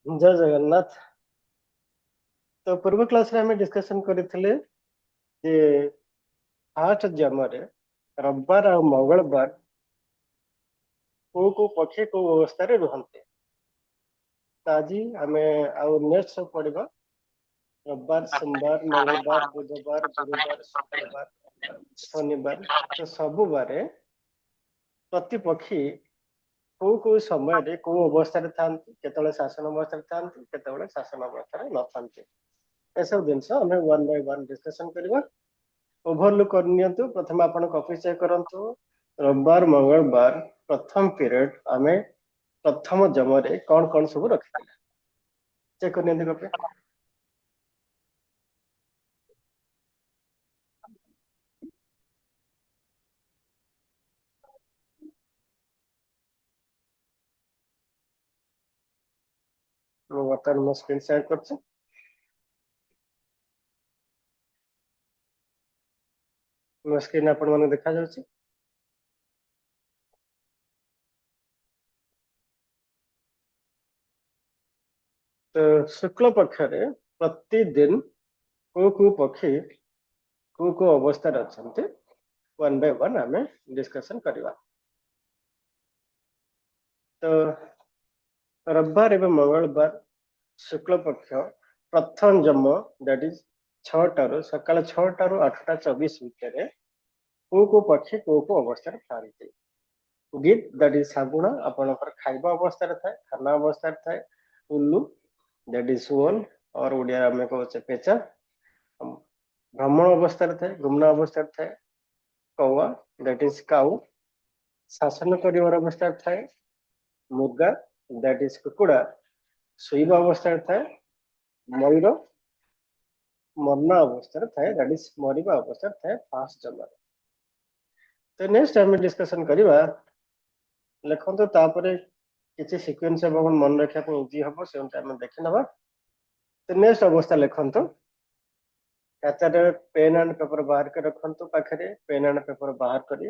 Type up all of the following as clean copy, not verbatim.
जय जगन्नाथ। तो पूर्व क्लास रे हमें डिस्कशन करथिले जे फास्ट जमरे रविवार और मंगलवार को पक्षी को अवस्था रे रहंते। आज हमें आउ नेक्स्ट सब पढ़िबा रविवार सोमवार मंगलवार बुधवार गुरुवार शुक्रवार शनिवार। तो सब बारे प्रति पक्षी को समय रे को अवस्था रे थांती, केतले शासन अवस्था रे थांती, केतले शासन अवस्था रे न थांती। एसब जिनस हमें वन बाय वन डिस्कशन करबा। ओभरलुक करनियंतु प्रथम आपण कॉपी चेक करंतु। रविवार मंगलवार प्रथम पीरियड आमे प्रथम जमरे कौन कौन सब रखिथिले चेक करनियंतु कॉपी। ମୁଁ ବର୍ତ୍ତମାନ ମୋ ସ୍କ୍ରିନ୍ ସେୟାର କରୁଛି। ମୋ ସ୍କ୍ରିନ୍ ଆପଣ ମାନଙ୍କୁ ଦେଖା ଯାଉଛି। तो शुक्ल पक्षरे प्रतिदिन को पक्षी को अवस्था अच्छा वन बाय वन आम डिस्कसन करवा। तो रविवार एवं मंगलवार शुक्ल पक्ष प्रथम जम दैट इज 6 सकाल 6 ରୁ 8ଟା 24 ଭିତରେ को पक्षी को अवस्था था गिट दैट इज सागुणा आपणकर खाइबा अवस्था थाए, खाना अवस्था थाए। उल्लू दैट इज सुअल और ओडिया आम कहे पेचा भ्रमण अवस्था थाए, घुमना अवस्था थाए। कौआ दैट इज काउ शासन कर अवस्था थाए। मुर्गा दैट इज कुकुड़ा शोवा अवस्था थाए। मयूर मरना अवस्था थाए दैट इज मरिबा अवस्था थाए फास्ट जम। तो नेक्स्ट आम डिस्कसन करवा लिखत तापर किसी सिक्वेन्स मन रखा इजी हम से देखी ना। तो नेक्स्ट अवस्था लिखत खातार पेन एंड पेपर बाहर कर रखु पाखे पेन एंड पेपर बाहर कर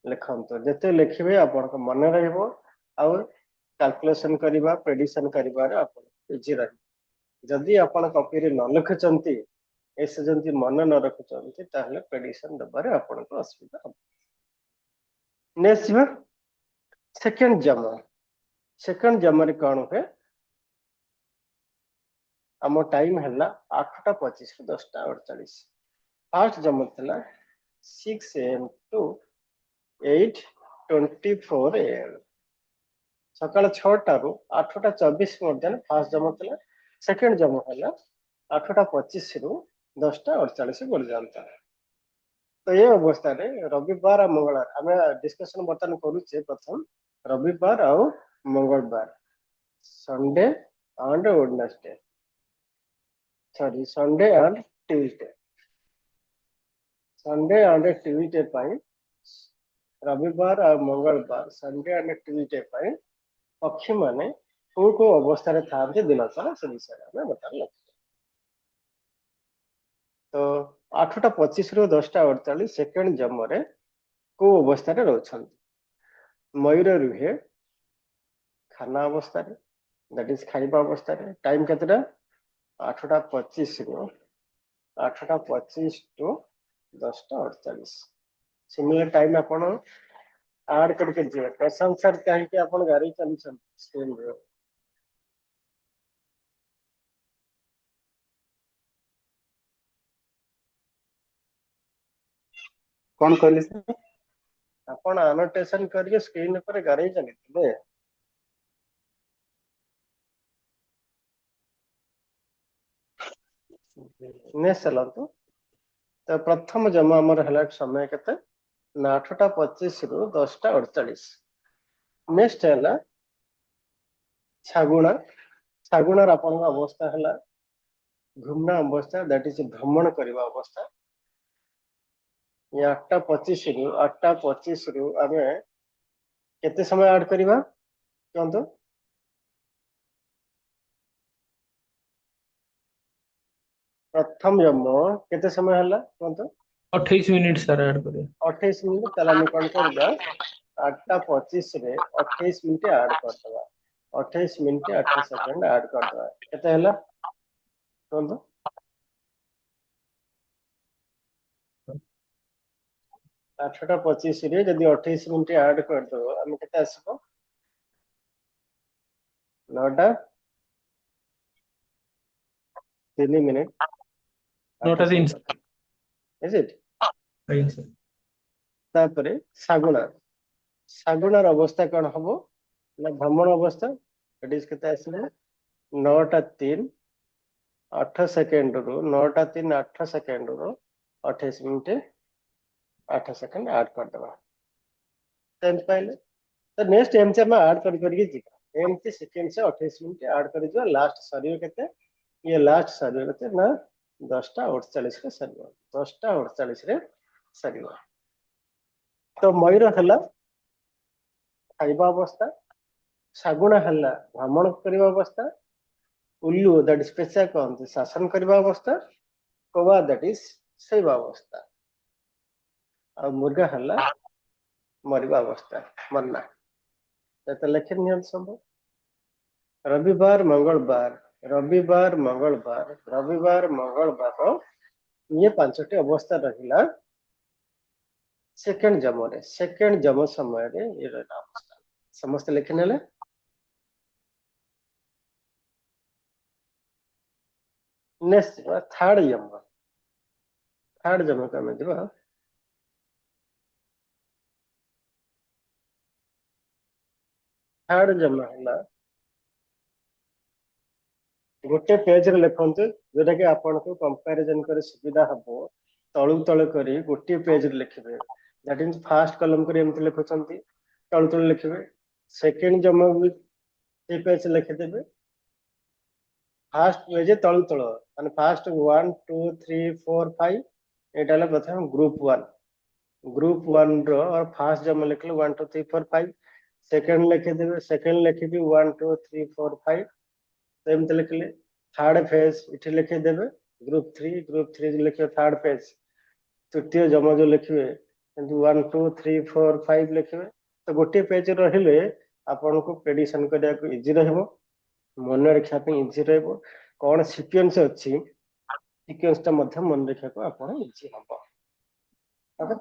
लिखत जिते लिखे आप मन रैलकुलेसन करवा प्रेडिक्शन कर इजी रही। जदि आप कॉपी न लिखुंट ऐसे जमी मन न रखुंट प्रेडिक्शन दबारे आपको असुविधा हम। नेक्स्ट सेकेंड जम। सेकेंड जम कौन हुए आम टाइम है 8टा 25 ରୁ 10ଟା 48। फास्ट जम था 6 AM टू 8:24 AM। सकाल 6ଟାରୁ 8ଟା 24 मध्य फास्ट जम था। सेकेंड जम है 8टा 25 ରୁ 10ଟା 48 बढ़ जाता। तो ये अवस्था रे रविवार और मंगलवार आम डिस्कशन बर्तमान करुचे। प्रथम रविवार और मंगलवार Sunday and Wednesday sorry Sunday and Tuesday. Sunday and Tuesday रविवार और मंगलवार संडे एंड ट्यूसडे पक्षी माने को अवस्था था दिन सारा से विषय में बता। तो 8टा 25 ରୁ 10ଟା 48 सेकेंड जमरे को अवस्था रोच। मयूर रुहे खाना अवस्था दैट इज खाइबा अवस्था। टाइम केतटा 8टा 25 ରୁ 8टा 25 टू 10ଟା 48। सिमिलर टाइम आपण ऐड करके जे क्वेश्चन सर कहीं आपण गाड़ी चली स्क्रीन रे कौन कहली सर आपण एनोटेशन करके स्क्रीन पर गाड़ी चली ने चलतु। तो प्रथम जमा आमर है समय केते 8टा 25 ରୁ 10ଟା 48। नेक्स्ट है छागुणा। छागुणार आपण अवस्था है घूमना अवस्था दैट इज भ्रमण करने अवस्था। 8टा 25 ରୁ आम केते समय ऐड करवा कहतु। प्रथम जम केते समय है कहतु 28 मिनिट सर ऐड करिए 28 मिनिट। ताला कौन करवा 8टा 25 रे 28 मिनिट ऐड करदवा। 28 मिनिट 8 सेकंड ऐड कर दवा केते हला कोन 8:25 रे जदि 28 मिनिट ऐड कर दो हम केते आसीबो 9:03 मिनिट 8 नोटा तीन सेकंड इज इट ଆଜ୍ଞା ସାର୍ तापरे सागुणा सागुणार अवस्था कौन हम ना भ्रमण अवस्था इट इज केते आसीबो 9:03 8 सेकंड रु 9:03 8 सेकंड रु 28 मिनिट 8 सेकंड ऐड कर दवा टेंथ पाइले तो नेक्स्ट एमती हम ऐड करके जीवा एमती सेकेंड से 28 मिनिट ऐड कर जीवा लास्ट सरियो केते ये लास्ट सरियो केते ना 10:48 रे सरियो 10:48 रे सरियो तो मयूर हला खाइबा अवस्था सागुणा हला भ्रमण करबा अवस्था उल्लू दैट इज पेचा कहते शासन करबा अवस्था कौवा दैट इज शैवा अवस्था और मुर्गा हला मरिबा अवस्था मरना तो लिखे नियम सब रविवार मंगलवार रविवार मंगलवार रविवार मंगलवार ये पांचटी अवस्था रहिला सेकेंड जम समय रे ये रहला अवस्था समस्त लिखे नेले नेक्स्ट थर्ड जम का में दिबा थर्ड जम हला गोटे पेज रे लिखंतु जोटा कि आपन को कंपैरिजन करे सुविधा हबो तळु तळ करी गोटे पेज रे लिखिबे दैट मींस फर्स्ट कॉलम करे एमति लिखुचंती तळु तळ लिखिबे सेकंड जम भी ए पेज लिखि देबे फर्स्ट पेज तळु तळ माने फर्स्ट 1 2 3 4 5 एटा हला प्रथम ग्रुप 1 रो और फर्स्ट जम लिखले 1 2 3 4 5 सेकंड लिखि देबे सेकंड लिखिबी 1 2 3 4 5 तो एमती लिखले थर्ड फेज इठी लिखे देबे ग्रुप 3 लिखे थर्ड फेज तृतीय जम जो लिखे 1 2 3 4 5 लिखे तो गोटे पेज रहिले आपन को प्रेडिक्शन करिया को इजी रहबो मन रखा पे इजी रहबो कोन सीक्वेंस अछि सीक्वेंस ता मध्य मन रखा को आपन इजी हबो ओके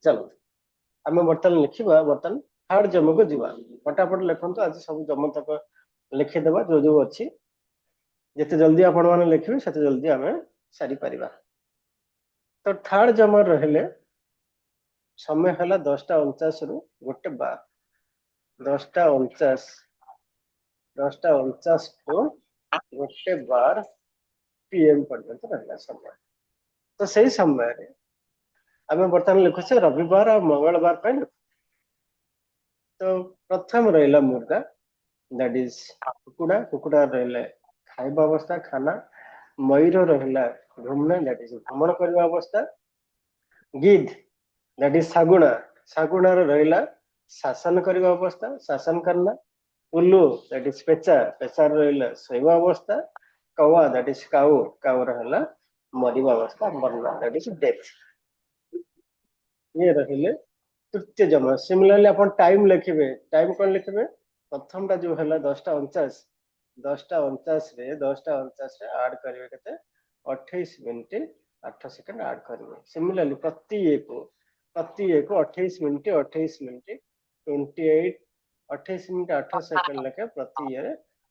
चलो आमे बर्तन लिखिबा बर्तन थर्ड जम को जीवा फटाफट लिखंतु आज सब जम तक लिखि देबा जो जो अछि जिते जल्दी आपण माने लिखिबे सेते जल्दी आमे सारी परिबा तो थर्ड जमर रहले समय हला 10:49 रु गोटे 10:49 को गोटे 12 पीएम पर्यंत रहला समय तो सही समय रे आमे वर्तमान लिखुछे रविवार और मंगलवार पे तो प्रथम रहला मुर्गा दैट इज कुकुड़ा रहले खाइबा अवस्था खाना मयूर रहला घूमना दैट इज भ्रमण करबा अवस्था गिद्ध दैट इज सागुणा रहला शासन करबा अवस्था शासन करना उल्लू दैट इज पेचा रहला शैवा अवस्था कौवा दैट इज काऊ रहला मरिबा अवस्था मरना दैट इज डेथ ये रहले तृतीय जम सिमिलरली अपन टाइम लिखिबे टाइम कोन लिखिबे प्रथम टा जो हला 10:49 रे 10:49 रे ऐड करिवे केते 28 मिनिट 8 सेकंड ऐड करिवे सिमिलरली प्रति एक 28 मिनिट 28 मिनिट 8 सेकंड लेके प्रति ईयर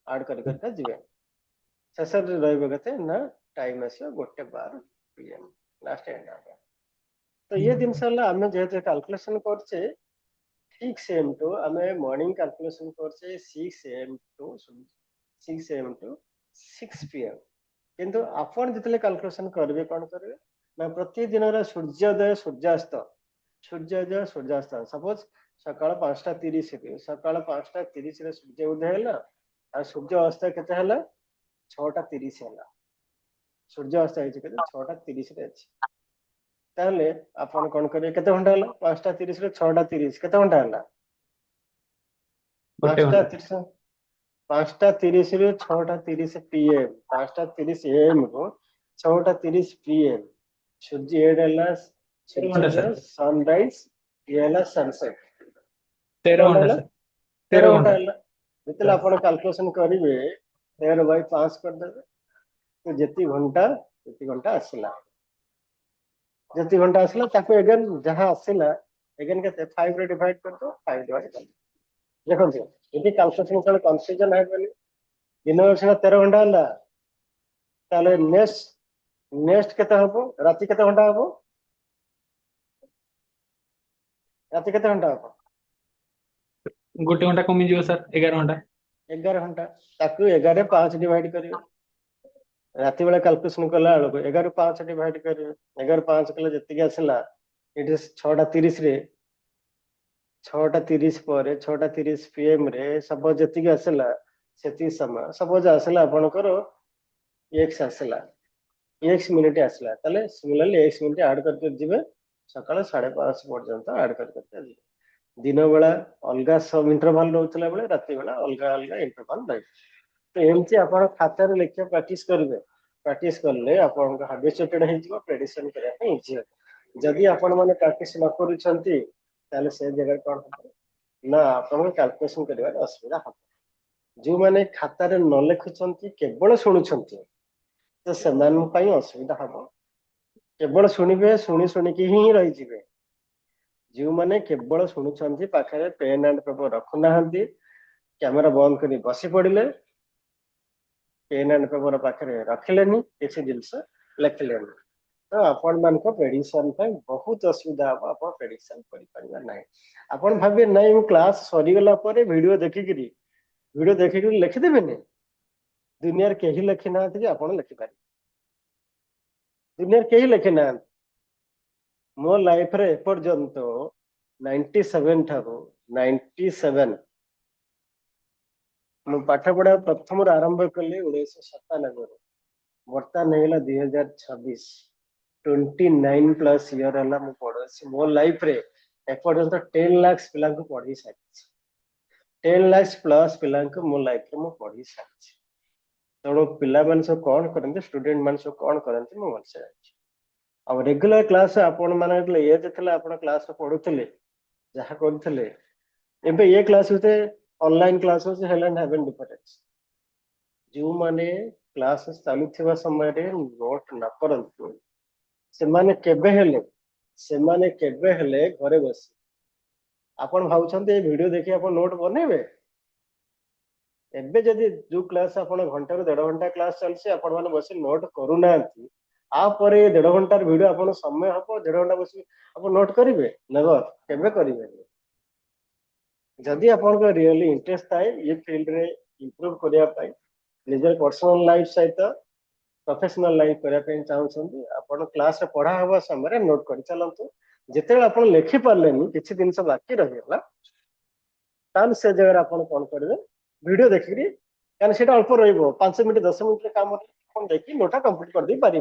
ऐड करके जीवे शेष रहइबे केते ना टाइम आसे गोटे 12 पीएम लास्ट एंड आ तो ये दिन साला आमे जे कैलकुलेशन करछे ठीक सेम टू आमे मॉर्निंग कैलकुलेशन करछे 6 am टू 6 pm किंतु आपण जतले कैलकुलेशन करबे कोन करबे ना प्रति दिन रा सूर्योदय सूर्यास्त सपोज सकाळ 5:30 रे सकाळ 5:30 रे सूर्य उदय हला आ सूर्य अस्त केते हला 6:30 हला सूर्य अस्त है केते 6:30 रे अछि ताले आपण कोन करे केते घंटा हला 5:30 रे 6:30 केते घंटा हला ଗୋଟେ ଘଣ୍ଟା 5:30 ରୁ 6:30 pm 5:30 am ରୁ 6:30 pm सूर्य एड हला 13 ଘଣ୍ଟା सूर्योदय ସାର୍ सनराइज ये हला सनसेट 13 केते घंटा ଘଣ୍ଟା हला ସାର୍ 13 13 घंटा ଘଣ୍ଟା हला ଯେତେବେଳେ ଆପଣ କ୍ୟାଲକୁଲେସନ କରିବେ 13/5 କରିଦେବେ ତ ଯେତିକି ଘଣ୍ଟା ଆସିଲା ତାକୁ ଏଗେନ୍ ଯାହା ଆସିଲା ଏଗେନ୍ କେତେ 5 ରେ ଡିଭାଇଡ କରିଦବ 5 ଡିଭାଇଡ କରିଦବ ଦେଖନ୍ତୁ ଯଦି କ୍ୟାଲକୁଲେସନ କଲେ କନଫ୍ୟୁଜନ ହେବନି ଦିନ ସିନା 13 ଘଣ୍ଟା ହେଲା ତାହେଲେ ନେକ୍ସଟ କେତେ ହବ ରାତି କେତେ ଘଣ୍ଟା ହବ ରାତି କେତେ ଘଣ୍ଟା ହବ ଗୋଟେ ଘଣ୍ଟା କମିଯିବ ସାର୍ 11 ଘଣ୍ଟା 11 ଘଣ୍ଟା ତାକୁ 11 ରେ 5 ଡିଭାଇଡ କରିବେ ରାତି ବେଳେ କ୍ୟାଲକୁଲେସନ କଲା ବେଳକୁ 11 ରୁ 5 ଡିଭାଇଡ କରିବେ 11 5 କଲେ ଯେତିକି ଆସିଲା ଏଠି 6:30 ରେ 6:30 ପରେ 6:30 PM ରେ ସପୋଜ ଯେତିକି ଆସିଲା ସେତିକି ସମୟ ସପୋଜ ଆସିଲା ଆପଣଙ୍କର x ଆସିଲା x ମିନିଟ ଆସିଲା ତାହେଲେ ସିମିଲାରଲି x ମିନିଟ ଆଡ କରିକି ଯିବେ ସକାଳ 5:30 ପର୍ଯ୍ୟନ୍ତ ଆଡ କରିକି ଯିବେ दिन बेला अलग सब इंटरवल रोला बेले राति बेला अलग अलग इंटरवल रही तो एमती आप खाता लिखा प्रैक्टिस करेंगे प्रैक्टिस कले आपको हाबिचुएटेड हो प्रेडिक्शन करने इजी हो जदि आपण मैंने प्रैक्टिस न कर से जगह कौन हम ना आप कैलकुलेशन कर असुविधा हम जो मैंने खातार न लिखुं केवल शुणुंट तो से असुविधा हम केवल शुणे शुणी शुणिकी ही रही जो मैंने केवल शुणुंट पाखे पेन एंड पेपर रखुना कैमेरा बंद कर बसी पड़े पेन एंड पेपर पाखे रखिले किसी जिनस लिखिले तो आपण मान प्रेडिक्शन बहुत असुविधा हम आप प्रेडिक्शन ना आप भावे ना क्लास सरीगला वीडियो देखिक लिखिदेवे दुनिया कहीं लिखी ना कि आप लिखिपारे दुनिया कहीं लिखी ना मो लाइफ रे एपर्यंत 97 ठारू 97 मु पाठ पढ़ा प्रथम आरंभ कली 1997 बर्तमान है 2026 29 प्लस इयर है मु पढ़ी मो लाइफ रे एपर्यंत 10 लाख पिला पढ़ी सारी 10 लाख प्लस पिला मो लाइफ रे मु पढ़ी सारी तेणु पिला मान सब कौन करते स्टूडेंट मान सब कौन करते मुझे भलसे जानी अब रेगुलर क्लास आपण मान एज थे आप क्लास पढ़ुले जहाँ करते एबे ये क्लास होते ऑनलाइन क्लास हेवन डिफरेंस जो माने क्लास चलुवा समय नोट न करंतु केबे हेले घरे बस आपण भावुछंते वीडियो देखि आपण नोट बनेबे एबे जदि जो क्लास आपण घंटा रू 1.5 घंटा क्लास चलसी आपण माने बस नोट करूना आपर 1.5 घंटार वीडियो आपण समय हम 1.5 घंटा बस आप नोट करेंगे नेवर केबे करेंगे जदि आपन रियली इंटरेस्ट थाए ये फील्ड रे इंप्रूव करने निजर पर्सनल लाइफ सहित प्रोफेशनल लाइफ करने चाहते आपन क्लास पढ़ा हवा समय नोट कर चलतु जिते आप लिखि पारे किसी जिन बाकी रहीगला से जगह आप कौन करेंगे वीडियो देखिए क्या से अल्प रो 5 मिनट 10 मिनट काम देखिए नोटा कंप्लीट कर दे पारे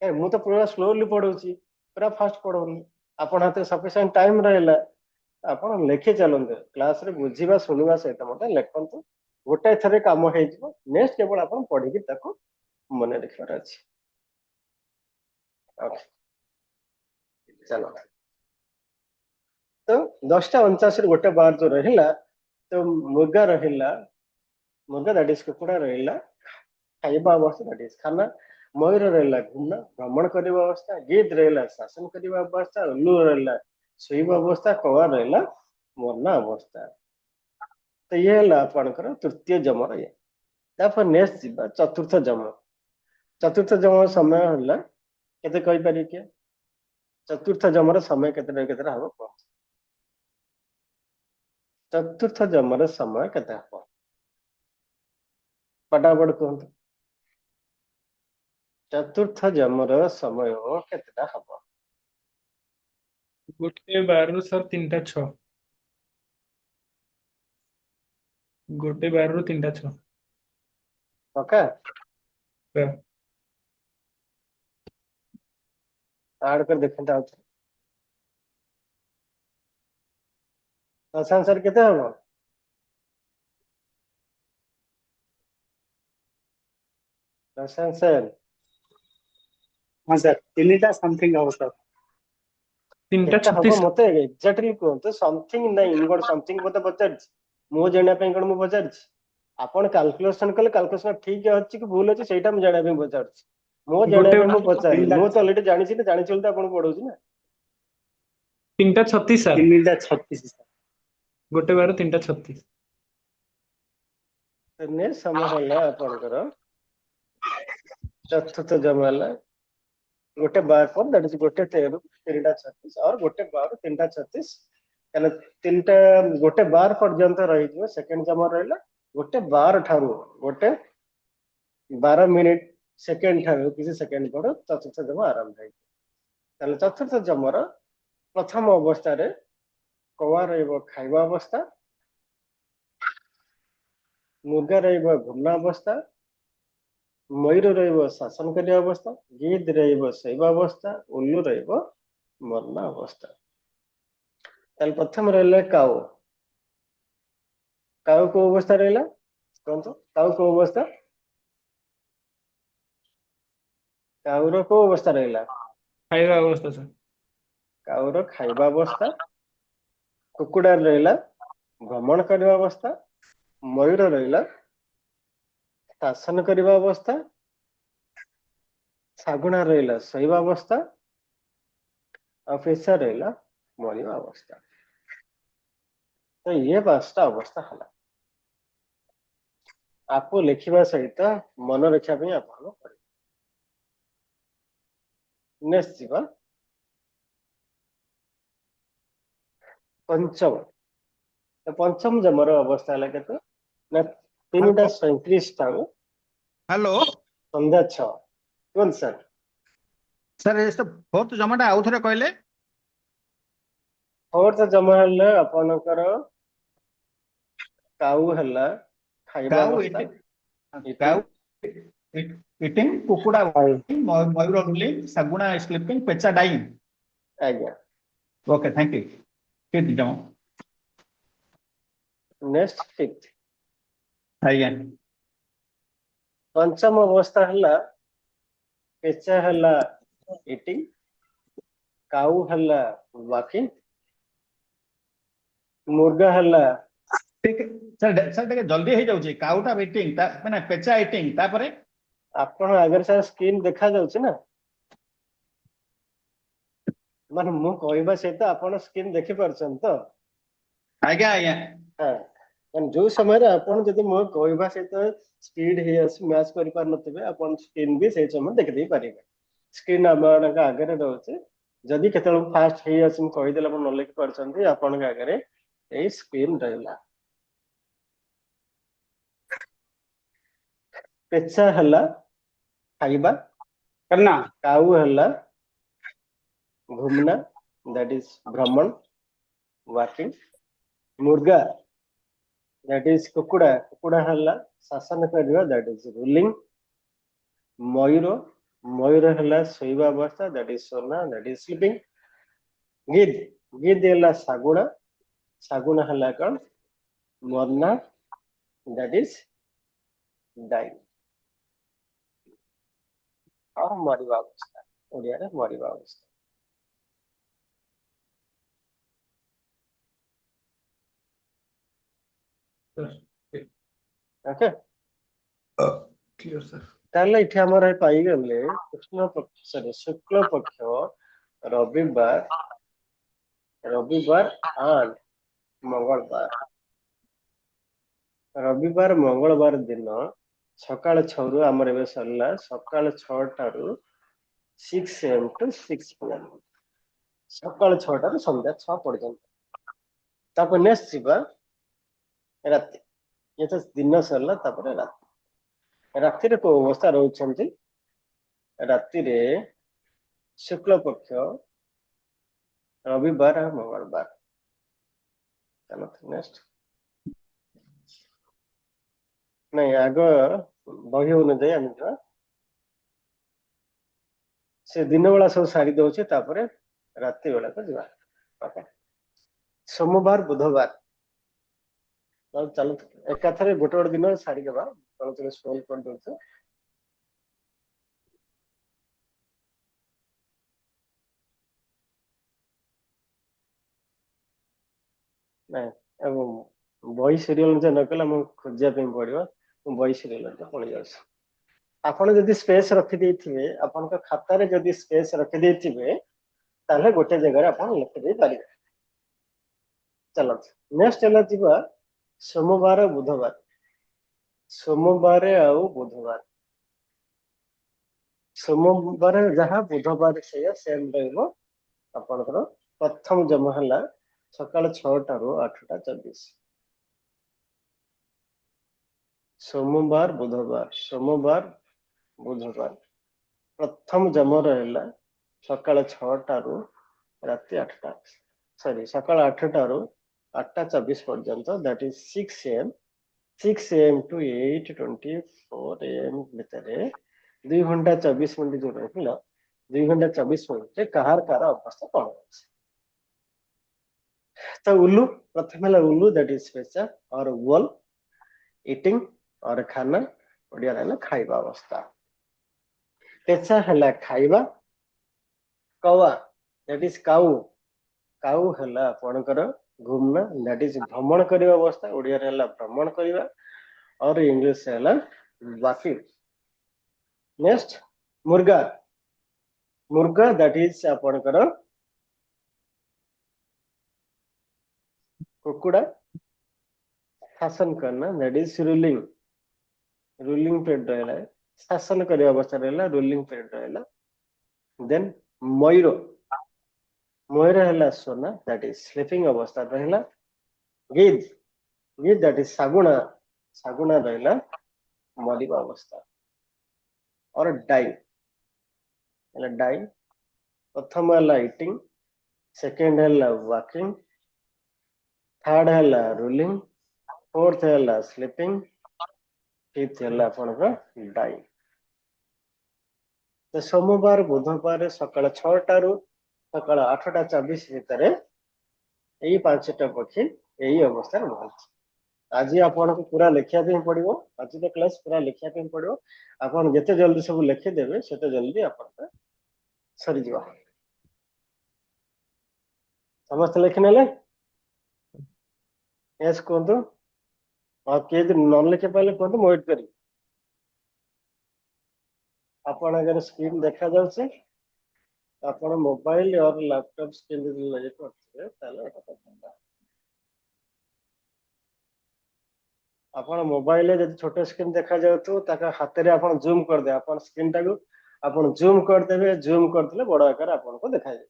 मुझे तो पूरा स्लोली पढ़ाऊँगी पूरा फास्ट पढ़ाऊनी आपण हाथ सफिशिएंट टाइम रहा आप लिखि चलते क्लास रे बुझा शुणा सहित मत लिखु गोटाए थे कम हो नेक्स्ट केवल आप पढ़ी मन रखार अच्छे चलो तो 10:49 गोटे बार जो रहा तो मुर्गा रहा मुर्गा दैट इज कुकुड़ा रहा खाइबा अवस्था दैट इज खाना मयूर रहा घूमना भ्रमण करने अवस्था गिद्ध रहा शासन करने अवस्था उल्लू रहा शोब अवस्था कौआ रहा मरना अवस्था तो ये आपणकर तृतीय जमर ये नेक्स्ट जी चतुर्थ जम समय है केते कहि पारि के चतुर्थ जमर समय केते हम कह चतुर्थ जमर समय केते हम फटाफट कहतु चतुर्थ जमर समय केतेटा हम गोटे 12 ରୁ सर 3ଟା 6 गोटे 12 ରୁ 3ଟା 6 पक्का सर ऐड कर देखते आंसर केते हम आंसर हाँ सर 3टा समथिंग हो सर 3ଟା केते हम 36 मते एग्जैक्टली कहते समथिंग नहीं गोटे समथिंग मते पचार ମୁଁ ଜାଣିବା ପାଇଁ କଣ ମୁଁ ପଚାରିଛି? ଆପଣ କ୍ୟାଲକୁଲେସନ କଲେ କ୍ୟାଲକୁଲେସନ ଠିକ ଅଛି କି ଭୁଲ ଅଛି ସେଇଟା ମୁଁ ଜାଣିବା ପାଇଁ ପଚାରୁଛି। ମୁଁ ଜାଣିବା ପାଇଁ ମୁଁ ପଚାରିଲି, ମୁଁ ତ ଅଲରେଡି ଜାଣିଛି ନା, ଜାଣିଛି ବୋଲି ତ ଆପଣଙ୍କୁ ପଢଉଛି ନା। 3ଟା 36 ସାର୍। 3ଟା 36 sir। ଗୋଟେ ବାର 3ଟା 36। ନେକ୍ସଟ ସମୟ ହେଲା ଆପଣଙ୍କର ଚତୁର୍ଥ ଜମା ହେଲା ଗୋଟେ ବାର पर दैट इज ଗୋଟେ 13 3ଟା 36 और ଗୋଟେ ବାର 3ଟା 36 ତାହେଲେ 3ଟା ଗୋଟେ ବାର ପର୍ଯ୍ୟନ୍ତ ରହିଯିବ। ସେକେଣ୍ଡ ଜମା ରହିଲା ଗୋଟେ ବାର ଠାରୁ ଗୋଟେ 12 ମିନିଟ ସେକେଣ୍ଡ ଠାରୁ କିଛି ସେକେଣ୍ଡ ପରେ ଚତୁର୍ଥ ଜମା ଆରମ୍ଭ ହେଇଯିବ। ତାହେଲେ ଚତୁର୍ଥ ଜମାର ପ୍ରଥମ ଅବସ୍ଥାରେ କୱା ରହିବ ଖାଇବା ଅବସ୍ଥା, ମୁର୍ଗା ରହିବ ଘୂର୍ଣ୍ଣ ଅବସ୍ଥା, ମୟୂର ରହିବ ଶାସନ କରିବା ଅବସ୍ଥା, ଗିଦ୍ ରହିବ ଶୈବ ଅବସ୍ଥା, ଉଲ୍ଲୁ ରହିବ ମରଣ ଅବସ୍ଥା। ତାହେଲେ ପ୍ରଥମେ ରହିଲା କାଉ। କାଉ କୋଉ ଅବସ୍ଥା ରହିଲା କୁହନ୍ତୁ? କାଉ କୋଉ ଅବସ୍ଥା? କାଉର କୋଉ ଅବସ୍ଥା ରହିଲା? ଖାଇବା ଅବସ୍ଥା ସାର୍। କାଉର ଖାଇବା ଅବସ୍ଥା। କୁକୁଡ଼ା ରହିଲା ଭ୍ରମଣ କରିବା ଅବସ୍ଥା, ମୟୂର ରହିଲା ଶାସନ କରିବା ଅବସ୍ଥା, ଶାଗୁଣା ରହିଲା ଶୈବ ଅବସ୍ଥା, ଆଉ ପେଶା ରହିଲା ମରିବା ଅବସ୍ଥା। ତ ଇଏ 5ଟା ଅବସ୍ଥା ହେଲା। आपको लिखिବା ସହିତ ମନେ ରଖିବା ପାଇଁ ଆପଣଙ୍କୁ ପଡିବ। ନେକ୍ସଟ ଯିବା ପଞ୍ଚମ। ପଞ୍ଚମ ଜମର ଅବସ୍ଥା ହେଲା କେତେ ନା 3ଟା 37 ଠାରୁ हेलो ସନ୍ଧ୍ୟା 6। କୁହନ୍ତୁ ସାର୍। सर ये सब फोर्थ जमाटा आउ थरे कहले ଫୋର୍ଥ ଜମା ହେଲା ଆପଣଙ୍କର କାଉ ହେଲା ଖାଇବା काउ ଅବସ୍ଥା, काउ eating, इटिंग कुकुड़ा मयूर रुलिंग सगुणा स्लीपिंग पेचा डाइंग। ଆଜ୍ଞା। Okay thank you. फिफ्थ जमा ନେକ୍ସଟ ଫିଫ୍ଥ। ଆଜ୍ଞା। ପଞ୍ଚମ ଅବସ୍ଥା ହେଲା ପେଚା ହେଲା ଇଟିଂ, କାଉ ହେଲା ୱାକିଂ, ମୁର୍ଗା ହେଲା ठीक सर सर ଟିକେ ଜଲ୍ଦି ହେଇ ଯାଉଛି କାଉଟା ଇଟିଂ ମାନେ ପେଚା ଇଟିଂ ତାପରେ ଆପଣ ଆଗରେ ସାର୍ ସ୍କ୍ରିନ୍ ଦେଖା ଯାଉଛି ନା, ମାନେ ମୁଁ କହିବା ସହିତ ଆପଣ ସ୍କ୍ରିନ୍ ଦେଖି ପାରୁଛନ୍ତି ତ? ଆଜ୍ଞା ଆଜ୍ଞା ହଁ, ମାନେ ଯୋଉ ସମୟରେ ଆପଣ ଯଦି ମୋ କହିବା ସହିତ ସ୍ପିଡ ହେଇ ଆସି ମ୍ୟାଚ କରିପାରୁନଥିବେ ଆପଣ ସ୍କ୍ରିନ୍ ବି ସେଇ ସମୟରେ ଦେଖିଦେଇ ପାରିବେ। ସ୍କ୍ରିନ୍ ଆପଣଙ୍କ ଆଗରେ ରହୁଛି। ଯଦି କେତେବେଳେ ଫାଷ୍ଟ ହେଇ ଆସି ମୁଁ କହିଦେଲେ ଆପଣ ନ ଲେଖି ପାରୁଛନ୍ତି, ଆପଣଙ୍କ ଆଗରେ ଏଇ ସ୍କ୍ରିନ୍ ରହିଲା। ପେଚା ହେଲା ଖାଇବା, करना କାଉ ହେଲା ଘୁମନା that is ଭ୍ରମଣ ୱାକିଂ, ମୁର୍ଗା that is କୁକୁଡ଼ା, କୁକୁଡ଼ା ହେଲା ଶାସନ କରିବା that is ruling, ମୟୂର, ମୟୂର ହେଲା ଶୋଇବା ଅବସ୍ଥା that is Sona that is sleeping, ଗିଦ୍, ଗିଦ୍ ହେଲା ଶାଗୁଣା, ଶାଗୁଣା ହେଲା କଣ ମରନା that is dying, ଆଉ ମରିବା ଅବସ୍ଥା, ଓଡ଼ିଆରେ ମରିବା ଅବସ୍ଥା। Okay, clear sir. ତାହେଲେ ଏଠି ଆମର ପାଇଗଲେ କୃଷ୍ଣ ପକ୍ଷ ସରି ଶୁକ୍ଳ ପକ୍ଷ ରବିବାର, ରବିବାର ଆଣ୍ଡ ମଙ୍ଗଳବାର। ରବିବାର ମଙ୍ଗଳବାର ଦିନ ସକାଳ 6ରୁ ଆମର ଏବେ ସରିଲା ସକାଳ 6 ଠାରୁ 6 AM to 6 PM, ସକାଳ 6ଟାରୁ ସନ୍ଧ୍ୟା 6 ପର୍ଯ୍ୟନ୍ତ। ତାପରେ ନେକ୍ସଟ ଯିବା ରାତି। ଇଏ ତ ଦିନ ସରିଲା, ତାପରେ ରାତି। ରାତିରେ କୋଉ ଅବସ୍ଥା ରହୁଛନ୍ତି? ରାତିରେ ଶୁକ୍ଳ ପକ୍ଷ ରବିବାର ଆଉ ମଙ୍ଗଳବାର। ନେକ୍ସଟ ନାଇଁ ଆଗ ବହି ଅନୁଯାୟୀ ଆମେ ଯିବା। ସେ ଦିନ ବେଳା ସବୁ ସାରି ଦଉଛି, ତାପରେ ରାତି ବେଳାକୁ ଯିବା। ଓକେ, ସୋମବାର ବୁଧବାର। ଚାଲୁ ଏକାଥରେ ଗୋଟେ ଗୋଟେ ଦିନ ସାରିଦେବା। ସ୍କ୍ରୋଲ କରିଦଉଛୁ। ନାଇଁ ବହି ସିରିୟଲ ଯେ ନ କଲେ ମୁଁ ଖୋଜିବା ପାଇଁ ପଡିବ ମୁଁ ବହି ସିରିୟଲ ପଳେଇ ଯାଉଛି ଆପଣ ଯଦି ସ୍ପେସ୍ ରଖିଦେଇଥିବେ ଆପଣଙ୍କ ଖାତାରେ ଯଦି ସ୍ପେସ୍ ରଖିଦେଇଥିବେ ତାହେଲେ ଗୋଟେ ଜାଗାରେ ଆପଣ ଲେଖିଦେଇ ପାରିବେ ଚାଲନ୍ତୁ ନେକ୍ସଟ ହେଲା ଯିବା ସୋମବାର ବୁଧବାର ସୋମବାର ଆଉ ବୁଧବାର ସୋମବାର ଯାହା ବୁଧବାର ସେଇଆ ସେମ୍ ରହିବ ଆପଣଙ୍କର ପ୍ରଥମ ଜମା ହେଲା ସକାଳ 6ଟାରୁ 8ଟା 24 ସୋମବାର ବୁଧବାର ପ୍ରଥମ ଜମ ରହିଲା ସକାଳ 6ଟାରୁ ରାତି 8ଟା ସରି ସକାଳ 8ଟାରୁ 8ଟା 24 ପର୍ଯ୍ୟନ୍ତ that is 6 am 6 am to 8:24 am ଭିତରେ 2 ଘଣ୍ଟା 24 ମିନିଟ୍ ଯୋଉ ରହିଲା 2 ଘଣ୍ଟା 24 ମିନିଟ୍ରେ କାହାର ଅବସ୍ଥା କଣ ଅଛି ତ ଉଲ୍ଲୁ ପ୍ରଥମେ ହେଲା ଉଲ୍ଲୁ that is ପେଚା or wall eating or ଖାନା ଓଡ଼ିଆ ରହିଲା ଖାଇବା ଅବସ୍ଥା ପେଚା ହେଲା ଖାଇବା କୱା that is କାଉ କାଉ ହେଲା ଆପଣଙ୍କର ଘୁମନା that is ଭ୍ରମଣ କରିବା ଅବସ୍ଥା ଓଡ଼ିଆରେ ହେଲା ଭ୍ରମଣ କରିବା और इंग्लिश ହେଲା walking next Murga that is ଆପଣଙ୍କର କୁକୁଡ଼ା ଶାସନ करना that is ruling period ରହିଲା ଶାସନ କରିବା ଅବସ୍ଥା ରହିଲା ruling period ରହିଲା then ମୟୂର ହେଲା ସୋନା that is sleeping ଅବସ୍ଥା ରହିଲା ଗିଦ୍ that is ଶାଗୁଣା ରହିଲା ମରିବା ଅବସ୍ଥା और ଡାଇ ପ୍ରଥମ ହେଲା ଇଟିଂ ସେକେଣ୍ଡ ହେଲା ୱାକିଂ ଥାର୍ଡ ହେଲା ରୁଲିଂ फोर्थ ହେଲା ସ୍ଲିପିଂ फिफ्थ ହେଲା ଆପଣଙ୍କ ଡାଇ ତ ସୋମବାର ବୁଧବାର ସକାଳ 6ଟାରୁ ସକାଳ 8ଟା 24 ଭିତରେ ଏଇ 5ଟା ପକ୍ଷୀ ଏଇ ଅବସ୍ଥାରେ ରହୁଛି ଆଜି ଆପଣଙ୍କୁ ପୁରା ଲେଖିବା ପାଇଁ ପଡିବ ଆଜି ତ କ୍ଲାସ ପୁରା ଲେଖିବା ପାଇଁ ପଡିବ ଆପଣ ଯେତେ ଜଲ୍ଦି ସବୁ ଲେଖିଦେବେ ସେତେ ଜଲ୍ଦି ଆପଣଙ୍କ ସରିଯିବ ସମସ୍ତେ ଲେଖିନେଲେ यस କୁହନ୍ତୁ ଆଉ କିଏ ଯଦି ନ ଲେଖି ପାରିଲେ କୁହନ୍ତୁ ମୁଁ ୱେଟ୍ କରିବି ଆପଣଙ୍କର ସ୍କ୍ରିନ୍ ଦେଖାଯାଉଛି ଆପଣ ମୋବାଇଲ और लैपटॉप स्क्रीन ଯଦି ଲଗେଇ କରିଥିବେ ତାହେଲେ ଏଟା କରିଦେବା ଆପଣ ମୋବାଇଲରେ ଯଦି ଛୋଟ ସ୍କ୍ରିନ୍ ଦେଖାଯାଉଥିବ ତାକୁ ହାତରେ ଆପଣ ଜୁମ୍ କରିଦେବେ ଆପଣ ସ୍କ୍ରିନ୍ ଟାକୁ ଆପଣ ଜୁମ୍ କରିଦେବେ ଜୁମ୍ କରିଦେଲେ ବଡ ଆକାର ଆପଣଙ୍କୁ ଦେଖାଯିବ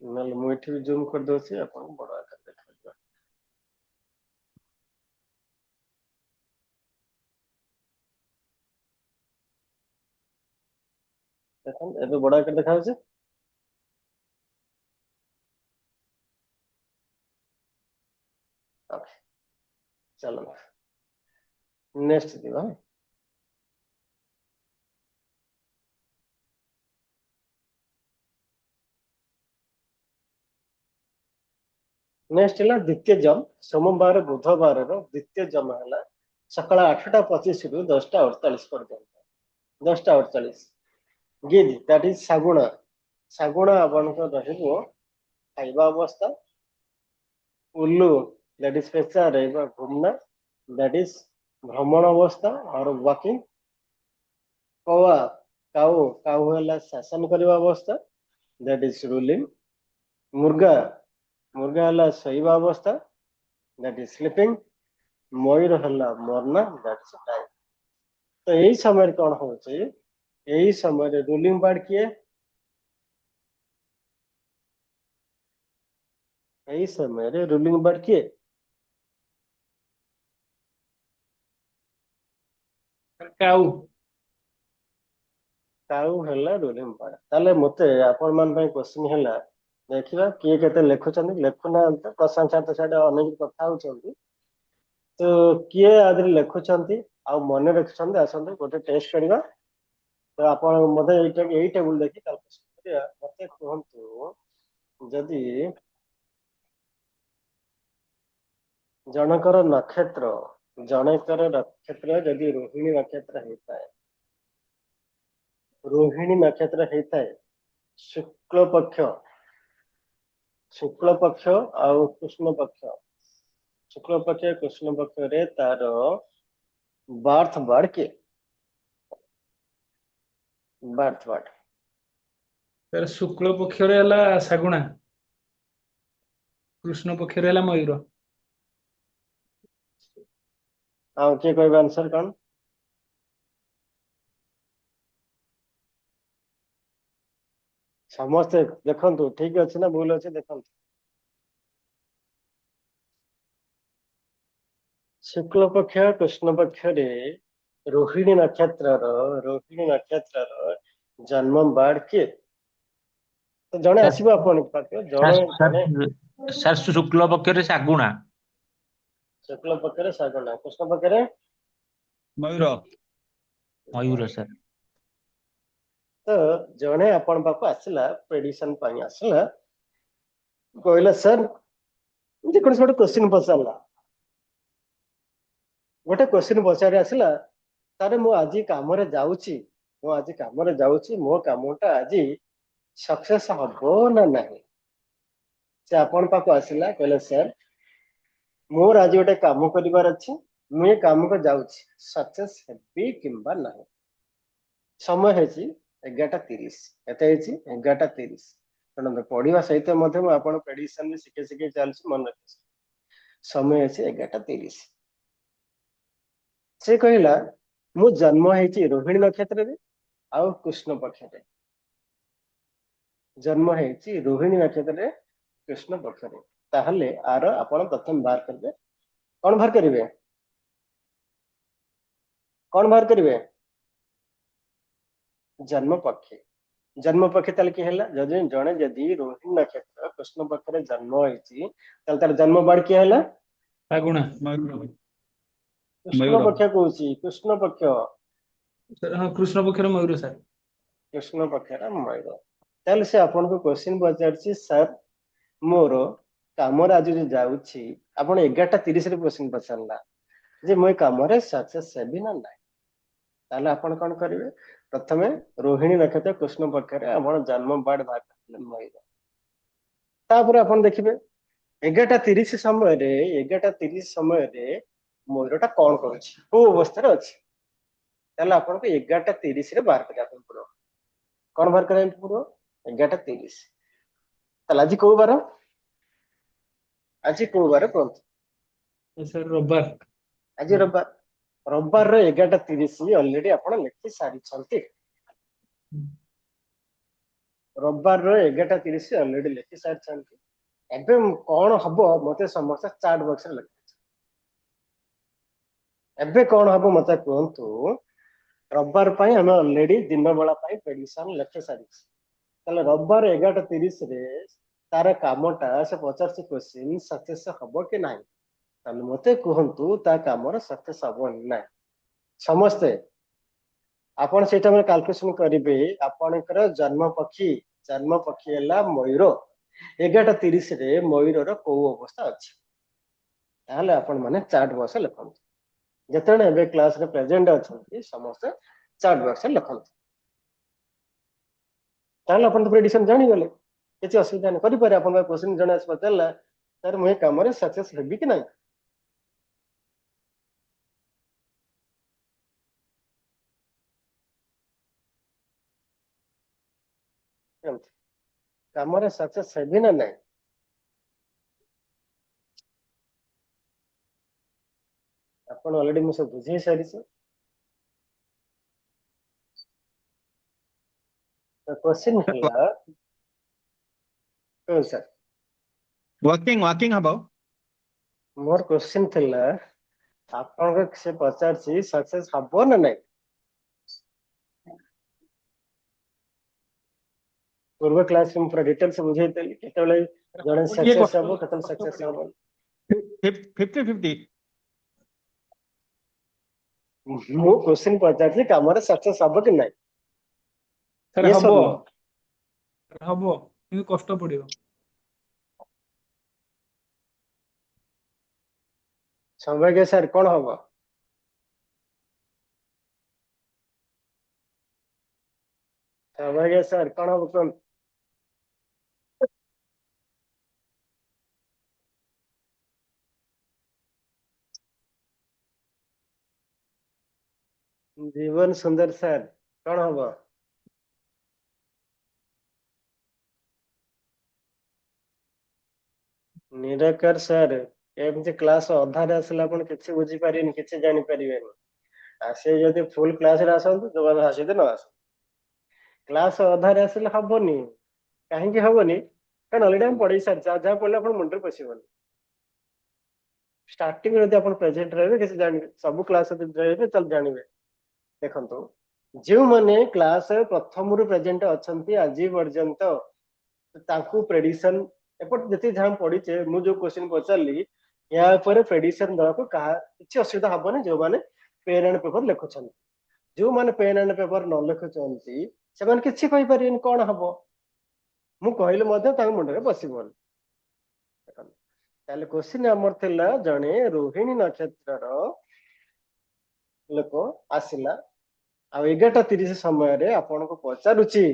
ନହେଲେ ମୁଁ ଏଠି ବି ଜୁମ୍ କରିଦଉଛି ଆପଣଙ୍କୁ ବଡ ଆକାର ଦେଖାଯିବ ଦେଖନ୍ତୁ ଏବେ ବଡ ଆକାର ଦେଖାଯାଉଛି चलो नेक्स्ट दिवा नेक्स्ट है द्वितीय जम सोमवार बुधवार द्वितीय जम है सकाल 8टा 25 रु 10टा 48 पर्यंत 10टा 48 गिद दैट इज ଶାଗୁଣା ଆପଣଙ୍କ ରହିବ ଖାଇବା ଅବସ୍ଥା उल्लू दैट इज पेचा रहेगा घूमना दैट इज भ्रमण अवस्था और वॉकिंग कौआ काऊ है शासन करने अवस्था दैट इज रूलिंग मुर्गा है शोवा अवस्था दैट इज स्लीपिंग मयूर है मरना दैट इज टाइम तो यही समय कौन हो यही समय रूलिंग पार्ट किए यही समय रूलिंग पार्ट किए काऊ काऊ है रूलिंग पार्ट ताले मते आपण मान पई क्वेश्चन हैला देखिबा किए केते लेखुचंदी लेखुना प्रशांत छात्र साडे अनेक कथा होचंदी तो किए आदि लेखुचंदी आ मन रखुचंदी आसंते गोटे टेस्ट करिबा तो आपण मते एई टेबल देखि कैलकुलेशन करिया मते कहंतु जदि जनकर नक्षत्र जदि रोहिणी नक्षत्र होता है शुक्ल पक्ष शुक्ल पक्ष आउ कृष्ण पक्ष शुक्ल पक्ष कृष्ण पक्ष रे तार बार्थ वर्ड के बार्थ वर्ड सर शुक्ल पक्षरे ହେଲା ଶାଗୁଣା, କୃଷ୍ଣ ପକ୍ଷରେ ହେଲା ମୟୂର। ଆଉ କିଏ କହିବେ ଆନ୍ସର କଣ? ସମସ୍ତେ ଦେଖନ୍ତୁ ଠିକ ଅଛି ନା ଭୁଲ ଅଛି ଦେଖନ୍ତୁ। शुक्ल पक्ष कृष्ण पक्षरे रोहिणी नक्षत्रर जन्म बार किए तो जड़े ସାର୍ आसो आपण पाखे ସାର୍ जड़े जड़े ସାର୍ ସାର୍ ଶୁକ୍ଳ ପକ୍ଷରେ ଶାଗୁଣା। शुक्ल पक्षरे सागना कृष्ण पक्षरे ମୟୂର। ମୟୂର ସାର୍। तो जड़े आपण पाख आसला प्रेडिक्शन पाई आसला कहला सर जेकोसी गोटे क्वेश्चन पचारला गोटे क्वेश्चन पचारि आसला तारे मु आज काम जाऊची मो कामटा आज सक्सेस हबो ना नहीं से आपण पाख आसला कहले सर मोर आज गोटे काम करिवार अछि मुझे काम को जाऊची सक्सेस हेबी किंबा नहीं समय है 11:30 एते है 11:30 शुणु पढ़ा सहित आपण प्रेडिक्शन शिखे शिखे चलती मन रख समय है 11:30 से कहला मु जन्म है रोहिणी नक्षत्र रे आउ कृष्ण पक्ष रे जन्म है रोहिणी नक्षत्र रे कृष्ण पक्ष रे ताहले आर आपण प्रथम बाहर करबे कौन बाहर करिवे कौन बाहर करिवे जन्म पक्षी ताले कि ହେଲା ଯଦି ଜଣେ ଯଦି ରୋହିଣୀ ନକ୍ଷତ୍ର କୃଷ୍ଣ ପକ୍ଷରେ ଜନ୍ମ ହେଇଛି ତାହେଲେ ତାର ଜନ୍ମ ବାଡ କିଏ ହେଲା ଶାଗୁଣା। ମୟୂର। କୃଷ୍ଣ ପକ୍ଷ କହୁଛି କୃଷ୍ଣ ପକ୍ଷ ସାର୍ ହଁ କୃଷ୍ଣ ପକ୍ଷରେ ମୟୂର ସାର୍। କୃଷ୍ଣ ପକ୍ଷର ମୟୂର ତାହେଲେ ସେ ଆପଣଙ୍କୁ କ୍ୱେଶ୍ଚିନ୍ ପଚାରିଛି ସାର୍ ମୋର କାମରେ ଆଜି ଯୋଉ ଯାଉଛି ଆପଣ 11:30 ରେ କ୍ୱେଶ୍ଚିନ୍ ପଚାରିଲା ଯେ ମୁଁ ଏ କାମରେ ସକ୍ସେସ୍ ହେବି ନା ନାହିଁ ତାହେଲେ ଆପଣ କଣ କରିବେ प्रथमे रोहिणी नक्षत्र कृष्ण पक्षरे आपण जन्म बाड बाहर करले मयूर तापर आपण देखिबे 11:30 समय रे 11:30 समय रे मयूरटा कोन करूछि को अवस्था रे अछि ताले आपण को 11:30 रे बाहर करिया पड़ो कोन बाहर करिया पड़ो 11:30 ताले आज को बार कोन ସାର୍ ରବିବାର। आज रविवार रे 11:30 ऑलरेडी आपण लिखि सारी छंती रविवार रो 11:30 ऑलरेडी लिखि सारी एबे कौन हबो मते समस्त चार्ट बॉक्स रे लिखि एबे कौन हबो मते कहंतु रविवार पई हम ऑलरेडी दिन बेला पई प्रेडिक्शन लिखि सारी तले रविवार 11:30 रे तार कामटा से 50 क्वेश्चन सक्सेस हबो कि नाही तले मते कहंतु ता कामर सक्सेस हबो नाही समस्ते आपण सेटा में कैलकुलेशन करिवे आपणकर जन्म पक्षी हैला मयूर 11:30 रे मयूर को अवस्था अछि ताहले आपण माने चार्ट बॉक्स लिखंतु जतने एबे क्लास रे प्रेजेंट अछंती समस्त चार्ट बॉक्स लिखंतु ताहले आपण तो प्रेडिक्शन जानि गले किछि असुविधा नै करि पारे आपण क्वेश्चन जने पचारला सर मुहे काम रे सक्सेस हेबी कि नाही काम रे सक्सेस हेबी ना नाही आपण ऑलरेडी मुझे बुझे सारी से क्वेश्चन हला कौन सर ୱାକିଂ ହବ मोर क्वेश्चन थिला आपण से पचारछि सक्सेस हबो ना नाही पूर्व क्लास में पूरा डिटेल से बुझे देली केतले जणे सक्सेस हबो केतले सक्सेस हबो 50-50 मु क्वेश्चन पचारछि कामरे सक्सेस हबो कि नाही ସାର୍ Yes or ହବ no? ହବ କିନ୍ତୁ କଷ୍ଟ ପଡିବ। सौभाग्य सर कौन हबो सौभाग्य सर कौन हबो कोन जीवन सुंदर सर कौन हम निराकर सर एमती क्लास अधारे आसले आपण किसी बुझी पारिबेनी किसी जानि पारिबेनी आसे जदि फुल क्लास रे आसंतु जो बात आसे न आस क्लास अधारे आसले हबनी काहेकि हबनी कारण ऑलरेडी हम पढ़ी सारी जा पढ़ले आपण मुंडे पसिबनी स्टार्टिंग रे यदि आपण प्रेजेंट रहबे किसी जानि सब क्लास रे रहबे चल जानिबे देखंतु जो माने क्लास प्रथम रु प्रेजेंट अछंती आज पर्यंत ताकू प्रेडिक्शन एपट जति जहां पढ़ीचे मु जो क्वेश्चन पचारली या ऊपर प्रेडिक्शन दवा को कहा किसी असुविधा हबनी जो माने पेन एंड पेपर लिखुछन जो माने पेन एंड पेपर न लिखुछंती से माने किछि कहि परिन कोन हबो मु कहले मध्ये तांग मुंडरे बसिबोन ताले क्वेश्चन हमर थिला जणे रोहिणी नक्षत्रर लोक आसिला आ 11:30 समय रे आपन को पचारुची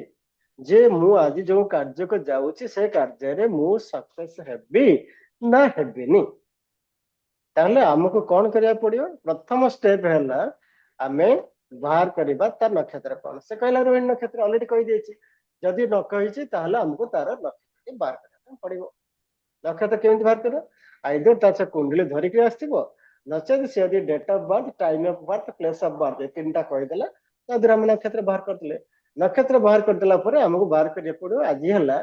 जे मु आज जो कार्य को जाउची से कार्य रे मु सक्सेस हेबी ना हेबिनी ताले हमको कौन करिया पड़ियो प्रथम स्टेप हैला आमे बाहर करिबा तार नक्षत्र कौन से कहला रोहिणी नक्षत्र ऑलरेडी कहि देछि जदि न कहिछि ताहले हमको तार नक्षत्र बाहर करिया पड़िबो नक्षत्र केमिति बाहर करियो आइदर ताछ कुंडली धरि के आस्तिबो नचेत से यदि date of birth time of birth place of birth तीनटा कहि देला तादर हम नक्षत्र बाहर करतले नक्षत्र बाहर करदेला परे हमको बाहर करिया पड़ियो आज हला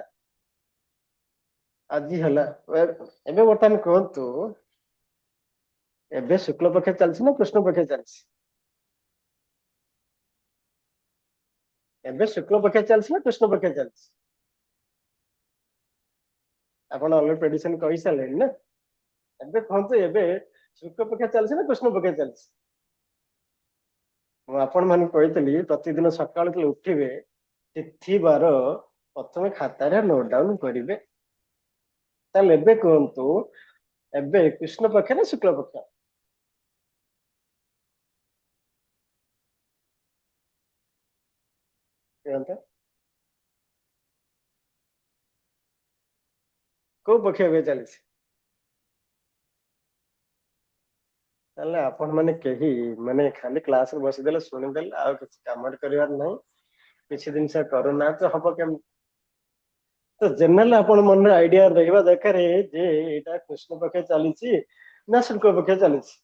एबे वर्तमान कहंतु एबे शुक्ल पक्ष चलछि ना कृष्ण पक्ष चलछि एबे शुक्ल पक्ष चलछि ना कृष्ण पक्ष चलछि आपण ऑलरेडी प्रेडिक्शन कहि साले ना एबे कहंतु एबे शुक्ल पक्ष चलछि ना कृष्ण पक्ष चलछि मु आपण मान कहितली प्रतिदिन सकाळ के उठिबे तिथि बार प्रथम खाता रे नोट डाउन करिवे ताले एबे कहंतु एबे कृष्ण पक्ष ना शुक्ल पक्ष कहंतु को पक्ष एबे चलछि ताले आपण माने केही माने खाली क्लास रे बसी देले सुनि देले आ किछ कमेंट करिवार नाही किछि दिन से करोना तो हबो केम तो जनरल आपण मन रे आईडिया रहबा दरकार है जे एटा कृष्ण पक्ष चलीछि ना शुक्ल पक्ष चलीछि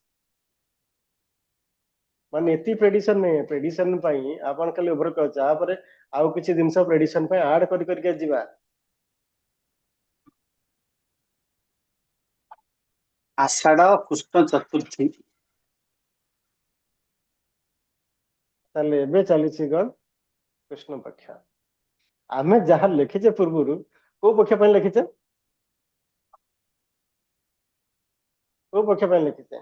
माने एती प्रेडिक्शन नहीं प्रेडिक्शन पई आपण खाली ओवर क जा पर आउ किछि दिन से प्रेडिक्शन पई ऐड करि करि के जिबा आषाढ़ कृष्ण चतुर्थी ताले एबे चलीछि गण कृष्ण पक्ष आमे जहाँ लिखिचे पूर्वरु को पक्ष पई लिखिचे को पक्ष पई लिखिचे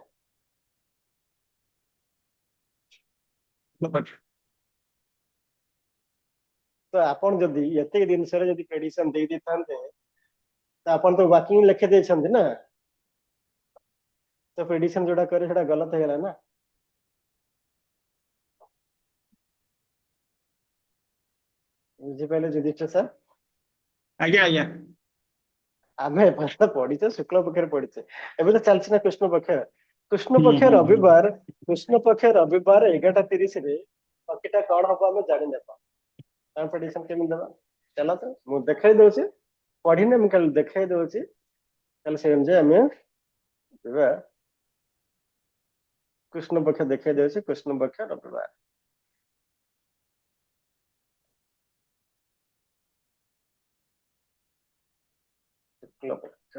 तो आपण जदि एते दिन से जदि प्रेडिक्शन दे दी थांते तो आपण तो बाकी लिखि दे छंती ना तो प्रेडिक्शन जोड़ा करे सेटा गलत हेला ना बुझी पहले युधिष्ठिर सर आज्ञा आज्ञा आमे पहले पढ़ीचे शुक्ल पक्ष पढ़ीचे एबे तो चलछि ना कृष्ण पक्ष रविवार कृष्ण पक्ष रविवार 11:30 रे पक्कीटा कौन हबो हमें जानि नेबा तार प्रेडिक्शन केमि देबा चला तो मु देखाई दोछि पढ़िने मु कल देखाई दोछि कल सेम जे हमें देबा कृष्ण पक्ष देखाई दोछि कृष्ण पक्ष रविवार शुक्ल पक्ष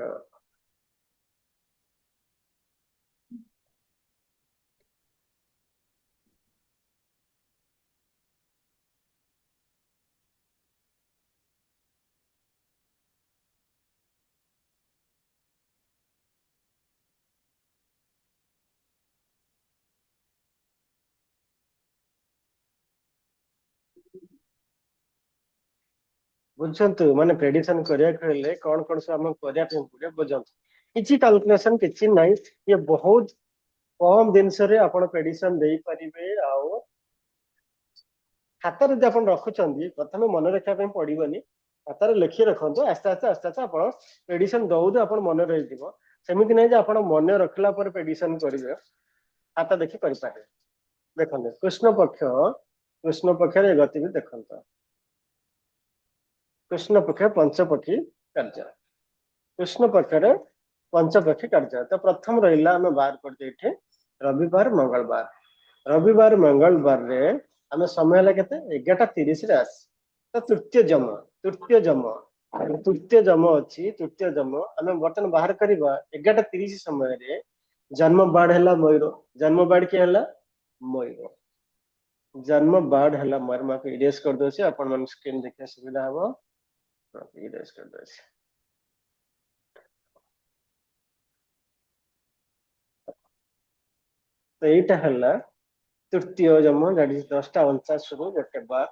बुझंतु माने प्रेडिक्शन करिया कहले कौन सब हम करिया पड़े बुझंतु किछि कैलकुलेशन किछि नहीं ये बहुत कम दिन से आपण प्रेडिक्शन दे परिबे आउ खाता रे आपण रखुचंदी प्रथमे मन रखा पे पड़िबनी खाता रे लिखि रखंतु आस्ते आस्ते आपण प्रेडिक्शन दउ दउ आपण मन रहि दिबो सेमिति नै जे आपण मन रखला पर प्रेडिक्शन करिवे खाता देखि करि पारे ଦେଖନ୍ତୁ କୃଷ୍ଣ ପକ୍ଷରେ ଗତିବିଧି ଦେଖନ୍ତୁ କୃଷ୍ଣ ପକ୍ଷ ପଞ୍ଚପକ୍ଷୀ କାର୍ଯ୍ୟ କୃଷ୍ଣ ପକ୍ଷରେ ପଞ୍ଚପକ୍ଷୀ କାର୍ଯ୍ୟ ତ ପ୍ରଥମ ରହିଲା ଆମେ ବାହାର କରିଛେ ଏଠି ରବିବାର ମଙ୍ଗଳବାରରେ ଆମେ ସମୟ ହେଲା କେତେ 11:30 ଆସି ତ ତୃତୀୟ ଯମ ଅଛି ତୃତୀୟ ଯମ ଆମେ ବର୍ତ୍ତମାନ ବାହାର କରିବା 11:30 ସମୟରେ ଜନ୍ମ ବାଡ ହେଲା ମୟୂର ଜନ୍ମ ବାଡ କିଏ ହେଲା ମୟୂର ଜନ୍ମ ବାଡ ହେଲା ମୟୂର ମାକୁ ଇରେଜ କରିଦଉଛି ଆପଣ ମାନେ ସ୍କ୍ରିନ୍ ଦେଖିବା ସୁବିଧା ହବ ଇରେଜ କରିଦଉଛି ତ ଏଇଟା ହେଲା ତୃତୀୟ ଯମ that is 10:49 ରୁ ଗୋଟେ ବାର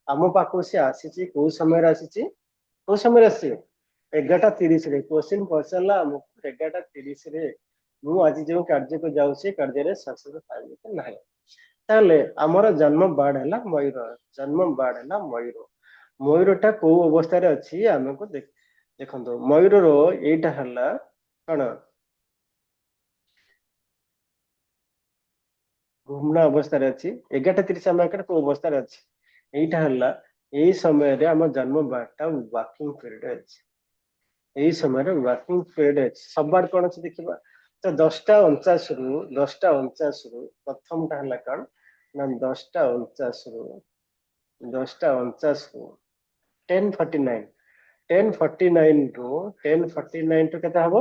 ଆମ ପାଖକୁ ସେ ଆସିଛି କୋଉ ସମୟରେ ଆସିଛି 11:30 କ୍ୱେଶ୍ଚିନ୍ ପଚାରିଲା ଆମକୁ 11:30 ମୁଁ ଆଜି ଯେଉଁ କାର୍ଯ୍ୟକୁ ଯାଉଛି କାର୍ଯ୍ୟରେ ସକ୍ସେସ୍ ପାଇବି କି ନାହିଁ ତାହେଲେ ଆମର ଜନ୍ମ ବାଡ ହେଲା ମୟୂରଟା କୋଉ ଅବସ୍ଥାରେ ଅଛି ଆମକୁ ଦେଖନ୍ତୁ ମୟୂରର ଏଇଟା ହେଲା କଣ ଘୂର୍ଣ୍ଣ ଅବସ୍ଥାରେ ଅଛି 11:30 ସମୟରେ କୋଉ ଅବସ୍ଥାରେ ଅଛି ଏଇଟା ହେଲା ଏଇ ସମୟରେ ଆମ ଜନ୍ମ ବାରଟା ୱାର୍କିଂ ପିରିୟଡ ଅଛି ଏଇ ସମୟରେ ୱାର୍କିଂ ପିରିୟଡ ଅଛି ସବୁଆଡେ କଣ ଅଛି ଦେଖିବା ତ 10:49 ରୁ ପ୍ରଥମଟା ହେଲା କଣ ନା 10:49 ରୁ 10:49 ରୁ କେତେ ହବ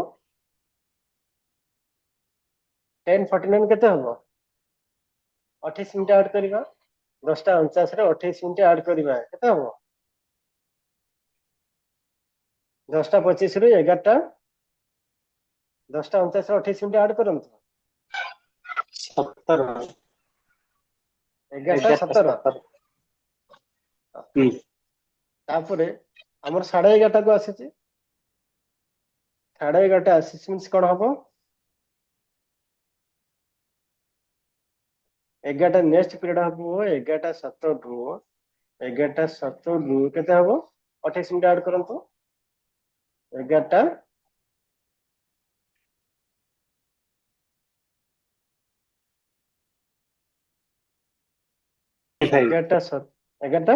10:49 କେତେ ହବ 28 ମିନିଟ ଆଡ କରିବା 10:49 ରେ 28 ମିନିଟ ଆଡ କରିବା କେତେ ହବ 10:25 ରୁ 11ଟା 10:49 ରେ 28 ମିନିଟ ଆଡ କରନ୍ତୁ 17 11:17 ହୁଁ ତାପରେ ଆମର 11:30 କୁ ଆସିଛି 11:30 ଆସିଛି ମିନ୍ସ କଣ ହବ 11ଟା ନେକ୍ସଟ ପିରିୟଡ ହବ 11:17 ରୁ କେତେ ହବ 28 ମିନିଟ ଆଡ କରନ୍ତୁ 11ଟା 11ଟା 11ଟା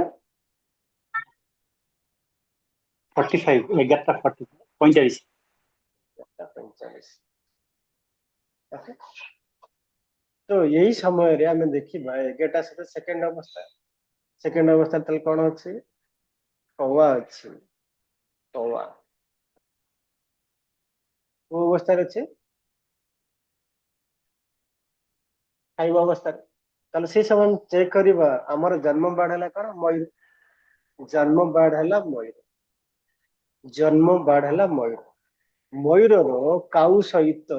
45 11:40 45 45 ଓକେ ତ ଏଇ ସମୟରେ ଆମେ ଦେଖିବା 11ଟା ସହିତ ସେକେଣ୍ଡ ଅବସ୍ଥା ତାହେଲେ କଣ ଅଛି କୱା ଅଛି କୱା କୋଉ ଅବସ୍ଥାରେ ଅଛି ଖାଇବା ଅବସ୍ଥାରେ ତାହେଲେ ସେଇ ସମୟ ଚେକ୍ କରିବା ଆମର ଜନ୍ମ ବାଡ ହେଲା କଣ ମୟୂର ଜନ୍ମ ବାଡ ହେଲା ମୟୂରର କାଉ ସହିତ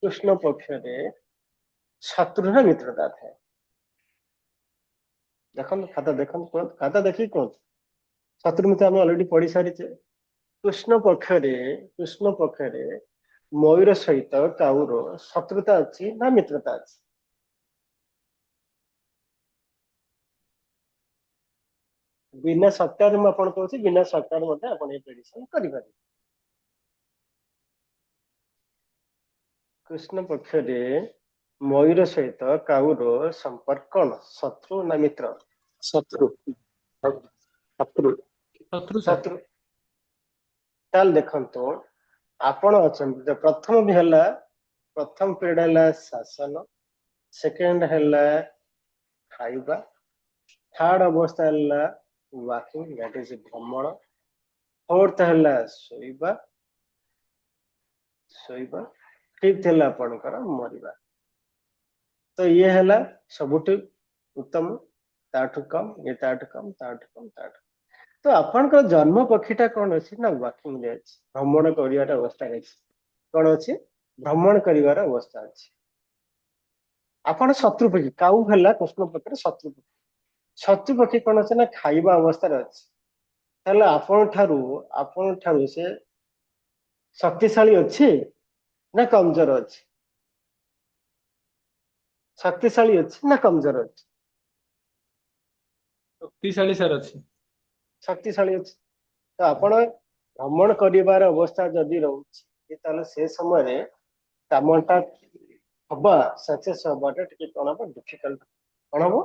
କୃଷ୍ଣ ପକ୍ଷରେ ଶତ୍ରୁର ମିତ୍ରତା ଥାଏ ଦେଖନ୍ତୁ ଖାତା ଦେଖିକି କୁହନ୍ତୁ ଶତ୍ରୁ ମିତ୍ର ଆମେ ଅଲରେଡି ପଢି ସାରିଛେ କୃଷ୍ଣ ପକ୍ଷରେ ମୟୂର ସହିତ କାଉର ଶତ୍ରୁତା ଅଛି ନା ମିତ୍ରତା ଅଛି ବିନା ସତ୍ୟରେ ମୁଁ ଆପଣ କହୁଛି ବିନା ସତ୍ୟରେ ମଧ୍ୟ ଆପଣ ଏଇ ପ୍ରେଡିକ୍ସନ କରିପାରିବେ କୃଷ୍ଣ ପକ୍ଷରେ ମୟୂର ସହିତ କାଉର ସମ୍ପର୍କ କଣ ଶତ୍ରୁ ନା ମିତ୍ର ଶତ୍ରୁ ଶତ୍ରୁ ସାର୍ ତାହେଲେ ଦେଖନ୍ତୁ ଆପଣ ଅଛନ୍ତି ପ୍ରଥମ ପିରିୟଡ ହେଲା ଶାସନ ସେକେଣ୍ଡ ହେଲା ଖାଇବା ଥାର୍ଡ ଅବସ୍ଥା ହେଲା ୱାକିଂ ଦ୍ୟାଟ୍ ଇଜ ଭ୍ରମଣ ଫୋର୍ଥ ହେଲା ଶୋଇବା ଫିଫ୍ଥ ହେଲା ଆପଣଙ୍କର ମରିବା ତ ଇଏ ହେଲା ସବୁଠୁ ଉତ୍ତମ ତାଠୁ କମ ତ ଆପଣଙ୍କର ଜନ୍ମ ପକ୍ଷୀଟା କଣ ଅଛି ନା ୱାକିଂ ରେ ଅଛି ଭ୍ରମଣ କରିବାର ଅବସ୍ଥାରେ ଅଛି କଣ ଅଛି ଭ୍ରମଣ କରିବାର ଅବସ୍ଥା ଅଛି ଆପଣ ଶତ୍ରୁ ପକ୍ଷୀ କାଉ ହେଲା କୃଷ୍ଣ ପକ୍ଷରେ ଶତ୍ରୁ ପକ୍ଷୀ କଣ ଅଛି ନା ଖାଇବା ଅବସ୍ଥାରେ ଅଛି ତାହେଲେ ଆପଣଙ୍କ ଠାରୁ ସେ ଶକ୍ତିଶାଳୀ ଅଛି ନା କମଜୋର ଅଛି ଶକ୍ତିଶାଳୀ ଅଛି ନା କମଜୋର ଅଛି ଶକ୍ତିଶାଳୀ ସାର୍ ଅଛି ଶକ୍ତିଶାଳୀ ଅଛି ତ ଆପଣ ଭ୍ରମଣ କରିବାର ଅବସ୍ଥା ଯଦି ରହୁଛି ତାହେଲେ ସେ ସମୟରେ କାମଟା हवा सक्सेस हवाटा टिके कोन हबो डिफिकल्ट कोन हबो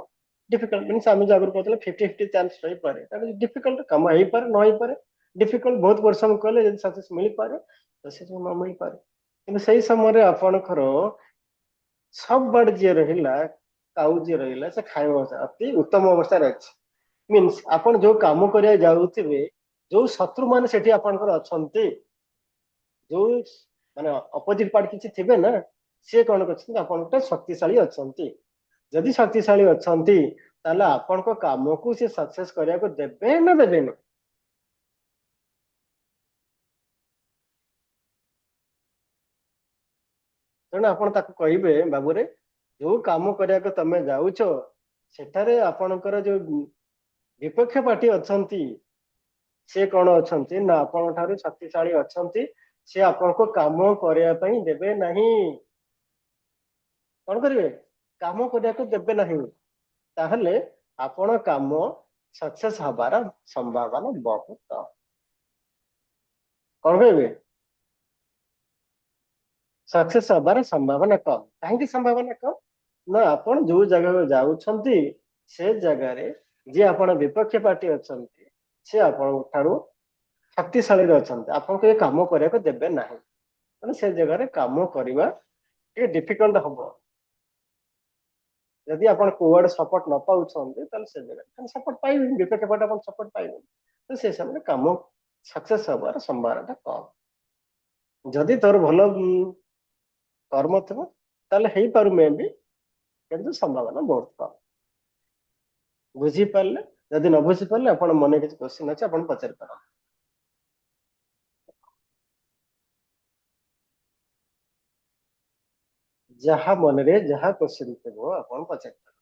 डिफिकल्ट मींस आमे जागर कहतले 50-50 चांस रही पारे ताकि डिफिकल्ट काम हेई पारे न हेई पारे डिफिकल्ट बहुत परिश्रम कले यदि सक्सेस मिल पारे तो से जो न मिल पारे किंतु सही समय रे आपण खरो सब बड़ जे रहिला काउ जे रहिला से खाइबो अति उत्तम अवस्था रे अछि मींस आपण जो काम करिया जाउथिबे जो शत्रु मान सेठी आपणकर अछंती जो माने अपोजिट पार्ट किछि थिबे ना से कोन करछन आपनटा शक्तिशाली अछंती जदि शक्तिशाली अछंती ताले आपनको काम को से सक्सेस करिया को देबे ना देबे ना तेणु आपण ताको कहिबे बाबू रे जो काम करिया को तमे जाउछो सेठारे आपणकर जो विपक्ष पार्टी अछंती से कौन अछंती ना आपण ठारू शक्तिशाली अछंती से आपनको काम करिया पई देबे नहीं कौन करिवे काम करिया को देबे नहीं ताहले आपण काम सक्सेस हबार संभावना बहुत कौन कहबे सक्सेस हबार संभावना कम काहेकि संभावना कम ना आपण जो जगह जाउछंती से जगह रे जे आपण विपक्ष पार्टी अछंती से आपण ठारू शक्तिशाली अछंती आपनको ये काम करिया को देबे नहीं माने से जगह रे काम करबा ये डिफिकल्ट हबो यदि आपण कोवर्ड सपोर्ट न पाउछंती तल से जगह सपोर्ट पाइबे विपक्ष पार्टी आपण सपोर्ट पाइबे तो से समय काम सक्सेस हबार संभावना कम जदि तोर भलो कर्म थबो ताले हेई पारु मे भी किंतु संभावना बहुत कम बुझी पारले यदि न बुझी पारले आपण मने किछ क्वेश्चन अछि आपण पचारि पार जहा मन रे जहा क्वेश्चन थबो आपण पचारि पार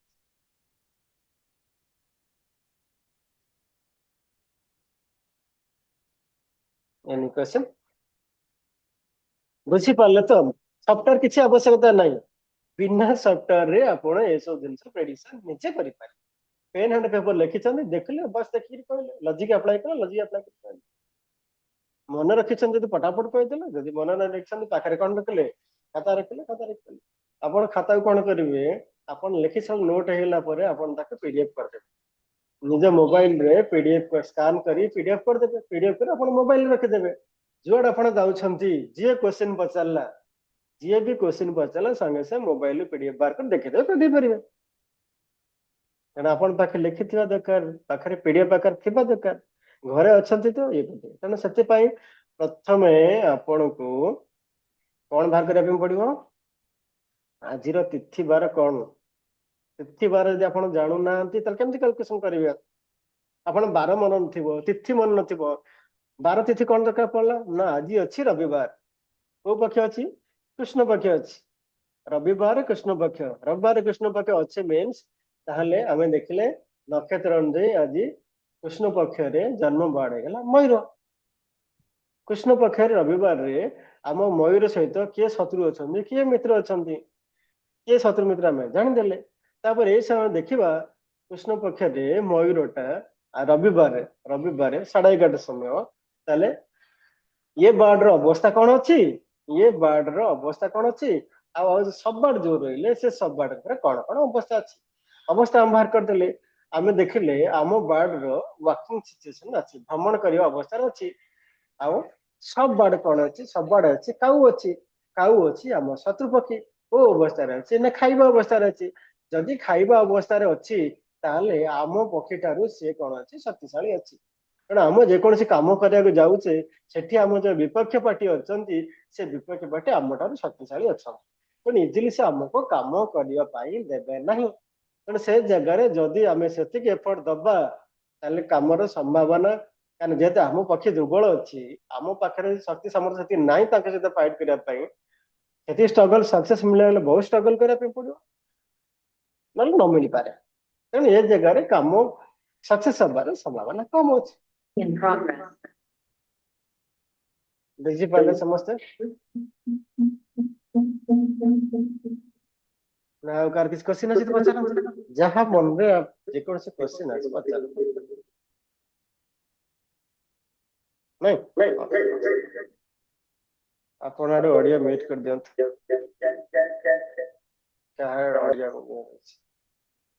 एनी क्वेश्चन बुझी पारले तो सॉफ्टवेयर किछि आवश्यकता नहीं बिना सॉफ्टवेयर रे आपण ए सब दिन प्रेडिक्शन नीचे करि पारे पेन एंड पेपर लिखिछन देखले बस देखि कहले लॉजिक अप्लाई कर लॉजिक अप्लाई कर मन रखिछन जदि पटापट कहि देले जदि मन न रखिछन पाखरे कोन रखले खाता रखले आपण खाता को कोन करिवे आपण लिखिछन नोट हेला परे आपण ताके पीडीएफ कर देबे निज मोबाइल रे पीडीएफ को स्कैन करी पीडीएफ कर देबे पीडीएफ कर आपण मोबाइल रे रख देबे जोड आपण जाउछंती जे क्वेश्चन पचारला जे भी क्वेश्चन पचारला संगे से मोबाइल रे पीडीएफ बार कर देखि देबे दे परिबे तेना आपण पाखे लिखिथिबा दरकार पाखरे पीडीएफ आकार थिबा दरकार घरे अछंती तो ये करते तेना सत्य पाई प्रथमे आपण को कोन बाहर करिया पे पड़िबो आजिर तिथि बार कोन तिथि बार यदि आपण जानु नांती त केमति कैलकुलेशन करिवे आपण 12 मन नथिबो तिथि मन नथिबो 12 तिथि कोन दरकार पड़ला ना आज अछि रविवार को पक्ष अछि कृष्ण पक्ष अछि रविवार कृष्ण पक्ष अछि मींस ताहले आमे देखले नक्षत्र अनुଯାୟୀ आज कृष्ण पक्ष रे जन्म बाड़ गला मयूर कृष्ण पक्ष रे रविवार रे आम मयूर सहित किए शत्रु अछंती किए मित्र अछंती किए शत्रु मित्र आमे जानि देले तापर ए समय देखिबा कृष्ण पक्ष रे मयूरटा रविवार 11:30 समय ताले ये बार्ड रो अवस्था कौन अच्छी ये बार्ड रो अवस्था कौन अच्छी आ सब बार्ड जो रहिले से सब बार्ड पर कौन कौन अवस्था अच्छी अवस्था हम बाहर कर देले आमे देखिले आम बार्ड रो वर्किंग सिचुएशन अच्छी भ्रमण करियो अवस्था अच्छी आ सब बार्ड कौन अच्छी सब बार्ड अच्छी काऊ अच्छी आम शत्रु पक्षी को अवस्था अच्छी ना खाइबा अवस्था अच्छी जदि खाइबा अवस्था अच्छी ताले आम पक्षी ठारू से कौन अच्छी शक्तिशाली अच्छी तेणु आम जेकोसी कम करने जाऊे सेठी आम जो विपक्ष पार्टी अच्छी से विपक्ष पार्टी आम ठार शक्तिशाली अच्छा तेणु इजिली से आमको कम करने देवे ना तेणु से जगार जदि आम से एफर्ट दबा ताले कमर संभावना कारण जेहेतु आम पक्षी दुर्बल अच्छी आम पाखे शक्ति सामर्थ्य ना सहित फाइट करने स्ट्रगल सक्सेस मिले बहुत स्ट्रगल करने पड़ो ना न मिल पारे तेणु ये जगार कम सक्सेस हबार संभावना कम अच्छी In progress. बुझी पाले समस्ते ना कार किस क्वेश्चन अछि तो पचार जहां मन रे जे कोन से क्वेश्चन अछि पचार नहीं आपण ऑडियो म्यूट कर दियंत କାହାର ଅଡିଓ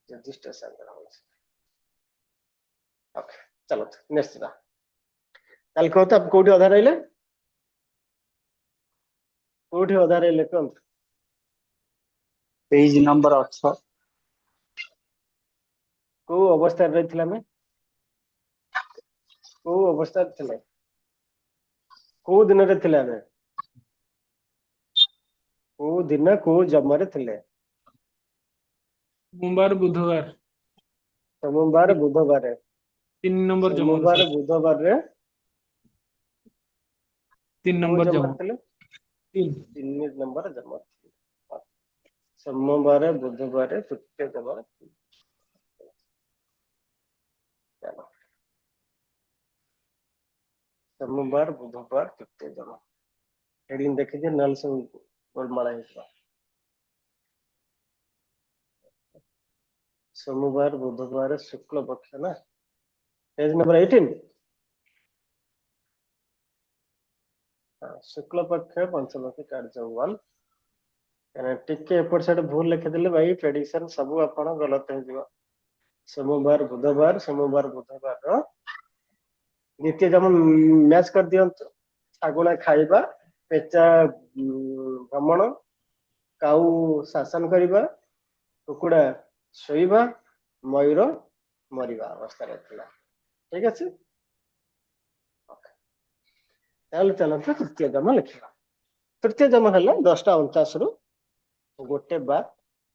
ଯୁଧିଷ୍ଠିର ସାଗର ହଉଛି। ଓକେ ଚାଲ ନେକ୍ସଟ ଯିବା। ତାହେଲେ କୁହନ୍ତୁ ଆପଣ କୋଉଠି ଅଧା ରହିଲେ? କୋଉଠି ଅଧା ରହିଲେ କୁହନ୍ତୁ? पेज नंबर 18 କୋଉ ଅବସ୍ଥାରେ ରହିଥିଲେ ଆମେ? କୋଉ ଅବସ୍ଥାରେ ଥିଲେ? କୋଉ ଦିନରେ ଥିଲେ ଆମେ? କୋଉ ଦିନ କୋଉ ଜମରେ ଥିଲେ? ସୋମବାର ବୁଧବାର ସୋମବାର ବୁଧବାର। 3 ନମ୍ବର ଜମରୁ ସୋମବାର ସାର୍ ବୁଧବାରରେ 3 କୋଉ ନମ୍ବର ଜମରେ ଜମ ଥିଲେ? 3 3 ନମ୍ବର ଜମ ଥିଲେ। ସୋମବାର ବୁଧବାର ତୃତୀୟ ଜମରେ ଥିଲେ। ଚାଲ ସୋମବାର ବୁଧବାର ତୃତୀୟ ଜମ ହେଡିଂ ଦେଖିଦିଏ ନହେଲେ ସବୁ ଗୋଳମାଳ ହେଇଯିବ। सोमवार बुधवार शुक्ल पक्ष ना पेज नंबर 18 शुक्ल पक्ष पंचमुखी कार्य 1 टिके एपट साइड भूल लिखिदेले भाई प्रेडिक्शन सब आपण गलत हो जिवो। सोमवार बुधवार द्वितीय जम मैच कर दियंतु। आगुणा खाइबा पेचा भ्रमण काऊ शासन करिबा कुकुड़ा शोइबा मयूर मरिबा अवस्था थिला। ठीक अछि ताले चलंतु तृतीय जम लिखिबा। तृतीय जम हला 10:49 रु गोटे बार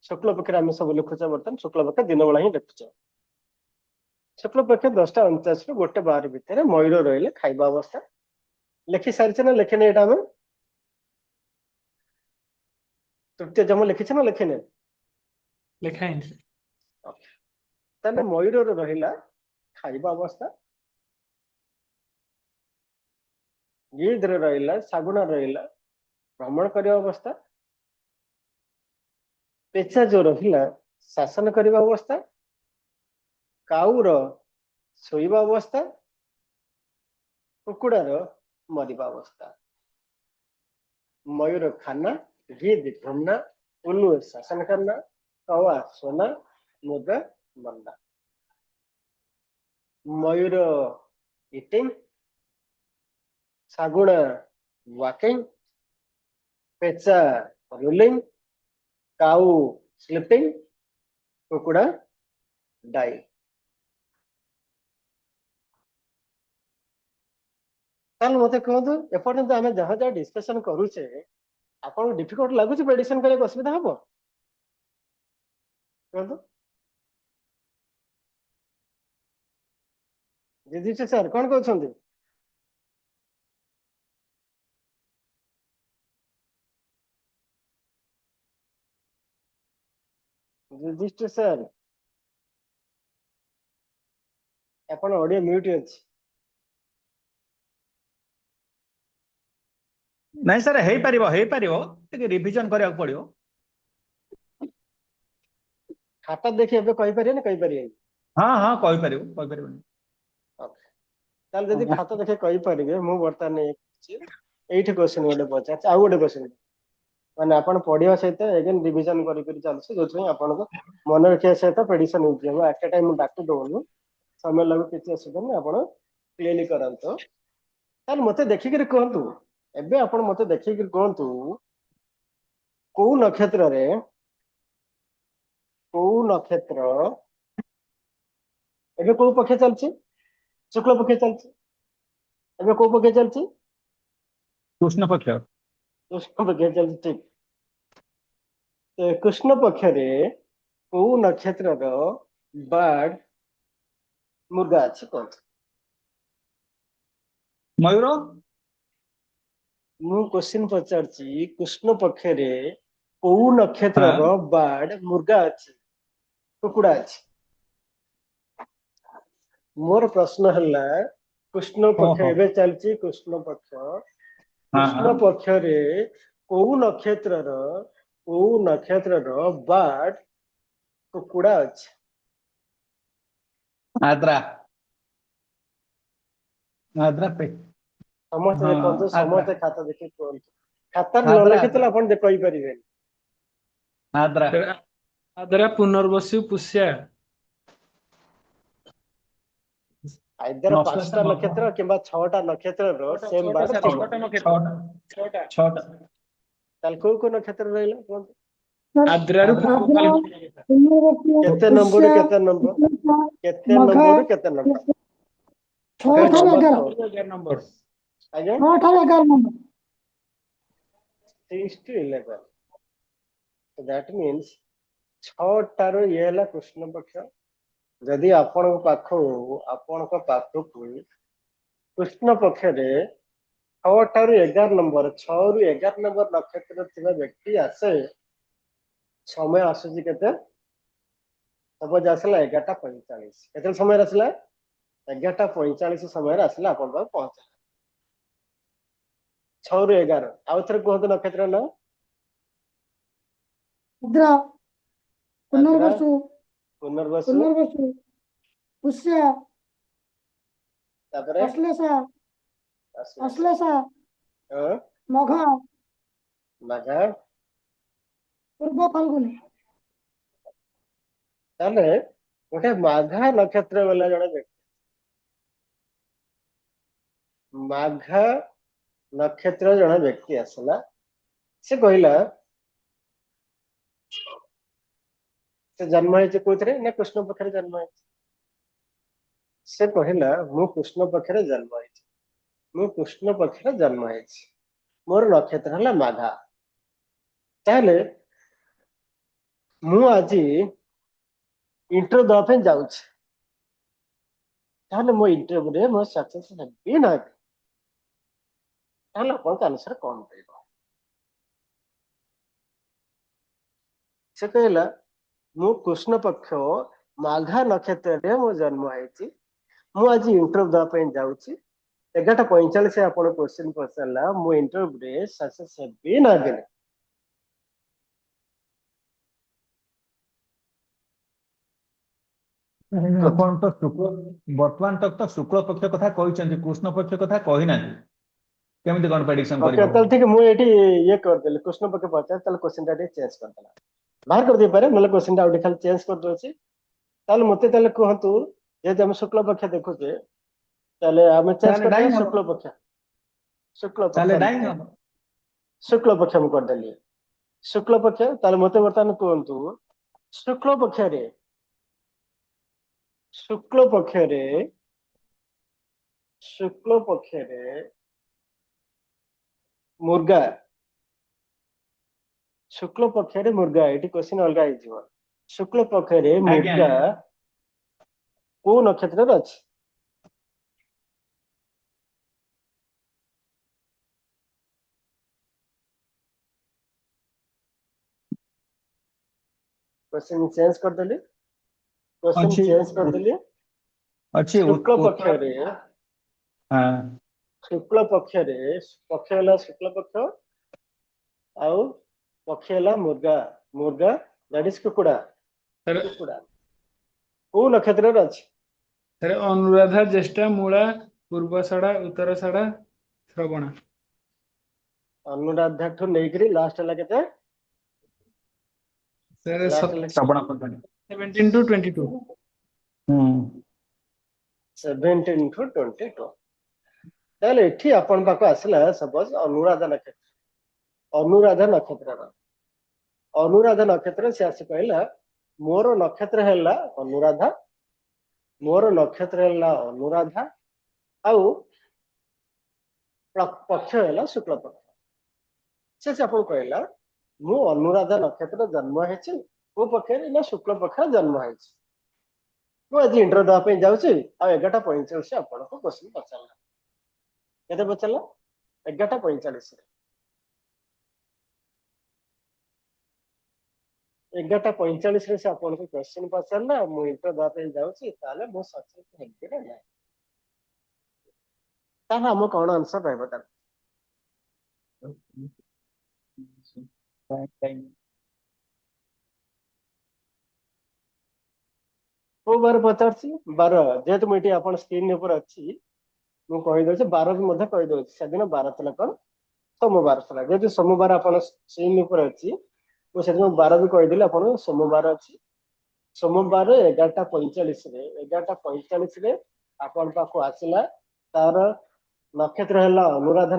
शुक्ल पक्ष आम सब लिखुचे बर्तन शुक्ल पक्ष दिन बेला ही लिखुचे। शुक्ल पक्ष 10:49 रु गोटे बार भितर मयूर रहिले खाइबा अवस्था लिखि सारिचे ना लिखिने एटा हम तृतीय जम लिखिचे ना लिखिने ଲେଖା ହେଇନି ताले मयूर रहिला खाइबा अवस्था गिद्र रहिला सागुणा रहिला भ्रमण କରିବା अवस्था पेचा जो रहिला शासन କରିବା अवस्था काउर ଶୋଇବା अवस्था कुकुड़ार मरिबा अवस्था मयूर खाना गिद्ध घूमना उल्लू शासन करना कौआ सोना मुर्गा मरना। मयूर इटिंग सागुणा वॉकिंग पेचा रूलिंग काऊ स्लीपिंग कुकुड़ा डाई। ताल मते कहतु एपर्यंत आमे जहाँ जहाँ डिस्कशन करूचे आपन डिफिकल्ट लागुची प्रेडिक्शन करे असुविधा हबो कहतु जिदिचे सर कोन कहउछन्ती? युधिष्ठिर सर अपन ऑडियो म्यूट अछि। नहीं सर हे परिबो टिके रिवीजन करिया पड़ियो। खाता देखि एबे कहि परिए न कहि परिए? हां कहि परिबो। ओके ताल जदि खाता देखि कहि परिबे मु वर्तमान एठी क्वेश्चन गोटे पचार आ गोटे क्वेश्चन माने आपण पढिया सहित अगेन रिवीजन करि करि चलसे जोथि आपण को मन रखिया सहित प्रेडिक्शन हो जेबो एट अ टाइम डाकू दोनु समय लागु किछि असुविधा नै आपण क्लियरली करंतो। ताल मते देखि करि कहंतु एबे आपण मते देखि करि कहंतु को नक्षत्र एबे को पक्ष चलछि? शुक्ल पक्ष चलछि। एबे को पक्ष चलछि? कृष्ण पक्ष। कृष्ण पक्ष चलछि ठीक। तो कृष्ण पक्ष रे को नक्षत्र रो बर्ड मुर्गा अछि कोन? मयूर। मु क्वेश्चन पचारछि कृष्ण पक्ष रे को नक्षत्र हाँ रो बर्ड मुर्गा अछि कुकुड़ा अछि। मोर प्रश्न हल्ला कृष्ण पक्ष ओहो एबे चलछि कृष्ण पक्ष कृष्ण हाँ पक्ष रे को नक्षत्र रो बर्ड कुकुड़ा अछि। आद्रा पे समस्त देखो आद्रा समस्त खाता देखि कहंतु खाता न आद्रा लिखितले आपण कहि परिबे आद्रा आद्रा पुनर्वसु पुष्या आइदर नष्ट 5टा नक्षत्र किंबा 6टा नक्षत्र रो सेम बार छटा थिबो छटा नक्षत्र छटा छटा ताल को नक्षत्र रहला कोन आद्रारु केते नंबर ରୁ केते नंबर केते नंबर ରୁ केते नंबर छठार नंबर 11 6 11 नंबर आज्ञा छठार 11 number 6 to 11 so that means 6टा रो ये ହେଲା कृष्ण पक्ष जदि आपण को पाखु कृष्ण पक्ष रे 6टा ରୁ 11 नंबर 6 ରୁ 11 नंबर नक्षत्र थिबा व्यक्ति आसे समय आସୁଛି केते सपोज आसला 11:45 केते समय आसला 11:45 समय आसला आपण पास पहुंचा 6 ରୁ 11 आउ थरे कहत नक्षत्र ना आद्रा पुनर्वसु पुनर्वसु पुनर्वसु पुष्य तापरे अश्लेषा आश्लेषा अश्लेषा हाँ, मघ माघा पूर्व फाल्गुनी ताले गोटे माघा नक्षत्र वाला जड़े व्यक्ति माघा नक्षत्र जड़े व्यक्ति आसला से कहला से जन्म है कोथरे ना कृष्ण पक्षरे जन्म है से कहला मु कृष्ण पक्षरे जन्म है मु कृष्ण पक्षरे जन्म है मोर नक्षत्र हला माघा ताले मु आजी इंटरव्यू दवा पे जाउछ ताले मो इंटरव्यू रे मो सक्सेस हेबी ना ताले अपन आंसर कोन देबो से कहला मु कृष्ण पक्ष माघा नक्षत्र रे मो जन्म है मु आज इंटरव्यू दवा पे जाउछ 11:45 से आपण क्वेश्चन पछला मो इंटरव्यू रे सक्सेस हेबी ना देले ଆପଣ ତ ଶୁକ୍ଳ ବର୍ତ୍ତମାନ ତକ ତ ଶୁକ୍ଳ ପକ୍ଷ କଥା କହିଛନ୍ତି କୃଷ୍ଣ ପକ୍ଷ କଥା କହିନାହାନ୍ତି କେମିତି କଣ ପ୍ରେଡିକ୍ସନ ओके କରିବ तल ठीक मु एठी ये कर देले कृष्ण पक्ष पचार तल क्वेश्चन टा चेंज कर देला बाहर कर दे पारे मतलब क्वेश्चन टा आउट खाली चेंज कर दोछि तल मते तल कहतु जे हम शुक्ल पक्ष देखुचे तले हम चेंज ताले कर डाइन देला हबो शुक्ल ताले पक्ष डाइन हबो शुक्ल पक्ष हम कर देली शुक्ल पक्ष तल मते वर्तमान कहतु शुक्ल पक्ष रे शुक्ल पक्ष रे शुक्ल पक्ष रे मुर्गा शुक्ल पक्ष रे मुर्गा एटी क्वेश्चन अलगा हिजिवो शुक्ल पक्ष रे आज्ञा मुर्गा को नक्षत्र रे अछि क्वेश्चन चेंज कर देली क्वेश्चन ଅଛି चेंज कर देली ଅଛି शुक्ल पक्ष उत्तर रे हाँ शुक्ल पक्ष रे पक्ष होला शुक्ल पक्ष आउ पक्ष होला मुर्गा मुर्गा दैट इज कुकुड़ा सर कुकुड़ा को नक्षत्र रे अछि सर अनुराधा ज्येष्ठा मूला पूर्वषाढ़ा उत्तराषाढ़ा श्रवणा अनुराधा ठु नेकरी लास्ट होला केते सर लास्ट होला ଶ୍ରବଣ ପଦ୍ଧତି 17 to 22 17 to 22 ताले एठी आपण पाको आसला सपोज अनुराधा नक्षत्र से आसी कहला मोर नक्षत्र हैला अनुराधा मोर नक्षत्र हैला अनुराधा आउ पक्ष हैला शुक्ल पक्ष से आपण कहला मु अनुराधा नक्षत्र जन्म हेछि को पक्ष ना शुक्ल पक्ष जन्म हेछि मु आज इंटरव्यू दवा पे जाउछि आ 11:45 से आपण को क्वेश्चन पछाला केते पछाला 11:45 11:45 से आपण को क्वेश्चन पछाला मु इंटरव्यू दवा पे जाउछि ताले मु सक्सेस हेबि ना नै ताहा हम कोन आंसर रहबो ता को बार पचारछि 12 जेतु मिटी आपण स्क्रीन ऊपर अछि मु कहि दउ 12 भी मध्ये कहि दउ सेदिन 12 तला कोन सोमवार तला जेतु सोमवार आपण स्क्रीन ऊपर अछि ମୁଁ ସେଥିପାଇଁ ବାର ବି କହିଦେଲି ଆପଣ ସୋମବାର ଅଛି ସୋମବାର 11:45 ରେ ଆପଣ ପାଖକୁ ଆସିଲା ତାର ନକ୍ଷତ୍ର ହେଲା ଅନୁରାଧା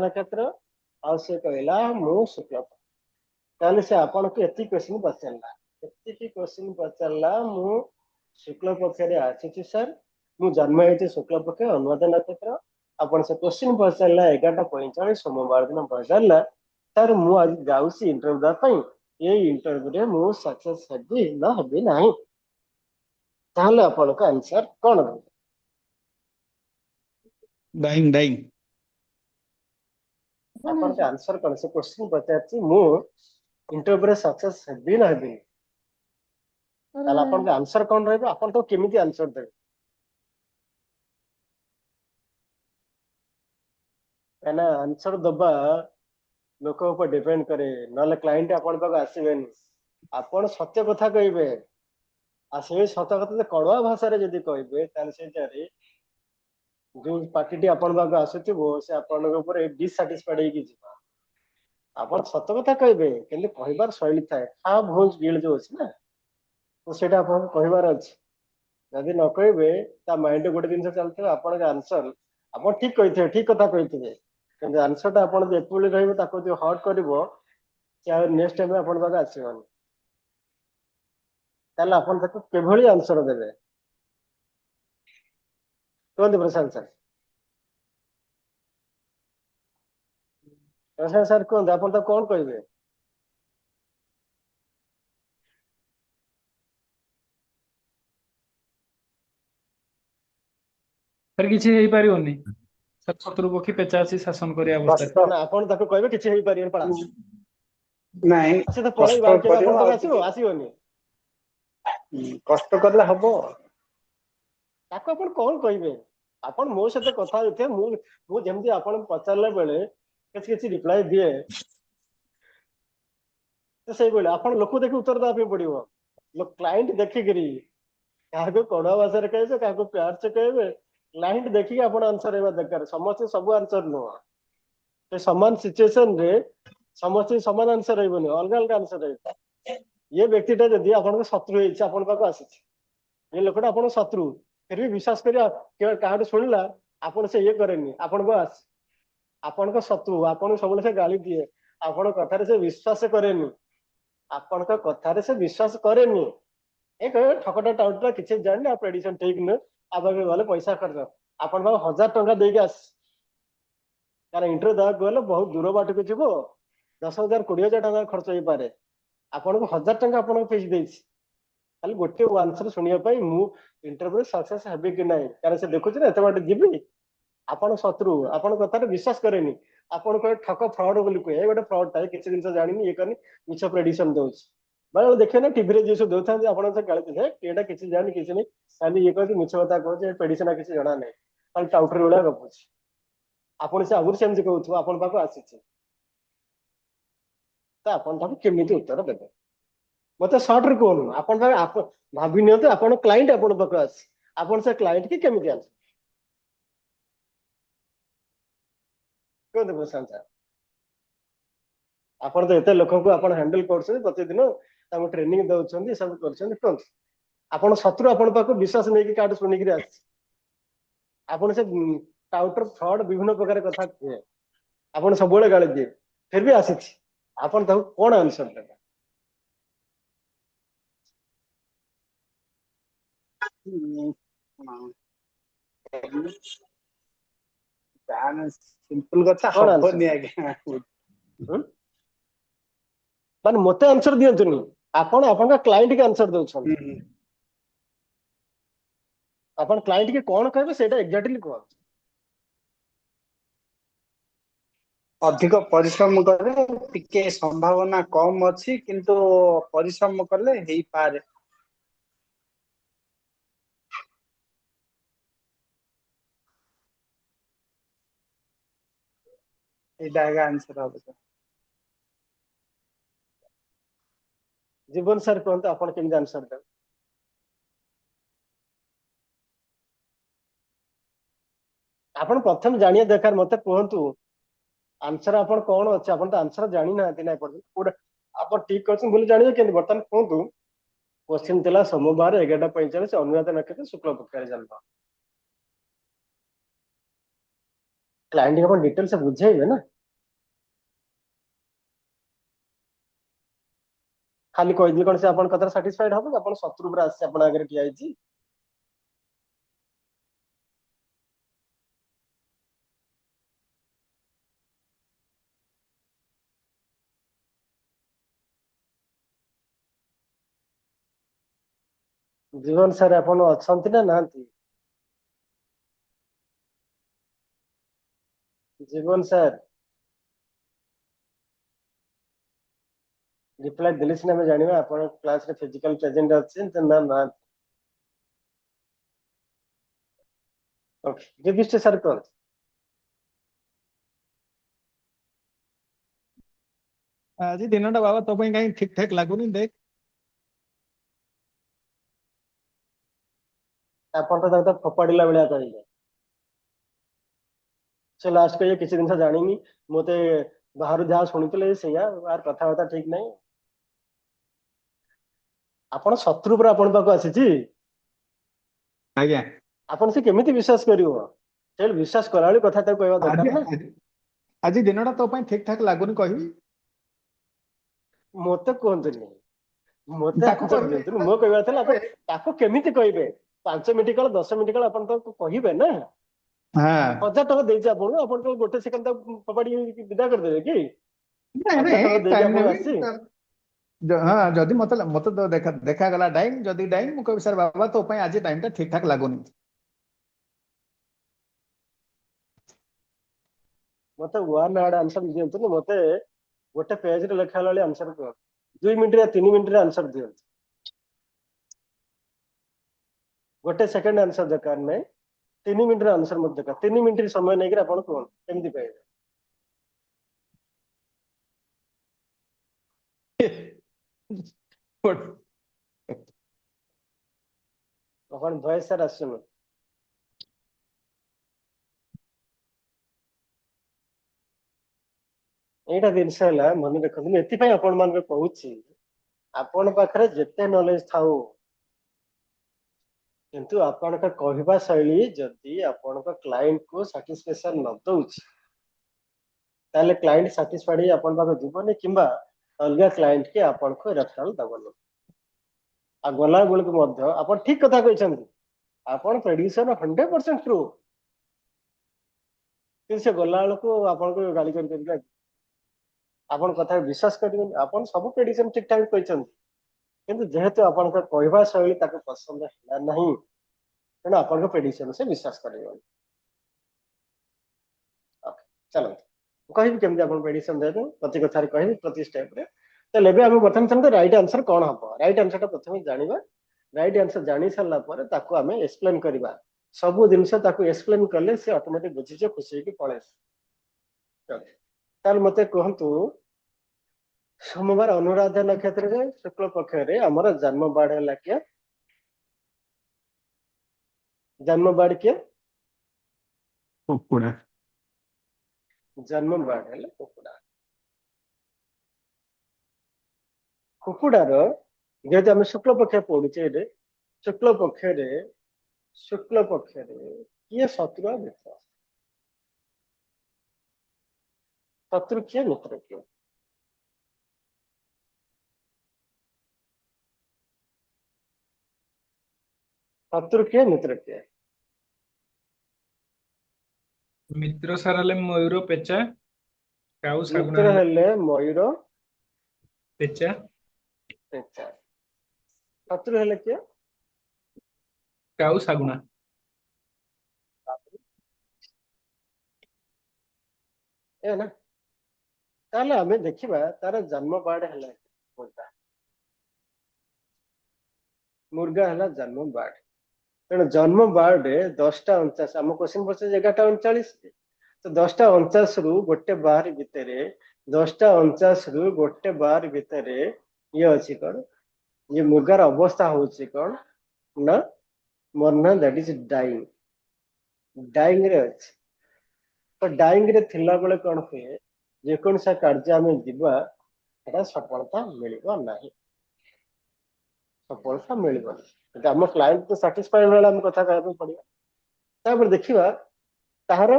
ନକ୍ଷତ୍ର ଆଉ ସେ କହିଲା ମୁଁ ଶୁକ୍ଳ ପକ୍ଷ। ତାହେଲେ ସେ ଆପଣଙ୍କୁ ଏତିକି କ୍ୱେଶ୍ଚିନ୍ ପଚାରିଲା ମୁଁ ଶୁକ୍ଳ ପକ୍ଷରେ ଆସିଛି ସାର୍ ମୁଁ ଜନ୍ମ ହେଇଛି ଶୁକ୍ଳ ପକ୍ଷ ଅନୁରାଧା ନକ୍ଷତ୍ର ଆପଣ ସେ କ୍ୱେଶ୍ଚିନ୍ ପଚାରିଲା 11:45 ସୋମବାର ଦିନ ପଚାରିଲା ସାର୍ ମୁଁ ଆଜି ଯାଉଛି ଇଣ୍ଟରଭ୍ୟୁ ଦେବା ପାଇଁ ଏଇ ଇଣ୍ଟରଭ୍ୟୁରେ ମୁଁ ସକ୍ସେସ୍ ହେବି ନା ହେବି ନାହିଁ ତାହେଲେ ଆପଣଙ୍କ ଆନ୍ସର କଣ ରହିବ? ଡାଇଂ ଆପଣଙ୍କ ଆନ୍ସର କଣ? ସେ କ୍ୱେଶ୍ଚିନ୍ ପଚାରିଛି ମୁଁ ଇଣ୍ଟରଭ୍ୟୁରେ ସକ୍ସେସ୍ ହେବି ନା ହେବିନି ତାହେଲେ ଆପଣଙ୍କ ଆନ୍ସର କଣ ରହିବ? ଆପଣ ତ କେମିତି ଆନ୍ସର ଦେବେ? କାହିଁକିନା ଆନ୍ସର ଦବା ଲୋକ ଉପରେ ଡିପେଣ୍ଡ କରେ ନହେଲେ କ୍ଲାଇଣ୍ଟ ଆପଣଙ୍କ ପାଖକୁ ଆସିବେନି ଆପଣ ସତ୍ୟ କଥା କହିବେ ଆଉ ସେଇ ସତ କଥା ଯଦି କଡ଼ୁଆ ଭାଷାରେ ଯଦି କହିବେ ତାହେଲେ ସେଇଟାରେ ଯୋଉ ପାର୍ଟିଟି ଆପଣଙ୍କ ପାଖକୁ ଆସୁଥିବ ସେ ଆପଣଙ୍କ ଉପରେ ଡିସାଟିସ୍ଫାଇଡ୍ ହେଇକି ଯିବ ଆପଣ ସତ କଥା କହିବେ କିନ୍ତୁ କହିବାର ଶୈଳୀ ଥାଏ ଭୁଲ ଗିଳ ଯୋଉ ଅଛି ନା ତ ସେଇଟା ଆପଣଙ୍କୁ କହିବାର ଅଛି ଯଦି ନ କହିବେ ତା ମାଇଣ୍ଡରେ ଗୋଟେ ଜିନିଷ ଚାଲିଥିବ ଆପଣଙ୍କ ଆନ୍ସର ଆପଣ ଠିକ କହିଥିବେ ଠିକ କଥା କହିଥିବେ କିନ୍ତୁ ଆନ୍ସରଟା ଆପଣ ଯେତେବେଳେ ରହିବେ ତାକୁ ଯୋଉ ହର୍ଟ କରିବ ସେ ଆଉ ନେକ୍ସଟ ଟାଇମ ଆପଣଙ୍କ ପାଖକୁ ଆସିବନି ତାହେଲେ ଆପଣ ତାକୁ କିଭଳି ଆନ୍ସର ଦେବେ କୁହନ୍ତୁ ପ୍ରଶାନ୍ତ ସାର୍ କୁହନ୍ତୁ ଆପଣ ତାକୁ କଣ କହିବେ? ସାର୍ କିଛି ହେଇପାରିବନି ସାର୍ ଶତ୍ରୁ ପକ୍ଷୀ ପେଚା ଅଛି ଶାସନ କରିବା ଅବସ୍ଥାରେ କଷ୍ଟ ଆପଣ ତାକୁ କହିବେ କିଛି ହେଇପାରିବନି ପଳା ନାଇଁ ସେ ତ ପଳେଇବ କଷ୍ଟ ଆଉ କେବେ କରିବ ଆପଣ ପାଖକୁ ଆଉ ଆସିବ ଟିକେ ଆସିବନି କଷ୍ଟ କଲେ ହବ ତାକୁ ଆପଣ କଣ କହିବେ? ଆପଣ ମୋ ସହିତ କଥା ହେଇଥିବେ ମୁଁ ଯେମିତି ଆପଣଙ୍କୁ ପଚାରିଲା ବେଳେ କିଛି କିଛି ରିପ୍ଲାଏ ଦିଏ ତ ସେଇଭଳି ଆପଣ ଲୋକ ଦେଖି ଉତ୍ତର ଦେବା ପାଇଁ ପଡିବ କ୍ଲାଇଣ୍ଟ ଦେଖିକିରି କାହାକୁ କଡା ଭାଷାରେ କହିବେ କାହାକୁ ପ୍ୟାର ସେ କହିବେ କ୍ଲାଇଣ୍ଟ ଦେଖିକି ଆପଣ ଆନ୍ସର ହେବା ଦରକାର ସମସ୍ତେ ସବୁ ଆନ୍ସର ନୁହଁ ସେ ସମାନ ସିଚୁଏସନ ରେ ସମସ୍ତେ ସମାନ ଆନ୍ସର ରହିବନି ଅଲଗା ଅଲଗା ଆନ୍ସର ରହିବ ଇଏ ବ୍ୟକ୍ତିଟା ଯଦି ଆପଣଙ୍କ ଶତ୍ରୁ ହେଇଛି ଆପଣଙ୍କ ପାଖକୁ ଆସିଛି ଏ ଲୋକଟା ଆପଣଙ୍କ ଶତ୍ରୁ ଫିର ବି ବିଶ୍ୱାସ କରିବା କାହାଠୁ ଶୁଣିଲା ଆପଣ ସେ ଇଏ କରେନି ଆପଣଙ୍କ ଆପଣଙ୍କ ଶତ୍ରୁ ଆପଣଙ୍କୁ ସବୁବେଳେ ସେ ଗାଳି ଦିଏ ଆପଣଙ୍କ କଥାରେ ସେ ବିଶ୍ୱାସ କରେନି ଆପଣଙ୍କ କଥାରେ ସେ ବିଶ୍ୱାସ କରେନି ଏ କହିବେ ଠକଟା ଟାଉଟଟା କିଛି ଜାଣିନି ଆଉ ପ୍ରେଡିକ୍ସନ ଠିକ ନୁହେଁ ଆଉ ପାଖରେ ଗଲେ ପଇସା ଖର୍ଚ୍ଚ ଆପଣ ପାଖକୁ 1000 ଟଙ୍କା ଦେଇକି ଆସି କାରଣ ଇଣ୍ଟରଭ୍ୟୁ ଦେବାକୁ ଗଲେ ବହୁତ ଦୂର ବାଟକୁ ଯିବ 10,000 20,000 ଟଙ୍କା ଖର୍ଚ୍ଚ ହେଇପାରେ ଆପଣଙ୍କୁ 1000 ଟଙ୍କା ଆପଣଙ୍କୁ ଫିସ୍ ଦେଇଛି ଖାଲି ଗୋଟେ ଆନ୍ସର ଶୁଣିବା ପାଇଁ ମୁଁ ଇଣ୍ଟରଭ୍ୟୁରେ ସକ୍ସେସ୍ ହେବି କି ନାହିଁ କାରଣ ସେ ଦେଖୁଛି ନା ଏତେ ବାଟ ଯିବି ଆପଣ ଶତ୍ରୁ ଆପଣଙ୍କ କଥାରେ ବିଶ୍ୱାସ କରେନି ଆପଣ କହିବେ ଠକ ଫ୍ରଡ ବୋଲି କୁହେ ଗୋଟେ ଫ୍ରଡ ଥାଏ କିଛି ଜିନିଷ ଜାଣିନି ଇଏ କରିନି ମିଛ ପ୍ରେଡିକ୍ସନ ଦଉଛି ବେଳେବେଳେ ଦେଖିବେ ନା ଟିଭିରେ ଯିଏ ସବୁ ଦଉଥାନ୍ତି ଆପଣ ସେ ଗାଳିଥିଲେ ଏଇଟା କିଛି ଜାଣି କିଛି ନାହିଁ ଖାଲି ଇଏ କହୁଛି ମିଛ କଥା କହୁଛି ପ୍ରେଡିକ୍ସନ କିଛି ଜଣା ନାହିଁ ଖାଲି ଟାଉଟର ଭଳିଆ ଗପୁଛି ଆପଣ ସେ ଆଗରୁ ସେମିତି କହୁଥିବ ଆପଣ ପାଖକୁ ଆସିଛି ତ ଆପଣ ତାକୁ କେମିତି ଉତ୍ତର ଦେବେ ମତେ ସର୍ଟରେ କୁହନ୍ତୁ ଆପଣ ଭାବି ନିଅନ୍ତୁ ଆପଣ କ୍ଲାଇଣ୍ଟ ଆପଣଙ୍କ ପାଖକୁ ଆସିଛି ଆପଣ ସେ କ୍ଲାଇଣ୍ଟ କି କେମିତି ଆନ୍ସର କୁହନ୍ତୁ ପ୍ରଶାନ୍ତ ସାର୍ ଆପଣ ତ ଏତେ ଲୋକଙ୍କୁ ଆପଣ ହ୍ୟାଣ୍ଡେଲ କରୁଛନ୍ତି ପ୍ରତିଦିନ ତାଙ୍କୁ ଟ୍ରେନିଂ ଦଉଛନ୍ତି ସବୁ କରୁଛନ୍ତି କୁହନ୍ତୁ ଆପଣ ଶତ୍ରୁ ଆପଣଙ୍କ ପାଖକୁ ବିଶ୍ୱାସ ନେଇକି କାହାଠୁ ଶୁଣିକିରି ଆସିଛି ଆପଣ ସେ ଟାଉଟର ଫ୍ରଡ ବିଭିନ୍ନ ପ୍ରକାର କଥା କୁହେ ଆପଣ ସବୁବେଳେ ଗାଳି ଦିଏ ଫିର ବି ଆସିଛି ଆପଣ ତାକୁ କଣ ଆନ୍ସର ଦେବେ? ସିମ୍ପଲ କଥା କଣ ଆନ୍ସର ହବନି ଦେବେ? ଆଜ୍ଞା ମାନେ ମତେ ଆନ୍ସର ଦିଅନ୍ତୁନି ଆପଣ ଆପଣଙ୍କ କ୍ଲାଇଣ୍ଟ କି ଆନ୍ସର ଦଉଛନ୍ତି ଆପଣ କ୍ଲାଇଣ୍ଟ କି କଣ କହିବେ ସେଇଟା ଏକ୍ଜାକ୍ଟଲି କୁହନ୍ତୁ ଅଧିକ ପରିଶ୍ରମ କଲେ ଟିକେ ସମ୍ଭାବନା କମ ଅଛି କିନ୍ତୁ ପରିଶ୍ରମ କଲେ ହେଇପାରେ ଏଇଟା ଆଜ୍ଞା ଆନ୍ସର ହବ ସାର୍ ଜୀବନ ସାର୍ କୁହନ୍ତୁ ଆପଣ କେମିତି ଆନ୍ସର ଦେବେ? ଆପଣ ପ୍ରଥମେ ଜାଣିବା ଦରକାର ମତେ କୁହନ୍ତୁ आंसर आपण कौन अच्छे आपण तो आंसर जानी ना ना एपर्यंत पूरा आपण ठीक क्वेश्चन बोली जानिए केंद्र बर्तमान कहतु क्वेश्चन थिला सोमवार 11:45 अनुराधा नक्षत्र शुक्ल पक्ष जन्म क्लाइंट अपन डिटेल से बुझेइबे ना खाली कहि दिले कोन से अपन कतर सैटिस्फाइड हो अपन शत्रु पर आसे अपन आगे ठिया आइछि जीवन सर अपन अछंती ना नांती जीवन सर रिप्लाई दिले सिना में जानिबा अपन क्लास रे फिजिकल प्रेजेंट अछि ना ना ओके दिविष्ट सर कोन ଆଜି ଦିନଟା ବାବା ତୋ ପାଇଁ କାହିଁ ଠିକ ଠାକ ଲାଗୁନି ଦେଖ अपन तो फोपाड़िला बेला कहले से लास्ट कहिए किसी दिन से जानिनी मते बाहर जहाँ शुणुले सैया यार कथबार्ता ठीक नहीं आपण शत्रु पर आपण पाक आसी ଆଜ୍ଞା आपण से केमिति विश्वास करिवो तेल विश्वास कराली कथा तो कहवा ଆଜି दरकार ना ଆଜି ଆଜି ଦିନଟା ତୋ ପାଇଁ ଠିକ ଠାକ ଲାଗୁନି କହିବି मते कहंतनी मते ତାକୁ आंसर କହିବି दियंतु मो कहवा थला आपण ताको केमिति कहबे 5 मिनिट काल 10 मिनिट काल आपण तो कहिबे ना ହଁ 1000 टका देइछ आपण आपण तो गोटे सेकंड फोपाड़ी विदा कर देबे की ନାଇଁ 1000 ନାଇଁ टका देइछ ଟାଇମ आपण ନେବି आसी ହଁ ଯଦି ମତେ ମତେ ତ ଦେଖାଗଲା ଟାଇମ ଯଦି ଟାଇମ ମୁଁ କହିବି ସାର୍ ବାବା ତୋ ପାଇଁ ଆଜି ଟାଇମ ଟା ଠିକ ଠାକ ଲାଗୁନି मते वन वर्ड आंसर दियंतु मते गोटे पेज रे लेखा वाली आंसर कह 2 मिनिट या 3 मिनिट रे आंसर दियंतु गोटे सेकंड आंसर दरकार नहीं 3 मिनिट रे आंसर मत दरकार 3 मिनिट रे समय नहीं कि आपण कोन केमति कहबे अपन भॉइस सर आसुन एटा दिन से मन रखु एति आपण मान कहूची आपण पाखरे जेते नॉलेज थाउ किंतु आपण का कहवा शैली जदि आपण का क्लाइंट को सैटिस्फैक्शन न दउची ताले क्लाइंट सैटिस्फाइड आपण पाख जीवनी किंबा अलग क्लाइंट के आपण को रेफरल दबनो आ गला बेल को मध्य आपण ठीक कथा कहछन्ती आपण प्रेडिक्शन 100% ट्रू कि से गला बेल को आपण को गाली कर आपण कथा विश्वास करिबेन आपण सब प्रेडिक्शन ठीक ठाक कहछन्ती किंतु जेहेतु आपण का कहवा शैली ताको पसंद है नहीं तेणु आपण प्रेडिक्शन से विश्वास करेगा चलो कहि केमति आपण प्रेडिक्शन देबे प्रति कथा रे कहि प्रति स्टेप रे तो लेबे हम प्रथम चलते राइट आंसर कोन हबो राइट आंसर ता प्रथम जानिबा राइट आंसर जानि सरला पर ताको हमें एक्सप्लेन करबा सब जिंस ताको एक्सप्लेन करले से ऑटोमेटिक बुझि जे खुशी की पळे ताल मते कहंतु सोमवार अनुराधा नक्षत्र रे शुक्ल पक्ष रे हमर जन्म बाड़ है क्या जन्म बाड़ क्या କୁକୁଡ଼ା जन्म बाड़ है कुकुड़ा कुकुड़ार जेहेतु आम शुक्ल पक्ष पढ़ुचे शुक्ल पक्ष किए शत्रु मित्र शत्रु किए मित्र किए शत्रु किए मित्र किए ମିତ୍ର ସାର ହେଲେ ମୟୂର ପେଚା କାଉ ଶାଗୁଣା मित्र ହେଲେ हेले मयूर ପେଚା पेचा शत्रु हेले किए କାଉ ଶାଗୁଣା ए ना ताले आमे देखिबा तार जन्म बाड़ है मुर्गा है जन्म बाड़ तेणु जन्म बार्डे 10:49 आम क्वेश्चन पचास 11:39 तो 10:49 रु गोटे बार भितर 10:49 रु गोटे बार भितर ये अच्छी कौन ये मुर्गार अवस्था होची कौन ना मरना दैट इज डाइंग रे अच्छी तो डाइंग रे थिला बेले कौन हुए ଯେକୌଣସି କାର୍ଯ୍ୟ ଆମେ ଯିବା ସେଟା ସଫଳତା ମିଳିବ ନାହିଁ, ସଫଳତା ମିଳିବନି। ଯଦି ଆମ କ୍ଲାଏଣ୍ଟ ତ ସାଟିସ୍ଫାଏ ବେଳେ ଆମେ କଥା କହିବା ପାଇଁ ପଡିବ। ତାପରେ ଦେଖିବା ତାହାର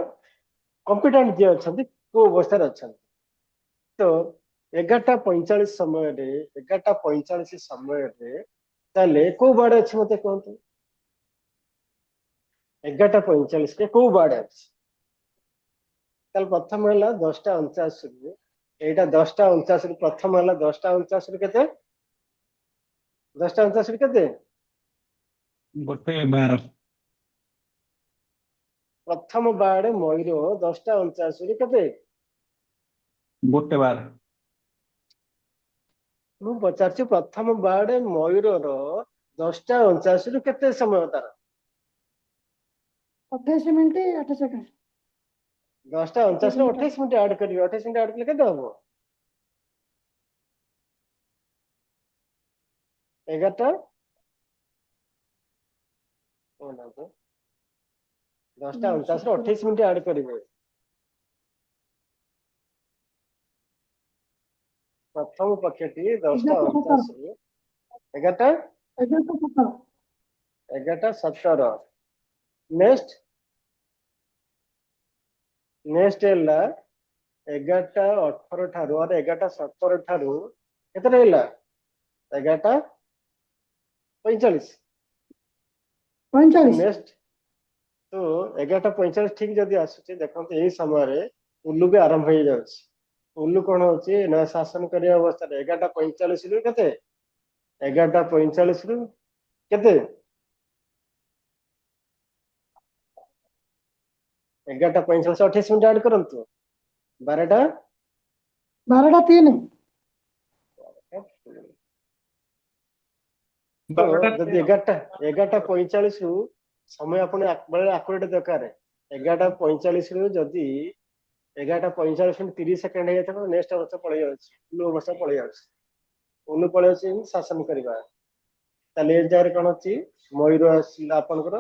କମ୍ପିଟେଣ୍ଟ ଯିଏ ଅଛନ୍ତି କୋଉ ଅବସ୍ଥାରେ ଅଛନ୍ତି। ତ 11:45 ସମୟରେ 11:45 ସମୟରେ ତାହେଲେ କୋଉ ବାଡ ଅଛି ମତେ କୁହନ୍ତୁ। 11:45 କୋଉ ବାଡ ଅଛି? ତାହେଲେ ପ୍ରଥମ ହେଲା 10:49, ଏଇଟା 10:49, ପ୍ରଥମ ହେଲା 10:49 କେତେ? 10:49 କେତେ? ଗୋଟେ 12 ପ୍ରଥମ ବାଡ ମୟୂର 10:49 କେତେ? ଗୋଟେ 12 ମୁଁ ପଚାରୁଛି ପ୍ରଥମ ବାଡ ମୟୂରର 10:49 କେତେ ସମୟ ତାର? 28 ମିନିଟ୍ 8 ସେକେଣ୍ଡ। 10:49 28 ମିନିଟ୍ ଆଡ୍ କରିବେ, 28 ମିନିଟ୍ ଆଡ୍ କଲେ କେତେ ହବ? 11ଟା 10:49 28 ମିନିଟ୍ ଆଡ୍ କରିବେ। ପ୍ରଥମ ପକ୍ଷଟି 10:49 11ଟା 11:17। ନେକ୍ସଟ ହେଲା 11:18 ଠାରୁ 11:17 ଠାରୁ କେତେ ରହିଲା? 11:45। 45 ନେକ୍ସଟ ତ 11:45 ଠିକ ଯଦି ଆସୁଛି, ଦେଖନ୍ତୁ ଏଇ ସମୟରେ ଉଲ୍ଲୁ ବି ଆରମ୍ଭ ହେଇଯାଉଛି। ଉଲ୍ଲୁ କଣ ହଉଛି ନା ଶାସନ କରିବା ଅବସ୍ଥାରେ 11:45 ରୁ କେତେ? 11:45 ରୁ କେତେ? 11:45 28 ମିନିଟ୍ ଆଡ୍ କରନ୍ତୁ। 12ଟା 12:03 ତ ଯଦି 11:45 ରୁ ସମୟ ଆପଣ ବେଳେ ଆକୁରେଟ ଦରକାର। 11:45 ରୁ ଯଦି 11:45 30 ସେକେଣ୍ଡ ହେଇଯାଇଥିବ, ନେକ୍ସଟ ଅବସ୍ଥା ପଳେଇ ଯାଉଛି, ଉଲ୍ଲୁ ଅବସ୍ଥା ପଳେଇ ଯାଉଛି। ଉଲ୍ଲୁ ପଳେଇ ଯାଉଛି ଶାସନ କରିବା। ତାହେଲେ ଏ ଜାଗାରେ କଣ ଅଛି? ମୟୂର ଆସିଲା ଆପଣଙ୍କର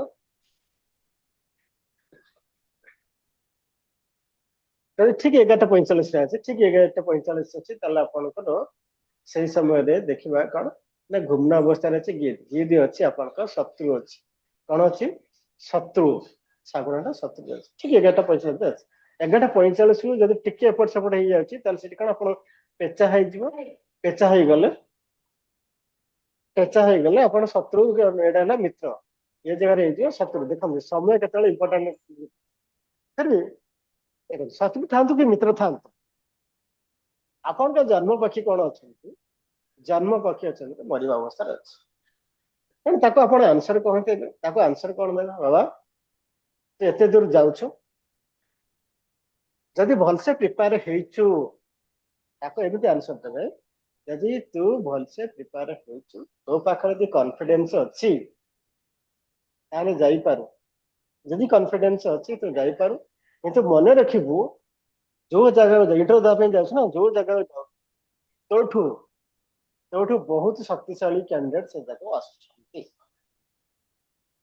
ଯଦି ଠିକ 11:45 ଅଛି, ଠିକ 11:45 ଅଛି, ତାହେଲେ ଆପଣଙ୍କର ସେଇ ସମୟରେ ଦେଖିବା କଣ ନା ଘୂର୍ଣ୍ଣ ଅବସ୍ଥାରେ ଅଛି ଗିଦ୍। ଗିଦ୍ ଅଛି, ଆପଣଙ୍କ ଶତ୍ରୁ ଅଛି। କଣ ଅଛି? ଶତ୍ରୁ। ଶାଗୁଣାଟା ଶତ୍ରୁ ଅଛି। ଠିକ 11:45 ଅଛି। 11:45 ରୁ ଯଦି ଟିକେ ଏପଟ ସେପଟ ହେଇଯାଉଛି, ତାହେଲେ ସେଠି କଣ ଆପଣ ପେଚା ହେଇଯିବ। ପେଚା ହେଇଗଲେ ଆପଣ ଶତ୍ରୁ, ଏଇଟା ହେଲା ମିତ୍ର। ଏ ଜାଗାରେ ହେଇଯିବ ଶତ୍ରୁ। ଦେଖନ୍ତୁ ସମୟ କେତେବେଳେ ଇମ୍ପୋର୍ଟାଣ୍ଟ। ଶତ୍ରୁ ଥାନ୍ତୁ କି ମିତ୍ର ଥାନ୍ତୁ, ଆପଣଙ୍କ ଜନ୍ମ ପକ୍ଷୀ କଣ ଅଛନ୍ତି? ଜନ୍ମ ପକ୍ଷୀ ଅଛନ୍ତି ମରିବା ଅବସ୍ଥାରେ ଅଛି। ତେଣୁ ତାକୁ ଆପଣ ଆନ୍ସର କଣ ଦେବେ? ତାକୁ ଆନ୍ସର କଣ ଦେବେ? ବାବା ତୁ ଏତେ ଦୂର ଯାଉଛୁ, ଯଦି ଭଲସେ ପ୍ରିପେୟାର ହେଇଛୁ, ତାକୁ ଏମିତି ଆନ୍ସର ଦେବେ, ଯଦି ତୁ ଭଲସେ ପ୍ରିପେୟାର ହେଇଛୁ, ତୋ ପାଖରେ ଯଦି କନଫିଡେନ୍ସ ଅଛି, ତାହେଲେ ଯାଇପାରୁ। ଯଦି କନଫିଡେନ୍ସ ଅଛି ତୁ ଯାଇପାରୁ, କିନ୍ତୁ ମନେ ରଖିବୁ ଯୋଉ ଜାଗାକୁ ଇଣ୍ଟରଭ୍ୟୁ ଦେବା ପାଇଁ ଯାଉଛୁ ନା, ଯୋଉ ଜାଗାକୁ ଯାଉ ତୋଠୁ ବହୁତ ଶକ୍ତିଶାଳୀ କ୍ୟାଣ୍ଡିଡେଟ୍ ସେ ଜାଗାକୁ ଆସୁଛନ୍ତି।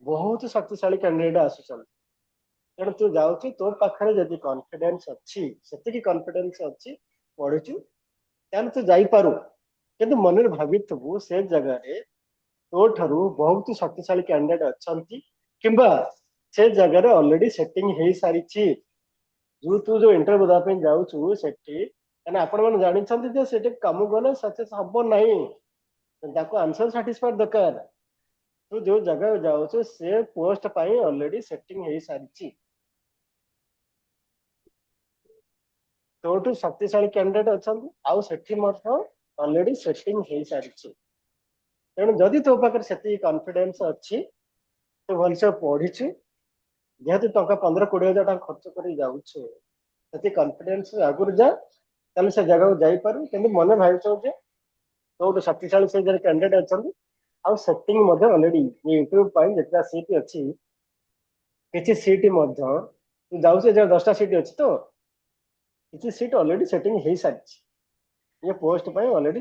ବହୁତ ଶକ୍ତିଶାଳୀ କ୍ୟାଣ୍ଡିଡେଟ୍ ଆସୁଛନ୍ତି। ତେଣୁ ତୁ ଯାଉଛୁ, ତୋ ପାଖରେ ଯଦି କନଫିଡେନ୍ସ ଅଛି, ସେତିକି କନଫିଡେନ୍ସ ଅଛି, ପଢିଛୁ, ତାହେଲେ ତୁ ଯାଇପାରୁ। କିନ୍ତୁ ମନରେ ଭାବିଥିବୁ ସେ ଜାଗାରେ ତୋ ଠାରୁ ବହୁତ ଶକ୍ତିଶାଳୀ କ୍ୟାଣ୍ଡିଡେଟ୍ ଅଛନ୍ତି, କିମ୍ବା ସେ ଜାଗାରେ ଅଲରେଡି ସେଟିଂ ହେଇସାରିଛି। ତୁ ଯୋଉ ଇଣ୍ଟରଭ୍ୟୁ ଦେବା ପାଇଁ ଯାଉଛୁ ସେଠି, କାହିଁକିନା ଆପଣ ମାନେ ଜାଣିଛନ୍ତି ଯେ ସେଠି କାମ ଗଲେ ସକ୍ସେସ୍ ହବ ନାହିଁ। ତାକୁ ଆନ୍ସର ସାଟିସ୍ଫାଏଡ୍ ଦରକାର। ତୁ ଯୋଉ ଜାଗାକୁ ଯାଉଛୁ ସେ ପୋଷ୍ଟ ପାଇଁ ଅଲରେଡି ସେଟିଂ ହେଇସାରିଛି। ତୋଠୁ ଶକ୍ତିଶାଳୀ କ୍ୟାଣ୍ଡିଡେଟ୍ ଅଛନ୍ତି, ଆଉ ସେଠି ମଧ୍ୟ ଅଲରେଡି ସେଟିଂ ହେଇସାରିଛି। ତେଣୁ ଯଦି ତୋ ପାଖରେ ସେତିକି କନଫିଡେନ୍ସ ଅଛି, ତୁ ଭଲସେ ପଢିଛୁ, ଯେହେତୁ ଟଙ୍କା 15-20 ହଜାର ଟଙ୍କା ଖର୍ଚ୍ଚ କରି ଯାଉଛୁ, ସେତିକି କନଫିଡେନ୍ସ ଆଗରୁ ଯା, ତାହେଲେ ସେ ଜାଗାକୁ ଯାଇପାରୁ। କିନ୍ତୁ ମନେ ଭାବିଛୁ ଯେ ତୋଠୁ ଶକ୍ତିଶାଳୀ ସେ ଜାଗାରେ କ୍ୟାଣ୍ଡିଡେଟ୍ ଅଛନ୍ତି, ଆଉ ସେଟିଂ ମଧ୍ୟ ଅଲରେଡି ଇଣ୍ଟରଭ୍ୟୁ ପାଇଁ ଯେତେଟା ସିଟ୍ ଅଛି, କିଛି ସିଟ୍ ମଧ୍ୟ ତୁ ଯାଉଛୁ, ଏ 10ଟା ସିଟ୍ ଅଛି ତ, କିଛି ସିଟ୍ ଅଲରେଡି ସେଟିଂ ହେଇସାରିଛି। ଏ ପୋଷ୍ଟ ପାଇଁ ଅଲରେଡି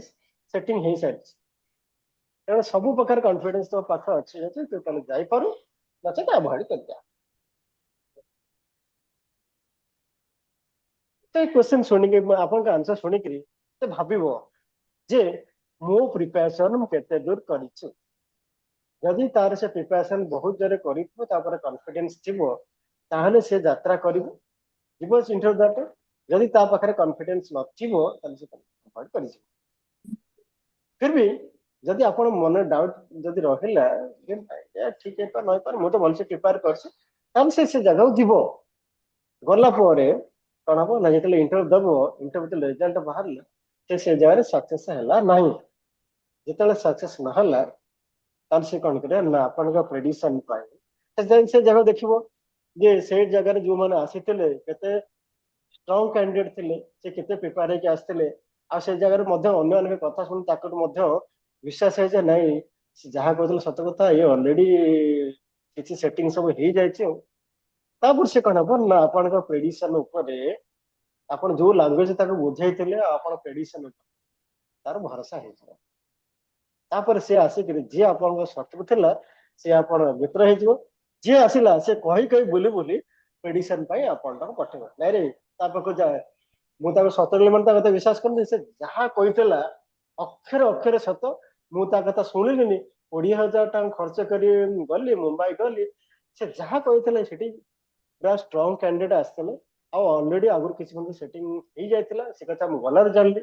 ସେଟିଂ ହେଇସାରିଛି। ତେଣୁ ସବୁ ପ୍ରକାର କନଫିଡେନ୍ସ ତୋ ପାଖରେ ଅଛି, ତୁ ତାହେଲେ ଯାଇପାରୁ, ନଚେତ ଆଭଏଡ୍ କରିଯା। ତ ସେ କ୍ୱେଶ୍ଚନ ଶୁଣିକି ଆପଣଙ୍କ ଆନ୍ସର ଶୁଣିକିରି ସେ ଭାବିବ ଯେ ମୋ ପ୍ରିପାରେସନ ମୁଁ କେତେ ଦୂର କରିଛି। ଯଦି ତାର ସେ ପ୍ରିପାରେସନ ବହୁତ ଜୋରେ କରିଥିବ ତାପରେ କନଫିଡେନ୍ସ ଥିବ ତାହେଲେ ସେ ଯାତ୍ରା କରିବ ଯିବ ଇଣ୍ଟରଭ୍ୟୁ ଦେବା ପାଇଁ। ଯଦି ତା ପାଖରେ କନଫିଡେନ୍ସ ନଥିବ ତାହେଲେ ସେ ଆଭଏଡ କରିଯିବ। ଫିର ବି ଯଦି ଆପଣ ମନରେ ଡାଉଟ ଯଦି ରହିଲା ଯେ ଠିକ ହେଇପାରେ ନ ହେଇପାରେ ମୁଁ ତ ଭଲସେ ପ୍ରିପେୟାର କରିଛି ତାହେଲେ ସେ ଜାଗାକୁ ଯିବ। ଗଲା ପରେ କଣ ହବ ନା ଯେତେବେଳେ ଇଣ୍ଟରଭ୍ୟୁ ଦବ ଇଣ୍ଟରଭ୍ୟୁ ରେଜଲ୍ଟ ବାହାରିଲା ସେ ଜାଗାରେ ସକ୍ସେସ ହେଲା ନାହିଁ। ଯେତେବେଳେ ସକ୍ସେସ ନହେଲା ତାହେଲେ ସେ କଣ କରିବ ନା ଆପଣଙ୍କ ପ୍ରେଡିକ୍ସନ ପାଇଁ ସେ ଜାଗା ଦେଖିବ ଯେ ସେ ଜାଗାରେ ଯୋଉମାନେ ଆସିଥିଲେ କେତେ ଷ୍ଟ୍ରଙ୍ଗ କ୍ୟାଣ୍ଡିଡେଟ୍ ଥିଲେ ସେ କେତେ ପ୍ରିପେୟାର ହେଇକି ଆସିଥିଲେ ଆଉ ସେ ଜାଗାରେ ମଧ୍ୟ ଅନ୍ୟମାନଙ୍କ କଥା ଶୁଣି ତାକୁ ମଧ୍ୟ ବିଶ୍ୱାସ ହେଇଯାଏ ନାଇଁ ସେ ଯାହା କହୁଥିଲେ ସତ କଥା ଇଏ ଅଲରେଡି କିଛି ସେଟିଂ ସବୁ ହେଇଯାଇଛି ଆଉ ତାପରେ ସେ କଣ ହବ ନା ଆପଣଙ୍କ ପ୍ରେଡିକ୍ସନ ଉପରେ ଆପଣ ଯୋଉ ଲାଙ୍ଗୁଏଜ ତାକୁ ବୁଝେଇଥିଲେ ଆପଣ ପ୍ରେଡିକ୍ସନ ଉପରେ ତାର ଭରସା ହେଇଯିବ। ତାପରେ ସେ ଆସିକିରି ଯିଏ ଆପଣଙ୍କ ଶତ୍ରୁ ଥିଲା ସେ ଆପଣ ମିତ୍ର ହେଇଯିବ। ଯିଏ ଆସିଲା ସେ କହି ବୁଲି ପ୍ରେଡିକ୍ସନ ପାଇଁ ଆପଣଙ୍କୁ ପଠେଇବ ନାଇଁ ରେ ତା ପାଖକୁ ଯାଏ ମୁଁ ତାକୁ ସତ ବୋଲି ମାନେ ତା କଥା ବିଶ୍ୱାସ କରୁନି। ସେ ଯାହା କହିଥିଲା ଅକ୍ଷରେ ଅକ୍ଷରେ ସତ। ମୁଁ ତା କଥା ଶୁଣିଲିନି 20,000 ଟଙ୍କା ଖର୍ଚ୍ଚ କରି ଗଲି ମୁମ୍ବାଇ ଗଲି ସେ ଯାହା କହିଥିଲେ ସେଠି ପୁରା ଷ୍ଟ୍ରଙ୍ଗ କ୍ୟାଣ୍ଡିଡେଟ୍ ଆସିଥିଲେ ଆଉ ଅଲରେଡି ଆଗରୁ କିଛି ମଧ୍ୟ ସେଟିଂ ହେଇଯାଇଥିଲା ସେ କଥା ମୁଁ ଗଲାରେ ଜାଣିଲି।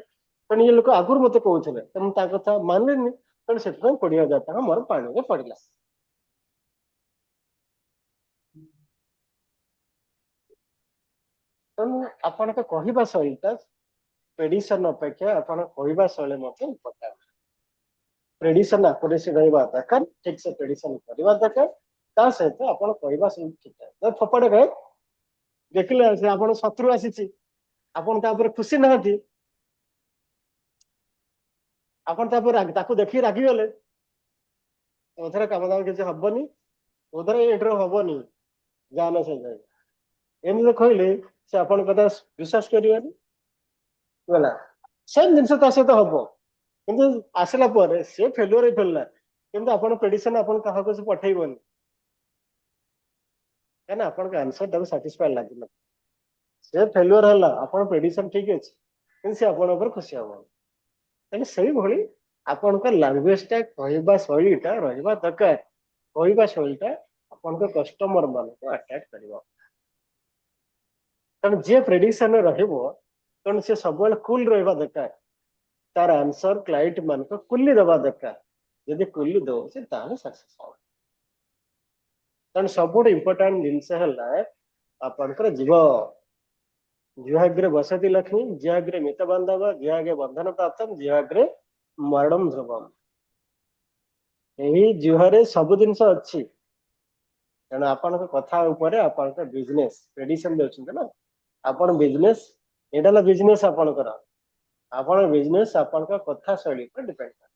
ତେଣୁ ଇଏ ଲୋକ ଆଗରୁ ମତେ କହୁଥିଲେ ତେଣୁ ତା କଥା ମାନିଲିନି ତେଣୁ ସେଥିପାଇଁ 20,000 ଟଙ୍କା ମୋର ପାଣିରେ ପଡିଲା। ତେଣୁ ଆପଣଙ୍କ କହିବା ଶୈଳୀଟା ପ୍ରେଡିକ୍ସନ ଅପେକ୍ଷା ଆପଣ କହିବା ଶୈଳୀ ମଧ୍ୟ ଇମ୍ପୋର୍ଟାଣ୍ଟ। ପ୍ରେଡିକ୍ସନ ଆକୁରେସି ରହିବା ଦରକାର ଠିକ ସେ ପ୍ରେଡିକ୍ସନ କରିବା ଦରକାର ତା ସହିତ ଆପଣ କହିବା ଶୈଳୀ ଠିକ ଫୋପାଡେ ଗଏ ଦେଖିଲେ ସେ ଆପଣ ଶତ୍ରୁ ଆସିଛି ଆପଣ ତାପରେ ଖୁସି ନାହାନ୍ତି ଆପଣ ତାପରେ ତାକୁ ଦେଖିକି ରାଗିଗଲେ ଓଧରେ କାମ ଦାମ କିଛି ହବନି ଓଧରେ ଇଣ୍ଟରଭ୍ୟୁ ହବନି ଯାହାନା ସେ ଯାଏ ଏମିତି କହିଲେ ସେ ଆପଣଙ୍କ କଥା ବିଶ୍ୱାସ କରିବେନି ହେଲା। ସେମ ଜିନିଷ ତା ସହିତ ହବ କିନ୍ତୁ ଆସିଲା ପରେ ସେ ଫେଲୁଅର ହେଇ ଫେରିଲା କିନ୍ତୁ ଆପଣ ପ୍ରେଡିକ୍ସନ ଆପଣ କାହାକୁ ସେ ପଠେଇବନି କାହିଁକିନା ଆପଣଙ୍କ ଆନ୍ସର ତାକୁ ସାଟିସ୍ଫାଏ ଲାଗିଲା। ସେ ଫେଲୁଅର ହେଲା ଆପଣ ପ୍ରେଡିକ୍ସନ ଠିକ ଅଛି କିନ୍ତୁ ସେ ଆପଣଙ୍କ ଉପରେ ଖୁସି ହବନି। ତେଣୁ ସେଇଭଳି ଆପଣଙ୍କ ଲାଙ୍ଗୁଏଜଟା କହିବା ଶୈଳୀଟା ରହିବା ଦରକାର। କହିବା ଶୈଳୀଟା ଆପଣଙ୍କ କଷ୍ଟମର ମାନଙ୍କୁ ଆଟ୍ରାକ୍ଟ କରିବ। ତେଣୁ ଯିଏ ପ୍ରେଡିକ୍ସନରେ ରହିବ ତେଣୁ ସେ ସବୁବେଳେ କୁଲ ରହିବା ଦରକାର। ତାର ଆନ୍ସର କ୍ଲାଇଣ୍ଟ ମାନଙ୍କୁ କୁଲି ଦେବା ଦରକାର। ଯଦି କୁଲି ଦଉଛି ତାହେଲେ ସକ୍ସେସ ହବ। ତେଣୁ ସବୁଠୁ ଇମ୍ପୋର୍ଟାଣ୍ଟ ଜିନିଷ ହେଲା ଆପଣଙ୍କର ଜିହ୍ୱାଗ୍ରେ ବସତି ଲକ୍ଷ୍ମୀ ଜିହ୍ୱାଗ୍ରେ ମିତ ବାନ୍ଧବ ଜିହ୍ୱାଗ୍ରେ ବନ୍ଧନ ପ୍ରାପ୍ତମ ଜିହ୍ୱାଗ୍ରେ ମରଣମ ଧ୍ରୁବମ। ଏହି ଜିହ୍ୱାରେ ସବୁ ଜିନିଷ ଅଛି। ତେଣୁ ଆପଣଙ୍କ କଥା ଉପରେ ଆପଣଙ୍କ ବିଜନେସ ପ୍ରେଡିକ୍ସନ ଦେଉଛନ୍ତି ନା ଆପଣ ବିଜନେସ ଏଇଟା ହେଲା ବିଜନେସ ଆପଣଙ୍କର। ଆପଣ ବିଜନେସ ଆପଣଙ୍କ କଥା ଶୈଳୀ ଉପରେ ଡିପେଣ୍ଡ କରେ।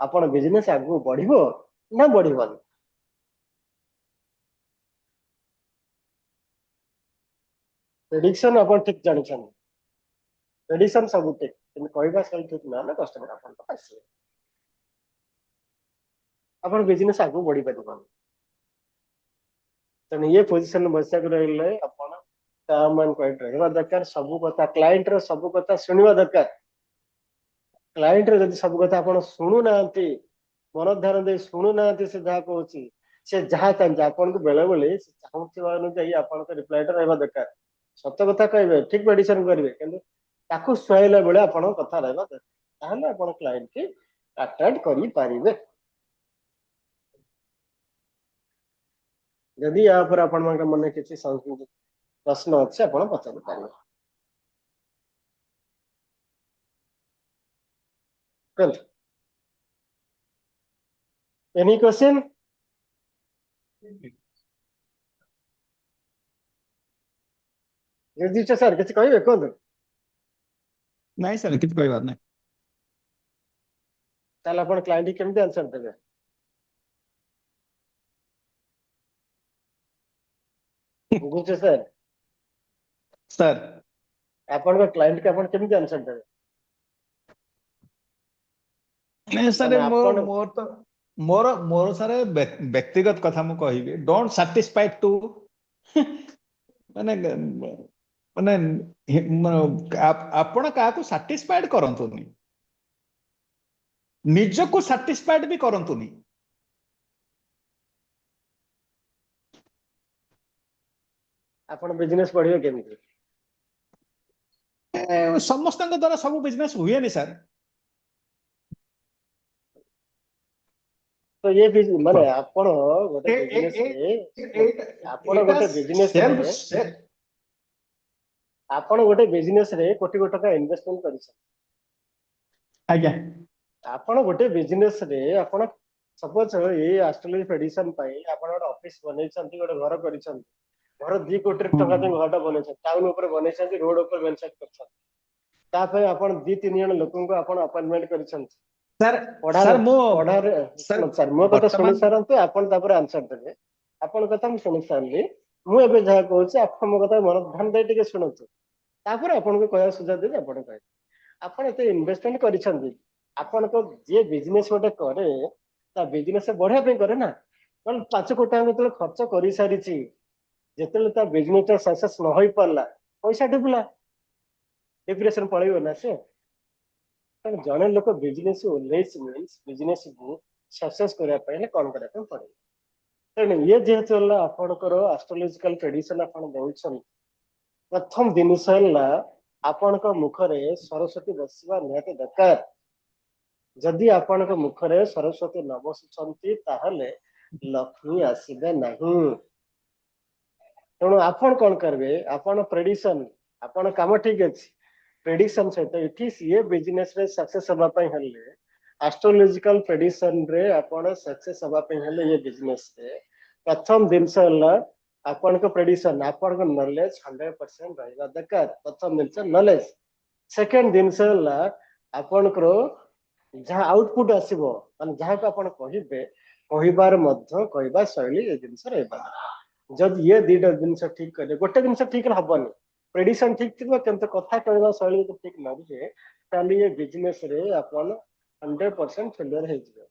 ଆପଣ ବିଜନେସ ଆଗକୁ ବଢିବ ନା ବଢିବନି। ପ୍ରେଡିକ୍ସନ ଆପଣ ଠିକ ଜାଣିଛନ୍ତି ପ୍ରେଡିକ୍ସନ ସବୁ ଠିକ କିନ୍ତୁ କହିବା ଶୈଳୀ ଠିକ ନହେଲେ କଷ୍ଟମର ଆପଣଙ୍କ ଆସିବେ ଆପଣ ବିଜନେସ ଆଗକୁ ବଢି ପାରିବନି। ତେଣୁ ଇଏ ପୋଜିସନ ବସିବାକୁ ରହିଲେ ଆପଣ ଟର୍ମ ଆଣ୍ଡ କ୍ୱାଲିଟି ରହିବା ଦରକାର। ସବୁ କଥା କ୍ଲାଏଣ୍ଟର ସବୁ କଥା ଶୁଣିବା ଦରକାର। କ୍ଲାଏଣ୍ଟର ଯଦି ସବୁ କଥା ଆପଣ ଶୁଣୁନାହାନ୍ତି ମନ ଧ୍ୟାନ ଦେଇ ଶୁଣୁନାହାନ୍ତି ସେ ଯାହା କହୁଛି ସେ ଯାହା ଚାହୁଁଛି ଆପଣଙ୍କୁ ବେଳେ ବେଳେ ସେ ଚାହୁଁଥିବା ଅନୁଯାୟୀ ଆପଣଙ୍କ ରିପ୍ଲାଏଟା ରହିବା ଦରକାର। ସତ କଥା କହିବେ ଠିକ ପ୍ରେଡିକ୍ସନ କରିବେ କିନ୍ତୁ ତାକୁ ସୁହାଇଲା ବେଳେ ଆପଣଙ୍କ କଥା ରହିବା ଦରକାର। ତାହେଲେ ଆପଣ କ୍ଲାଏଣ୍ଟ କି ଆଟ୍ରାକ୍ଟ କରିପାରିବେ। ଯଦି ୟା ଉପରେ ଆପଣଙ୍କ ମନରେ କିଛି ପ୍ରଶ୍ନ ଅଛି ଆପଣ ପଚାରି ପାରିବେ। କୁହନ୍ତୁ। Any question? ନିର୍ଦ୍ଦିଷ୍ଟ ସାର୍ କିଛି କହିବେ କୁହନ୍ତୁ। ନାଇଁ ସାର୍ କିଛି କହିବାର ନାହିଁ। ତାହେଲେ ଆପଣ କ୍ଲାଏଣ୍ଟ କେମିତି ଆନ୍ସର ଦେବେ? ବୁଝୁଛ ସାର୍ ସାର୍ ଆପଣଙ୍କ କ୍ଲାଏଣ୍ଟ ଆପଣ କେମିତି ଆନ୍ସର ଦେବେ? ନାଇଁ ସାର୍ ମାନେ ଆପଣ ମୋର ସାର୍ ବ୍ୟକ୍ତିଗତ କଥା ମୁଁ କହିବି ଡୋଣ୍ଟ ସାଟିସ୍ଫାଇଡ ଟୁ ମାନେ ମାନେ ଆପଣ କାହାକୁ ସାଟିସ୍ଫାଏଡ କରନ୍ତୁନି, ନିଜକୁ ସାଟିସ୍ଫାଏଡ ବି କରନ୍ତୁନି। ଆପଣ ବିଜନେସ ବଢିବ କେମିତି? ସମସ୍ତଙ୍କ ଦ୍ୱାରା ସବୁ ବିଜନେସ ହୁଏନି ସାର୍। ତ ମାନେ ଆପଣ ଗୋଟେ ଏ- ଏ- ବିଜନେସ ଏ- ରେ ଆପଣ ଏଇଟା ଗୋଟେ ବିଜନେସ ସେଲ୍ଫ ରେ ଆପଣ ଗୋଟେ ବିଜନେସ ରେ କୋଟି କୋଟି ଟଙ୍କା ଇନଭେଷ୍ଟମେଣ୍ଟ କରିଛନ୍ତି। ଆଜ୍ଞା ଆପଣ ଗୋଟେ ବିଜନେସ ରେ ଆପଣ ସପୋଜ ଏଇ ଆଷ୍ଟ୍ରୋଲୋଜି ପ୍ରେଡିକ୍ସନ ପାଇଁ ଆପଣ ଗୋଟେ ଅଫିସ ବନେଇଛନ୍ତି, ଗୋଟେ ଘର କରିଛନ୍ତି, ଘର 2 କୋଟି ଟଙ୍କା ଦେଇ ଘରଟା ବନେଇଛନ୍ତି, ଟାଉନ ଉପରେ ବନେଇଛନ୍ତି, ରୋଡ ଉପରେ ଭେଞ୍ଚର କରିଛନ୍ତି, ତା ପାଇଁ ଆପଣ 2-3 ଜଣ ଲୋକଙ୍କୁ ଆପଣ ଆପଏଣ୍ଟମେଣ୍ଟ କରିଛନ୍ତି। ସାର୍ ପଢାରେ ସାର୍ ମୁଁ ପଢାରେ ସାର୍ ଶୁଣନ୍ତୁ ସାର୍, ମୋ କଥା ଶୁଣି ବର୍ତ୍ତମାନ ସାରନ୍ତୁ, ଆପଣ ତାପରେ ଆନ୍ସର ଦେବେ। ଆପଣଙ୍କ କଥା ମୁଁ ଶୁଣି ସାରିଲି, ମୁଁ ଏବେ ଯାହା କହୁଛି ଆପଣ ମୋ କଥା ମନ ଧ୍ୟାନ ଦେଇ ଟିକେ ଶୁଣନ୍ତୁ, ତାପରେ ଆପଣଙ୍କୁ କହିବା ସୁଯୋଗ ଦେବି, ଆପଣ କହିବେ। ଆପଣ ଏତେ ଇନଭେଷ୍ଟମେଣ୍ଟ କରିଛନ୍ତି, ଆପଣଙ୍କ ଯିଏ ବିଜନେସ ଗୋଟେ କରେ ତା ବିଜନେସ ବଢିବା ପାଇଁ କରେ ନା, ନହେଲେ 5 କୋଟି ଟଙ୍କା ଯେତେବେଳେ ଖର୍ଚ୍ଚ କରିସାରିଛି, ଯେତେବେଳେ ତା ବିଜନେସ ଟା ସକ୍ସେସ ନ ହେଇ ପାରିଲା, ପଇସା ଡୁବିଲା, ଡିପ୍ରେସନ ପଳେଇବ ନା ସେ। ତେଣୁ ଜଣେ ଲୋକ ବିଜନେସ ଓହ୍ଲେଇଛି ମିନ୍ସ ବିଜନେସକୁ ସକ୍ସେସ କରିବା ପାଇଁ ହେଲେ କଣ କରିବା ପାଇଁ ପଡିବ। ତେଣୁ ଇଏ ଯେହେତୁ ହେଲା ଆପଣଙ୍କର ଆଷ୍ଟ୍ରୋଲୋଜିକାଲ ପ୍ରେଡିକ୍ସନ ଆପଣ ଦଉଛନ୍ତି, ପ୍ରଥମ ଜିନିଷ ହେଲା ଆପଣଙ୍କ ମୁଖରେ ସରସ୍ୱତୀ ବସିବା ନିହାତି ଦରକାର। ଯଦି ଆପଣଙ୍କ ମୁଖରେ ସରସ୍ୱତୀ ନ ବସୁଛନ୍ତି ତାହେଲେ ଲକ୍ଷ୍ମୀ ଆସିବେ ନାହିଁ। ତେଣୁ ଆପଣ କଣ କରିବେ, ଆପଣ ପ୍ରେଡିକ୍ସନ, ଆପଣ କାମ ଠିକ ଅଛି, ପ୍ରେଡିକ୍ସନ ସହିତ ଏଠି ସିଏ ବିଜନେସ ରେ ସକ୍ସେସ ହବା ପାଇଁ ହେଲେ ଆଷ୍ଟ୍ରୋଲୋଜିକାଲ ପ୍ରେଡିକ୍ସନ ରେ ଆପଣ ସକ୍ସେସ ହବା ପାଇଁ ହେଲେ ଏ ବିଜନେସ ରେ ପ୍ରଥମ ଜିନିଷ ହେଲା ଆପଣଙ୍କ ପ୍ରେଡିକ୍ସନ, ଆପଣଙ୍କ ନଲେଜ 100% ରହିବା ଦରକାର। ପ୍ରଥମ ଜିନିଷ ନଲେଜ। ସେକେଣ୍ଡ ଜିନିଷ ହେଲା ଆପଣଙ୍କର ଯାହା ଆଉଟପୁଟ ଆସିବ, ମାନେ ଯାହାକୁ ଆପଣ କହିବେ, କହିବାର ମଧ୍ୟ କହିବା ଶୈଳୀ ଏ ଜିନିଷ ରହିବା ଦରକାର। ଯଦି ଇଏ 2ଟା ଜିନିଷ ଠିକ କଲେ, ଗୋଟେ ଜିନିଷ ଠିକ ହବନି, ପ୍ରେଡିକ୍ସନ ଠିକ ଥିବ କିନ୍ତୁ କଥା କହିବା ଶୈଳୀ ଯଦି ଠିକ ନ ରୁହେ, ତାହେଲେ ଏ ବିଜନେସ ରେ ଆପଣ 100% ଫେଲିୟର ହେଇଯିବେ,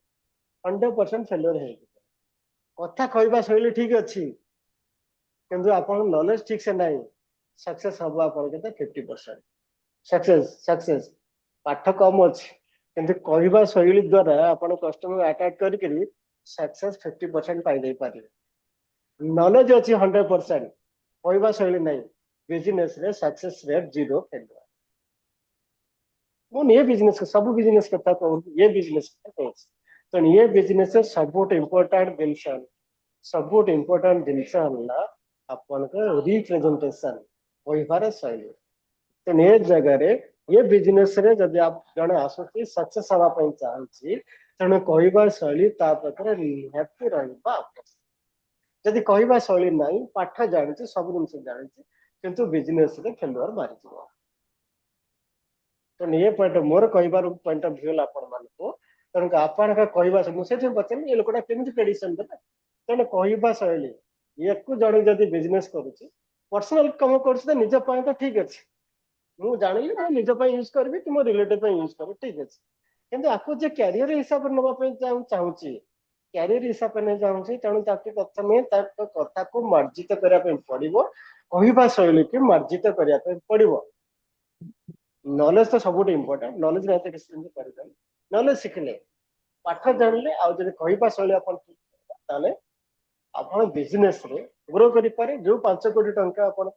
100% ଫେଲିୟର ହେଇଯିବେ। କଥା କହିବା ଶୈଳୀ ଠିକ ଅଛି କିନ୍ତୁ ଆପଣଙ୍କ ନଲେଜ ଠିକ ସେ ନାହିଁ, ସକ୍ସେସ ହବ ଆପଣ କେତେ 50%। ସକ୍ସେସ ପାଠ କମ ଅଛି କିନ୍ତୁ କହିବା ଶୈଳୀ ଦ୍ଵାରା ଆପଣ କଷ୍ଟମର ଆଟାକ୍ କରିକିରି ସକ୍ସେସ 50% ପାଇଯାଇ ପାରିବେ। ନଲେଜ ଅଛି 100%, କହିବା ଶୈଳୀ ନାହିଁ, ବିଜନେସ ରେ ସକ୍ସେସ ରେଟ୍ 0 ଫେଲିୟର। ମୁଁ ଏ ବିଜନେସ ସବୁ ବିଜନେସ କଥା କହୁଛି, ଏ ବିଜନେସ କଥା କହୁଛି। ତେଣୁ ଏ ବିଜନେସ ସବୁଠୁ ଇମ୍ପୋର୍ଟାଣ୍ଟ ଜିନିଷ ହେଲା ଆପଣଙ୍କ ରିପ୍ରେଜେଣ୍ଟେସନ, କହିବାର ଶୈଳୀ। ତେଣୁ ଏ ଜାଗାରେ ଏ ବିଜନେସ ରେ ଯଦି ଜଣେ ଆସୁଛି ସକ୍ସେସ ହବା ପାଇଁ ଚାହୁଁଛି, ତେଣୁ କହିବା ଶୈଳୀ ତା ପାଖରେ ନିହାତି ରହିବା ଆବଶ୍ୟକ। ଯଦି କହିବା ଶୈଳୀ ନାହିଁ, ପାଠ ଜାଣିଛି, ସବୁ ଜିନିଷ ଜାଣିଛି କିନ୍ତୁ ବିଜନେସ ରେ ଫେଲୁଅର ମାରିଯିବ। ତେଣୁ ଏ ପଏଣ୍ଟ ମୋର କହିବାର ପଏଣ୍ଟ ଅଫ ଭ୍ୟୁ ହେଲା ଆପଣ ମାନଙ୍କୁ। ତେଣୁ ଆପଣଙ୍କ କହିବା, ମୁଁ ସେଥିପାଇଁ ପଚାରିଲି ଏ ଲୋକଟା କେମିତି ପ୍ରେଡିକ୍ସନ ଦେଲା। ତେଣୁ କହିବା ଶୈଳୀ, ୟାକୁ ଜଣେ ଯଦି ବିଜନେସ କରୁଛି, ପର୍ସନାଲ କାମ କରୁଛି ତ ନିଜ ପାଇଁ ତ ଠିକ ଅଛି, ମୁଁ ଜାଣିଲି ମୁଁ ନିଜ ପାଇଁ ୟୁଜ କରିବି କି ମୋ ରିଲେଟିଭ ପାଇଁ ୟୁଜ କରିବି, ଠିକ ଅଛି। କିନ୍ତୁ ଆକୁ ଯେ କ୍ୟାରିୟର ହିସାବରେ ନେବା ପାଇଁ ଚାହୁଁଛି, କ୍ୟାରିୟର ହିସାବରେ ନେଇ ଚାହୁଁଛି, ତେଣୁ ତାକୁ ପ୍ରଥମେ ତାଙ୍କ କଥାକୁ ମାର୍ଜିତ କରିବା ପାଇଁ ପଡିବ, କହିବା ଶୈଳୀକୁ ମାର୍ଜିତ କରିବା ପାଇଁ ପଡିବ। ନଲେଜ ତ ସବୁଠୁ ଇମ୍ପୋର୍ଟାଣ୍ଟ, ନଲେଜ ନାହିଁ ତ କିଛି ଜିନିଷ କରିପାରିବେ। ନଲେଜ ଶିଖିଲେ, ପାଠ ଜାଣିଲେ, ଆଉ ଯଦି କହିବା ଶୈଳୀ ଆପଣ ଠିକ ତାହେଲେ ଆପଣ ବିଜନେସ ରେ ଗ୍ରୋ କରିପାରେ। ଯୋଉ 5 କୋଟି ଟଙ୍କା ଆପଣ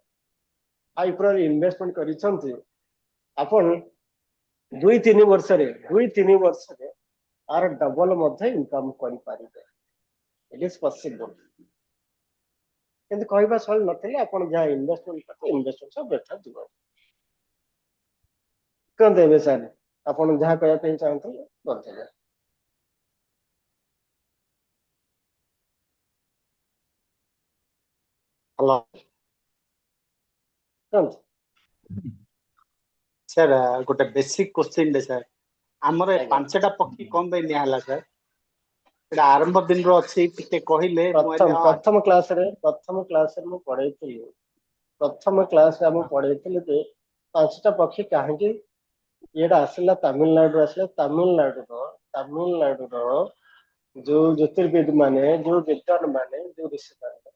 ହାଇପ୍ର ଇନଭେଷ୍ଟମେଣ୍ଟ କରିଛନ୍ତି, ଆପଣ 2-3 ବର୍ଷରେ ଆର ଡବଲ ମଧ୍ୟ ଇନକମ କରିପାରିବେ। ଇଟ୍ ଇଜ ପସିବଲ। କିନ୍ତୁ କହିବା ଶୈଳୀ ନଥିଲେ ଆପଣ ଯାହା ଇନଭେଷ୍ଟମେଣ୍ଟ କରିବେ, ଇନଭେଷ୍ଟମେଣ୍ଟ ସବୁ ବ୍ୟର୍ଥ ଯିବ। କୁହନ୍ତୁ ଏବେ ସାର୍, ଆପଣ ଯାହା କହିବା ପାଇଁ ଚାହୁଁଥିଲେ କରିଦେବେ। ହ୍ୟାଲୋ, କୁହନ୍ତୁ। ସାର୍ ଗୋଟେ ବେସିକ କୋଶ୍ଚିନ୍ ସାର୍, ଆମର ଏ ଆଜ୍ଞା। 5ଟା ପକ୍ଷୀ କଣ ପାଇଁ ନିଆ ହେଲା ସାର୍? ଏଇଟା ଆରମ୍ଭ ଦିନରୁ ଅଛି, ଟିକେ କହିଲେ ମୁଁ ପ୍ରଥମ କହିଲି ହଁ। ପ୍ରଥମ କ୍ଲାସରେ ମୁଁ ପଢେଇଥିଲି, ପ୍ରଥମ କ୍ଲାସରେ ଆମେ ପଢେଇଥିଲି ଯେ 5ଟା ପକ୍ଷୀ କାହିଁକି ଇଏଟା ଆସିଲା, ତାମିଲନାଡୁରୁ ଆସିଲା। ତାମିଲନାଡୁର ଯୋଉ ଜ୍ୟୋତିର୍ବିଦ ମାନେ, ଯୋଉ ବିଦ୍ୱାନ ମାନେ, ଯୋଉ ଋଷି ମାନେ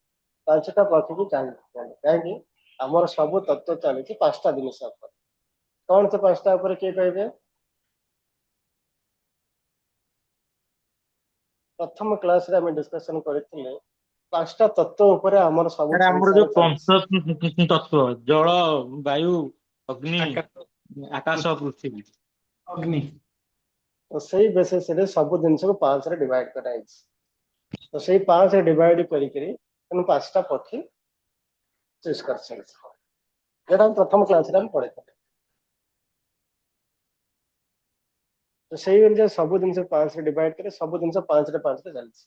5ଟା ପକ୍ଷୀକୁ କାହିଁକି ଆମର ସବୁ ତତ୍ତ୍ୱ ଚାଲିଛି 5ଟା ଜିନିଷ ଉପରେ। କଣ ସେ 5ଟା ଉପରେ କିଏ କହିବେ? ପ୍ରଥମ କ୍ଲାସରେ ଆମେ ଡିସ୍କସନ କରିଥିଲେ 5ଟା ତତ୍ତ୍ୱ ଉପରେ ଆମର ସବୁ ସାର୍ ଆମର ସଂସାର ଯୋଉ ଚାଲିଛି। ପଞ୍ଚ ତତ୍ଵ ଜଳ, ବାୟୁ, ଅଗ୍ନି, ଆକାଶ, ପୃଥିବୀ। ଅଗ୍ନି। ତ ସେଇ ବେସିସରେ ସବୁ ଜିନିଷକୁ 5ରେ ଡିଭାଇଡ କରାଯାଇଛି। ତ ସେଇ 5ରେ ଡିଭାଇଡ କରିକିରି ତେଣୁ 5ଟା ପକ୍ଷୀ ଚୁଜ କରିଛନ୍ତି, ଯେଟା ଆମେ ପ୍ରଥମ କ୍ଲାସରେ ଆମେ ପଢିଥିଲେ। ତ ସେଇ ଅନୁଯାୟୀ ସବୁ ଜିନିଷ 5ରେ ଡିଭାଇଡ କରି ସବୁ ଜିନିଷ 5ରେ ଚାଲିଛି।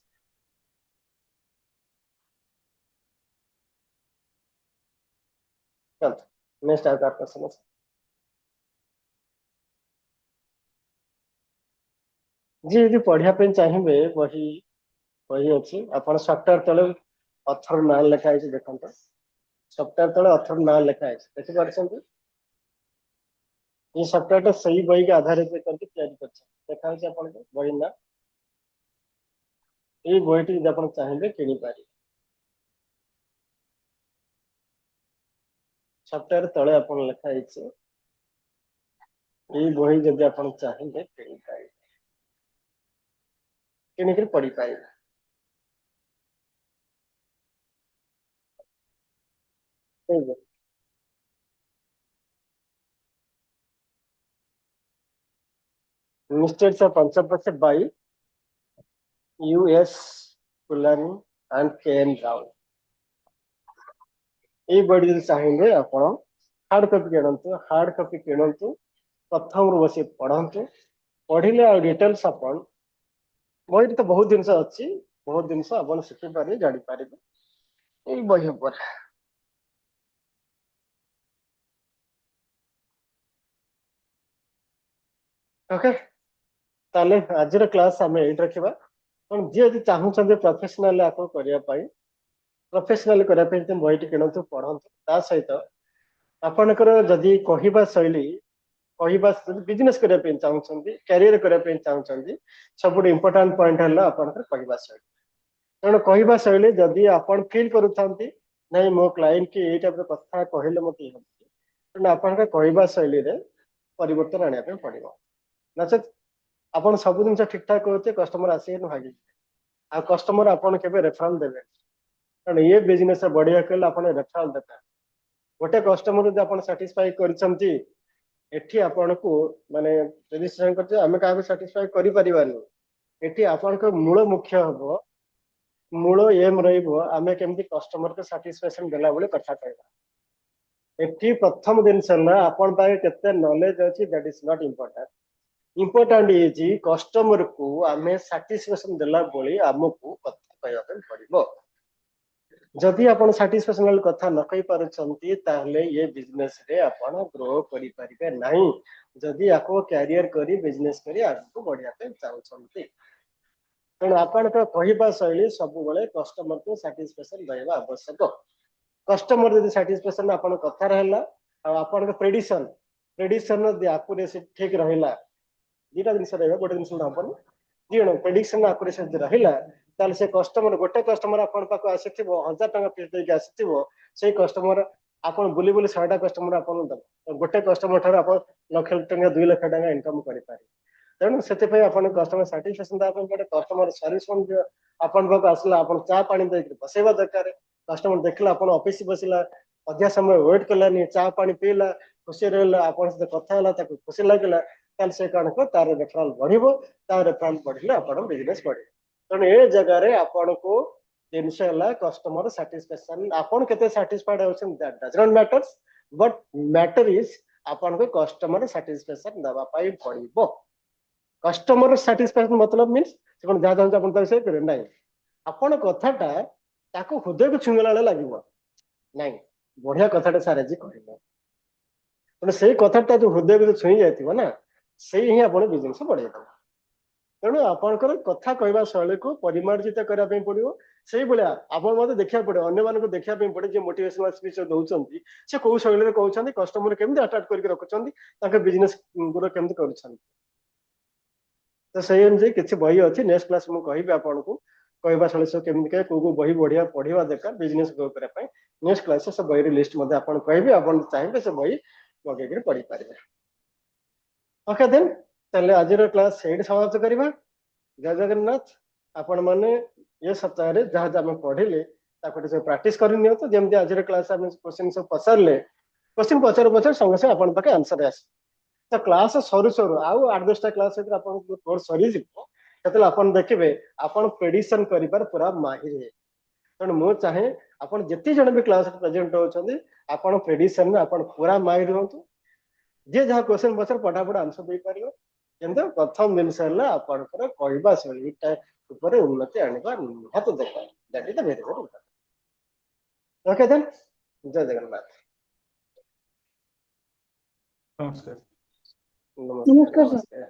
ନେକ୍ସଟ ଆଉ କାହାର କ୍ୱେଶ୍ଚନ ଅଛି? ଯିଏ ଯଦି ପଢିବା ପାଇଁ ଚାହିଁବେ ବହି ଅଛି, ଆପଣ ସଫ୍ଟୱେୟାର ତଳେ ଅଥର ନାଁ ଲେଖା ହେଇଛି ଦେଖନ୍ତୁ। ସଫ୍ଟୱେୟାର ତଳେ ଅଥର ନାଁ ଲେଖା ହେଇଛି, ଦେଖିପାରୁଛନ୍ତି? এই ସଫ୍ଟୱେୟାରଟା ସେଇ ବହିକି ଆଧାରିତ କରିକି ତିଆରି କରିଛନ୍ତି। ଦେଖା ହେଉଛି ଆପଣଙ୍କୁ ବହି ନା? ଏଇ ବହିଟି ଯଦି ଆପଣ ଚାହିଁବେ କିଣିପାରିବେ। ସଫ୍ଟୱେୟାର ତଳେ ଆପଣ ଲେଖା ହେଇଛି ଏଇ ବହି ଯଦି ଆପଣ ଚାହିଁବେ କିଣିପାରିବେ, କିଣିକିରି ପଢିପାରିବେ। ଠିକ ଅଛି। Mistakes of Panchapatya by U.S. Kulani and K.N. Rao। এই ବହି ଯଦି ଚାହିଁବେ ଆପଣ ହାର୍ଡ କପି କିଣନ୍ତୁ, ହାର୍ଡ କପି କିଣନ୍ତୁ, ପ୍ରଥମରୁ ବସି ପଢନ୍ତୁ। ପଢିଲେ ଆଉ ଡିଟେଲ୍ସ ଆପଣ ବହିରେ ତ ବହୁତ ଜିନିଷ ଅଛି, ବହୁତ ଜିନିଷ ଆପଣ ଶିଖିପାରିବେ, ଜାଣିପାରିବେ ଏଇ ବହି ଉପରେ। ଓକେ, ତାହେଲେ ଆଜିର କ୍ଲାସ ଆମେ ଏଇଠି ରଖିବା। ତେଣୁ ଯିଏ ଯଦି ଚାହୁଁଛନ୍ତି ପ୍ରଫେସନାଲି ଆକୁ କରିବା ପାଇଁ, ପ୍ରଫେସନାଲି କରିବା ପାଇଁ ତ ବହିଟି କିଣନ୍ତୁ, ପଢନ୍ତୁ। ତା ସହିତ ଆପଣଙ୍କର ଯଦି କହିବା ଶୈଳୀ, କହିବା ବିଜନେସ କରିବା ପାଇଁ ଚାହୁଁଛନ୍ତି, କ୍ୟାରିୟର କରିବା ପାଇଁ ଚାହୁଁଛନ୍ତି, ସବୁଠୁ ଇମ୍ପୋର୍ଟାଣ୍ଟ ପଏଣ୍ଟ ହେଲା ଆପଣଙ୍କର କହିବା ଶୈଳୀ। ତେଣୁ କହିବା ଶୈଳୀ ଯଦି ଆପଣ ଫିଲ୍ କରୁଥାନ୍ତି ନାଇଁ ମୋ କ୍ଲାଇଣ୍ଟ କି ଏଇ ଟାଇପର କଥା କହିଲେ ମତେ ଇଏ ହେଉଛି, ତେଣୁ ଆପଣଙ୍କ କହିବା ଶୈଳୀରେ ପରିବର୍ତ୍ତନ ଆଣିବା ପାଇଁ ପଡିବ। ନଚେତ ଆପଣ ସବୁ ଜିନିଷ ଠିକ ଠାକ କହୁଛେ, କଷ୍ଟମର ଆସିବେନି ଭାଗିଯିବେ, ଆଉ କଷ୍ଟମର ଆପଣ କେବେ ରେଫରାଲ ଦେବେ। କାରଣ ଇଏ ବିଜନେସ ବଢିବାକୁ ହେଲେ ଆପଣ ରେଫରାଲ ଦେବେ। ଗୋଟେ କଷ୍ଟମର ଯଦି ଆପଣ ସାଟିସ୍ଫାଇ କରିଛନ୍ତି, ଏଠି ଆପଣଙ୍କୁ ମାନେ ରେଜିଷ୍ଟ୍ରେସନ କରିছে ଆମେ କାହାକୁ ସାଟିସ୍ଫାଇ କରିପାରିବାନି। ଏଠି ଆପଣଙ୍କ ମୂଳ ମୁଖ୍ୟ ହବ, ମୂଳ ଏମ୍ ରହିବ ଆମେ କେମିତି କଷ୍ଟମରକୁ ସାଟିସ୍ଫାକ୍ସନ ଦେଲା ଭଳି କଥା କହିବା। ଏଠି ପ୍ରଥମ ଜିନିଷ ହେଲା ଆପଣ ପାଖରେ କେତେ ନଲେଜ ଅଛି, that is not important. Important is କଷ୍ଟମରକୁ ଆମେ ସାଟିସ୍ଫାକ୍ସନ ଦେଲା ଭଳି ଆମକୁ କଥା କହିବା ପାଇଁ ପଡିବ। ଯଦି ଆପଣ ସାଟିସ୍ଫାକ୍ସନ କଥା ନ କହି ପାରୁଛନ୍ତି ତାହେଲେ ଏ ବିଜନେସରେ ଆପଣ ଗ୍ରୋ କରିପାରିବେ ନାହିଁ, ଯଦି ଆକୁ କ୍ୟାରିୟର କରି ବିଜନେସ କରି ଆଗକୁ ବଢିବା ପାଇଁ ଚାହୁଁଛନ୍ତି। ତେଣୁ ଆପଣଙ୍କ କହିବା ଶୈଳୀ ସବୁବେଳେ କଷ୍ଟମରକୁ ସାଟିସ୍ଫାକ୍ସନ ରହିବା ଆବଶ୍ୟକ। କଷ୍ଟମର ଯଦି ସାଟିସ୍ଫାକ୍ସନ ଆପଣଙ୍କ କଥାରେ ହେଲା, ଆଉ ଆପଣଙ୍କ ପ୍ରେଡିକ୍ସନ ଯଦି ଆକୁରେସି ଠିକ ରହିଲା, ଦିଟା ଜିନିଷ ରହିବ, ଗୋଟେ ଜିନିଷ ହବନି, ଦି ଜଣ ପ୍ରେଡିକ୍ସନ ଆକୁରେସି ଯଦି ରହିଲା, ତାହେଲେ ସେ କଷ୍ଟମର, ଗୋଟେ କଷ୍ଟମର ଆପଣଙ୍କ ପାଖକୁ ଆସିଥିବ 1000 ଟଙ୍କା ଫିସ୍ ଦେଇକି ଆସିଥିବ, ସେଇ କଷ୍ଟମର ଆପଣ ବୁଲି ବୁଲି 100ଟା କଷ୍ଟମର ଆପଣଙ୍କୁ ଦେବ, ଗୋଟେ କଷ୍ଟମର ଠାରୁ ଆପଣ ଲକ୍ଷ ଟଙ୍କା 2 ଲକ୍ଷ ଟଙ୍କା ଇନକମ କରିପାରିବେ। ତେଣୁ ସେଥିପାଇଁ ଆପଣ କଷ୍ଟମର ସାଟିସ୍ଫାକ୍ସନ ଦେବା ପାଇଁ ପଡେ। କଷ୍ଟମର ସର୍ଭିସ ଆପଣଙ୍କ ପାଖକୁ ଆସିଲା, ଆପଣ ଚା ପାଣି ଦେଇକି ବସେଇବା ଦରକାର। କଷ୍ଟମର ଦେଖିଲା ଆପଣ ଅଫିସ ବସିଲା, ଅଧିକା ସମୟ ୱେଟ୍ କଲାନି, ଚା ପାଣି ପିଇଲା, ଖୁସି ରହିଲା, ଆପଣଙ୍କ ସହିତ କଥା ହେଲା, ତାକୁ ଖୁସି ଲାଗିଲା, ତାହେଲେ ସେ କଣ କର ତାର ରେଫରାଲ ବଢିବ, ତାର ରେଫରାଲ ବଢିଲେ ଆପଣ ବିଜନେସ ବଢିବ। ତେଣୁ ଏ ଜାଗାରେ ଆପଣଙ୍କୁ ଜିନିଷ ହେଲା କଷ୍ଟମର ସାଟିସ୍ଫାକ୍ସନ। ଆପଣ କେତେ ସାଟିସ୍ଫାଇଡ ହେଉଛନ୍ତି that does not matter, but matter is ଆପଣଙ୍କୁ କଷ୍ଟମର ସାଟିସ୍ଫାକ୍ସନ ଦେବା ପାଇଁ ପଡିବ। କଷ୍ଟମର ସାଟିସ୍ଫାକ୍ସନ ମତଲବ ମିନ୍ସ ସେ କଣ ଯାହା ଚାହୁଁଛି ଆପଣ ତାକୁ ସେଇ କରିବେ ନାହିଁ, ଆପଣ କଥାଟା ତାକୁ ହୃଦୟକୁ ଛୁଇଁଲା ବେଳେ ଲାଗିବ, ନାଇଁ ବଢିଆ କଥାଟା ସାର୍ ଆଜି କହିଲେ। ତେଣୁ ସେଇ କଥାଟା ଯୋଉ ହୃଦୟକୁ ଛୁଇଁ ଯାଇଥିବ ନା, ସେଇ ହିଁ ଆପଣ ବିଜନେସ ବଢେଇଦେବ। ତେଣୁ ଆପଣଙ୍କର କଥା କହିବା ଶୈଳୀକୁ ପରିମାର୍ଜିତ କରିବା ପାଇଁ ପଡିବ। ସେଇଭଳିଆ ଆପଣ ମତେ ଦେଖିବାକୁ ପଡିବ, ଅନ୍ୟମାନଙ୍କୁ ଦେଖିବା ପାଇଁ ପଡେ ଯେ ମୋଟିଭେସନାଲ ସ୍ପିଚ ଦଉଛନ୍ତି ସେ କୋଉ ଶୈଳୀରେ କହୁଛନ୍ତି, କଷ୍ଟମର କେମିତି ଆଟ୍ରାକ୍ଟ କରିକି ରଖୁଛନ୍ତି, ତାଙ୍କ ବିଜନେସ ଗ୍ରୋ କେମିତି କରୁଛନ୍ତି। ତ ସେଇ ଅନୁଯାୟୀ କିଛି ବହି ଅଛି, ନେକ୍ସଟ କ୍ଲାସ ମୁଁ କହିବି ଆପଣଙ୍କୁ कहवा शैली सब केमती कहे को बही बढ़िया पढ़िया दरकार बिजनेस ग्रो करने ପାଇଁ नेक्स्ट क्लास से बही लिस्ट मध्य आपन कहबे आपन चाहिए से बही मगेकर पढ़ी पारे ओके देन चले आज क्लास एट समाप्त करवा जय जगन्नाथ आपण माने ये सप्ताह रे जहाँ जहाँ पढ़िले सब प्रैक्टिस कर जमी आज क्लास क्वेश्चन सब पचारे क्वेश्चन पचार पचार संगे संगे आपन पाखे आंसर आस तो क्लास सरू सरू आउ 8-10टा क्लास कोर्स सरी जिते आपन देखिए आपन प्रेडिक्शन कर पूरा माहिर है तेणु मु चाहे आपन जिते जन भी क्लास प्रेजेंट होती आपन प्रेडिक्शन में आपन पूरा माहिर हूँ जे जहाँ क्वेश्चन पचार फटाफट आंसर दे पार किंतु प्रथम जिनस आपंकर कहवा शैली उन्नति आने निहत दरकार that is the very very important okay then जय जगन्नाथ नमस्कार नमस्कार नमस्कार सर। नमस्कार नमस्कार